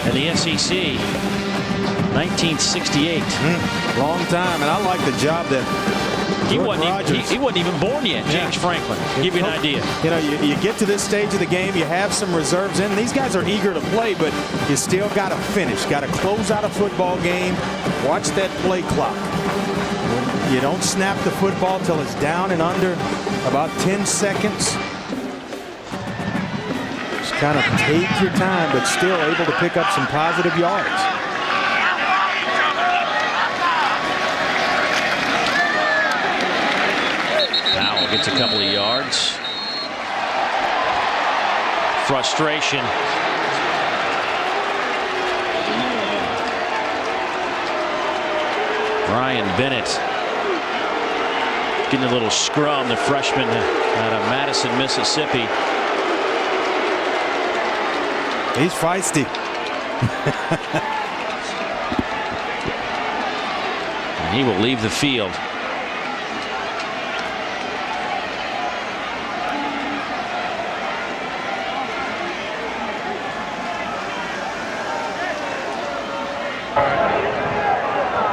in the SEC, 1968. Long time, and I like the job that he wasn't even born yet, James Franklin. Give you an idea. You know, you get to this stage of the game, you have some reserves in. These guys are eager to play, but you still got to finish. Got to close out a football game. Watch that play clock. You don't snap the football till it's down and under about 10 seconds. Just kind of take your time, but still able to pick up some positive yards. Gets a couple of yards. Frustration. Brian Bennett getting a little scrum, the freshman out of Madison, Mississippi. He's feisty. And he will leave the field.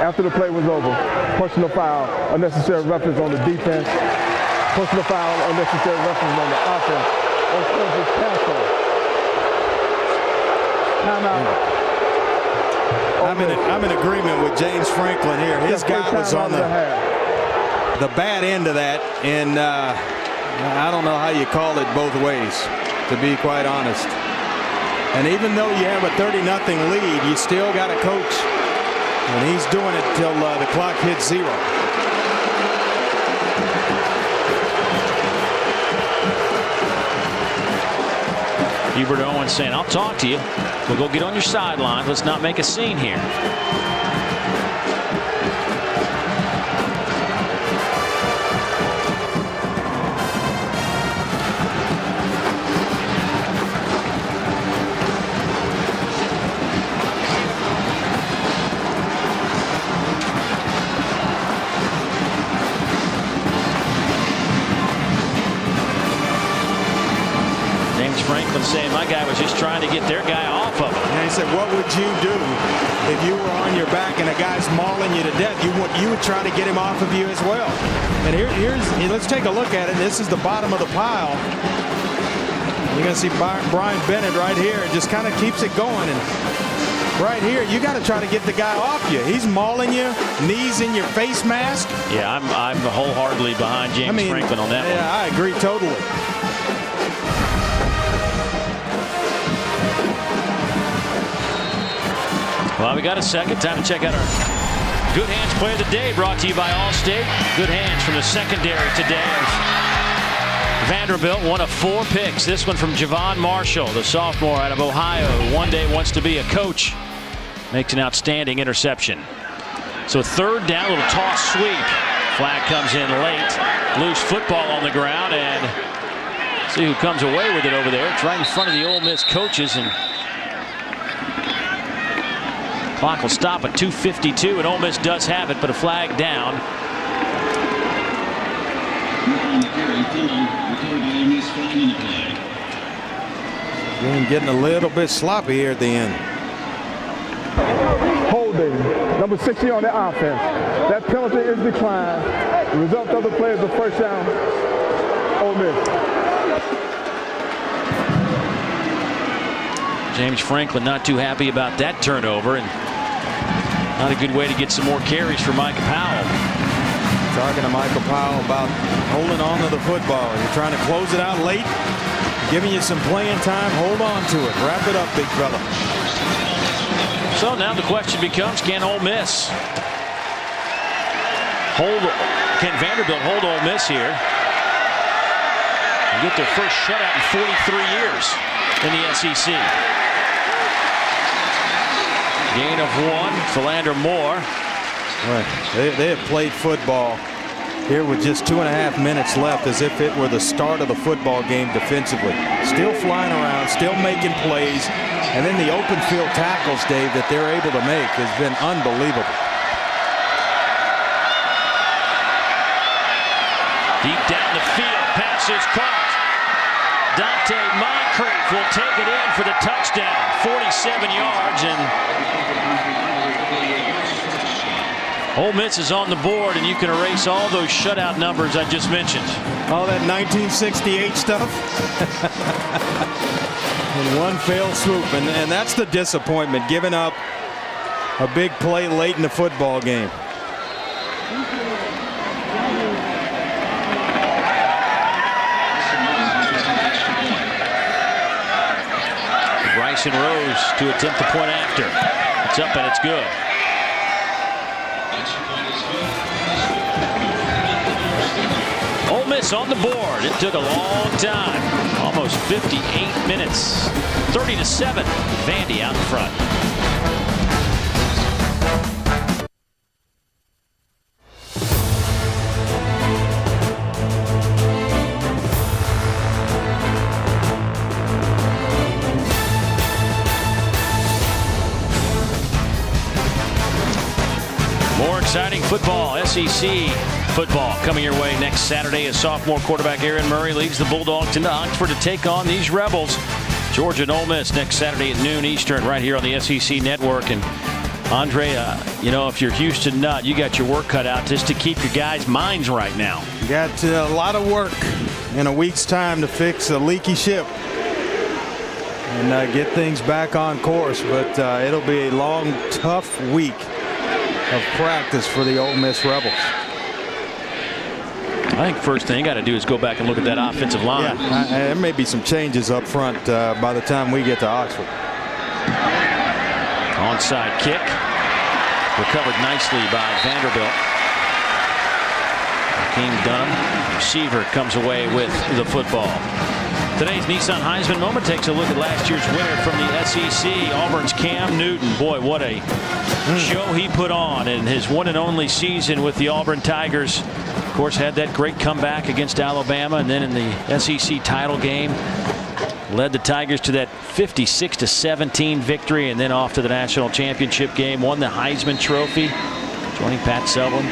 After the play was over, personal foul, unnecessary roughness on the defense, personal foul, unnecessary roughness on the offense. Timeout. I'm in agreement with James Franklin here. His guy was on the bad end of that, and I don't know how you call it both ways, to be quite honest. And even though you have a 30-0 lead, you still got a coach. And he's doing it till the clock hits 0. Hubert Owens saying, I'll talk to you. We'll go get on your sideline. Let's not make a scene here. Franklin saying my guy was just trying to get their guy off of him. And he said, what would you do if you were on your back and a guy's mauling you to death? You would try to get him off of you as well. And let's take a look at it. This is the bottom of the pile. You're going to see Brian Bennett right here. It just kind of keeps it going. And right here, you got to try to get the guy off you. He's mauling you, knees in your face mask. Yeah, I'm wholeheartedly behind James Franklin on that one. Yeah, I agree totally. Well, we got a second. Time to check out our Good Hands Play of the Day, brought to you by Allstate. Good Hands from the secondary today. Vanderbilt, one of 4 picks. This one from Javon Marshall, the sophomore out of Ohio, who one day wants to be a coach. Makes an outstanding interception. So 3rd down, little toss sweep. Flag comes in late. Loose football on the ground, and see who comes away with it over there. It's right in front of the Ole Miss coaches, and clock will stop at 2:52, and Ole Miss does have it, but a flag down. Getting a little bit sloppy here at the end. Holding, number 60 on the offense. That penalty is declined. The result of the play is a first down. Ole Miss. James Franklin not too happy about that turnover, and not a good way to get some more carries for Micah Powell. Talking to Michael Powell about holding on to the football. You're trying to close it out late, giving you some playing time. Hold on to it. Wrap it up, big fella. So now the question becomes, can Ole Miss can Vanderbilt hold Ole Miss here and get their first shutout in 43 years in the SEC? Gain of 1, Philander Moore. Right. They have played football here with just 2.5 minutes left, as if it were the start of the football game defensively. Still flying around, still making plays, and then the open field tackles, Dave, that they're able to make has been unbelievable. Deep down the field, pass is caught. Dante Moncrief will take it in for the touchdown. 47 yards, and Ole Miss is on the board, and you can erase all those shutout numbers I just mentioned. All that 1968 stuff in one fell swoop, and that's the disappointment, giving up a big play late in the football game. Bryson Rose to attempt the point after. It's up and it's good. Ole Miss on the board. It took a long time. Almost 58 minutes. 30-7. Vandy out in front. More exciting football, SEC football coming your way next Saturday as sophomore quarterback Aaron Murray leads the Bulldogs into Oxford to take on these Rebels. Georgia and Ole Miss next Saturday at noon Eastern right here on the SEC Network. And Andre, you know, if you're Houston Nutt, you got your work cut out just to keep your guys' minds right now. You got a lot of work in a week's time to fix a leaky ship and get things back on course. But it'll be a long, tough week of practice for the Ole Miss Rebels. I think first thing you got to do is go back and look at that offensive line. Yeah, there may be some changes up front by the time we get to Oxford. Onside kick. Recovered nicely by Vanderbilt. Hakeem Dunham, receiver, comes away with the football. Today's Nissan Heisman Moment takes a look at last year's winner from the SEC, Auburn's Cam Newton. Boy, what a show he put on in his one and only season with the Auburn Tigers. Of course, had that great comeback against Alabama, and then in the SEC title game, led the Tigers to that 56-17 victory, and then off to the national championship game, won the Heisman Trophy, joining Pat Selwyn,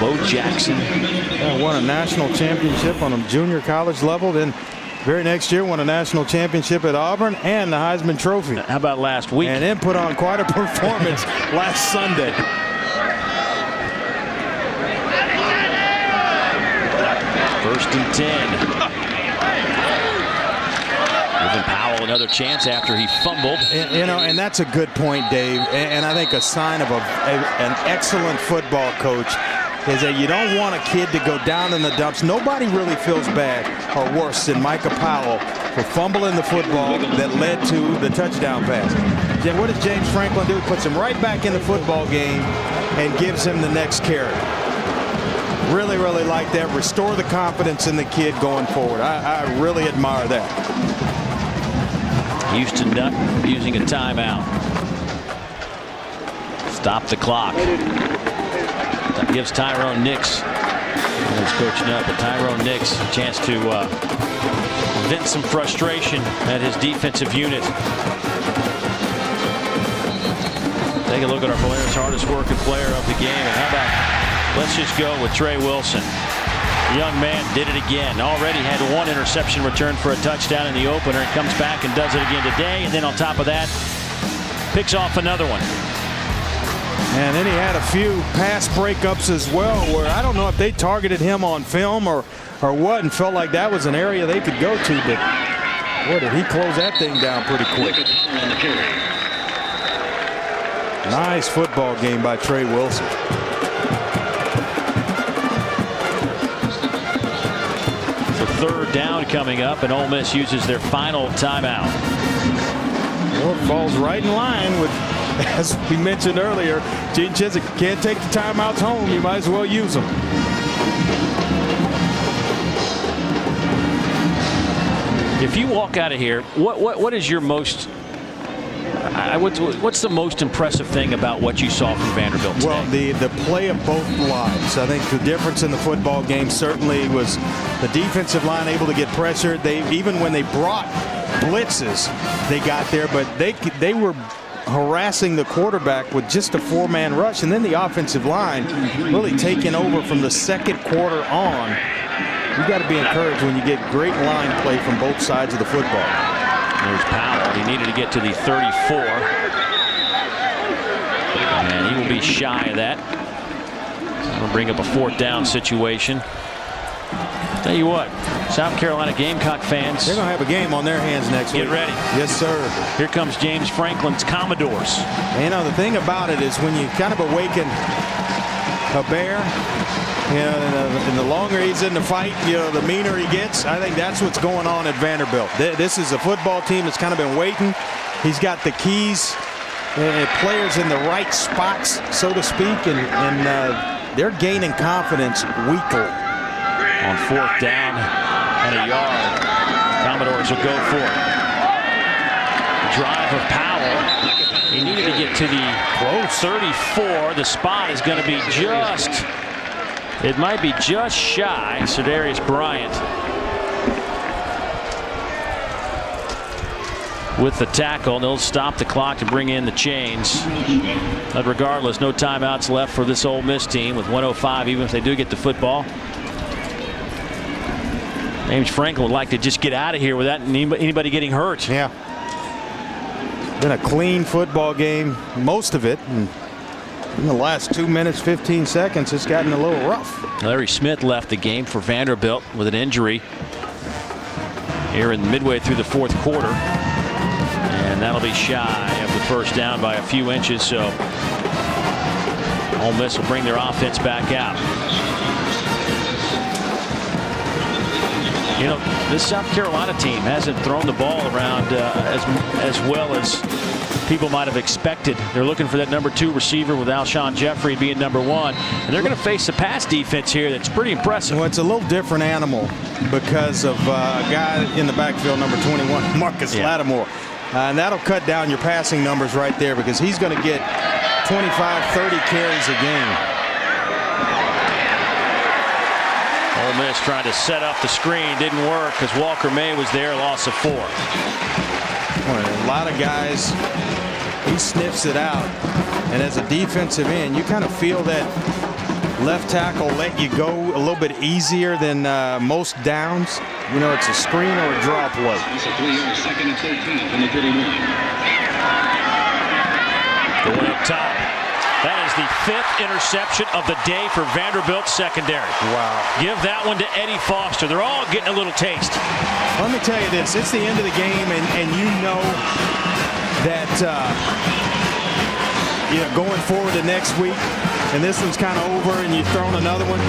Bo Jackson. Won a national championship on a junior college level, then Very next year, won a national championship at Auburn and the Heisman Trophy. How about last week? And then put on quite a performance last Sunday. First and 10. Giving Powell another chance after he fumbled. And that's a good point, Dave. And I think a sign of an excellent football coach is that you don't want a kid to go down in the dumps. Nobody really feels bad or worse than Micah Powell for fumbling the football that led to the touchdown pass. Then what does James Franklin do? He puts him right back in the football game and gives him the next carry. Really, really like that. Restore the confidence in the kid going forward. I really admire that. Houston Nutt using a timeout. Stop the clock. That gives Tyrone Nix, as Coach Nutt, but Tyrone Nix a chance to vent some frustration at his defensive unit. Take a look at our players' hardest working player of the game. And how about, let's just go with Trey Wilson. The young man did it again. Already had one interception returned for a touchdown in the opener. And comes back and does it again today. And then on top of that, picks off another one. And then he had a few pass breakups as well, where I don't know if they targeted him on film or what, and felt like that was an area they could go to. But boy, did he close that thing down pretty quick. Nice football game by Trey Wilson. So third down coming up, and Ole Miss uses their final timeout. Well, it falls right in line with, as we mentioned earlier, Gene Chizik can't take the timeouts home. You might as well use them. If you walk out of here, what is your most? What's the most impressive thing about what you saw from Vanderbilt today? Well, the play of both lines. I think the difference in the football game certainly was the defensive line able to get pressure. Even when they brought blitzes, they got there, but they were harassing the quarterback with just a four-man rush, and then the offensive line really taking over from the second quarter on. You got to be encouraged when you get great line play from both sides of the football. There's Powell. He needed to get to the 34, and he will be shy of that. That'll bring up a fourth down situation. Tell you what, South Carolina Gamecock fans, they're going to have a game on their hands next week. Get ready. Yes, sir. Here comes James Franklin's Commodores. And, the thing about it is when you kind of awaken a bear, and the longer he's in the fight, the meaner he gets. I think that's what's going on at Vanderbilt. This is a football team that's kind of been waiting. He's got the keys, players in the right spots, so to speak, and they're gaining confidence weekly. On fourth down and a yard, Commodores will go for it. Drive of Powell. He needed to get to the 34. The spot is going to be just. It might be just shy. Cedarius Bryant with the tackle. They'll stop the clock to bring in the chains. But regardless, no timeouts left for this Ole Miss team with 1:05, even if they do get the football. James Franklin would like to just get out of here without anybody getting hurt. Yeah. Been a clean football game, most of it. And in the last 2 minutes, 15 seconds, it's gotten a little rough. Larry Smith left the game for Vanderbilt with an injury here in midway through the fourth quarter. And that'll be shy of the first down by a few inches. So Ole Miss will bring their offense back out. This South Carolina team hasn't thrown the ball around as well as people might have expected. They're looking for that number 2 receiver with Alshon Jeffrey being number 1. And they're going to face a pass defense here that's pretty impressive. Well, it's a little different animal because of a guy in the backfield, number 21, Marcus Lattimore. And that'll cut down your passing numbers right there because he's going to get 25, 30 carries a game. Ole Miss trying to set up the screen. Didn't work because Walker May was there. Loss of 4. Well, a lot of guys, he sniffs it out. And as a defensive end, you kind of feel that left tackle let you go a little bit easier than most downs. You know, it's a screen or a draw play. It's a 3-yard second and 13 from the 31. Going up top. That is the 5th interception of the day for Vanderbilt secondary. Wow. Give that one to Eddie Foster. They're all getting a little taste. Let me tell you this. It's the end of the game, and you know that going forward to next week, and this one's kind of over, and you've thrown another one,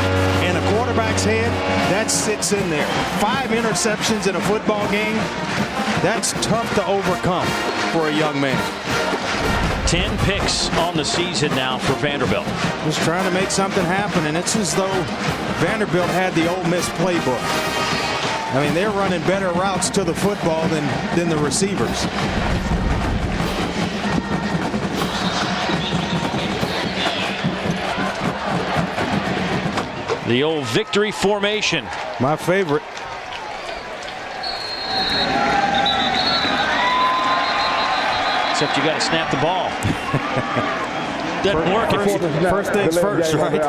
and a quarterback's head, that sits in there. 5 interceptions in a football game, that's tough to overcome for a young man. 10 picks on the season now for Vanderbilt. Just trying to make something happen, and it's as though Vanderbilt had the Ole Miss playbook. I mean, they're running better routes to the football than the receivers. The old victory formation. My favorite. Except you got to snap the ball. Doesn't work. First things first, right?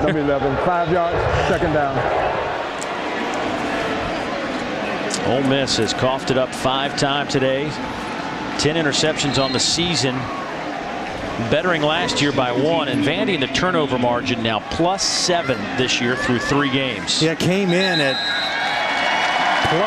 Number 11, 5 yards, second down. Ole Miss has coughed it up 5 times today. 10 interceptions on the season. Bettering last year by 1, and Vandy in the turnover margin now +7 this year through 3 games. Yeah, came in at +4,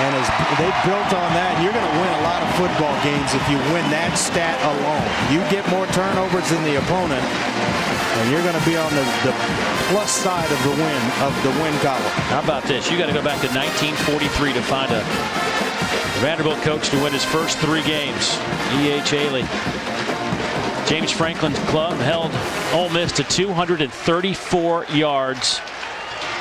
and they built on that. You're going to win a lot of football games if you win that stat alone. You get more turnovers than the opponent, and you're going to be on the plus side of the win column. How about this? You got to go back to 1943 to find a Vanderbilt coach to win his first 3 games. E.H. Haley. James Franklin's club held Ole Miss to 234 yards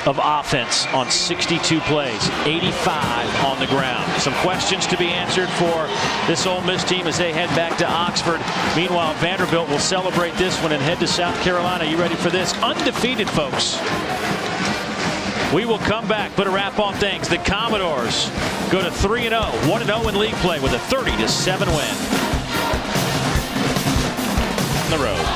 of offense on 62 plays, 85 on the ground. Some questions to be answered for this Ole Miss team as they head back to Oxford. Meanwhile, Vanderbilt will celebrate this one and head to South Carolina. You ready for this? Undefeated, folks. We will come back, put a wrap on things. The Commodores go to 3-0, 1-0 in league play with a 30-7 win. The road.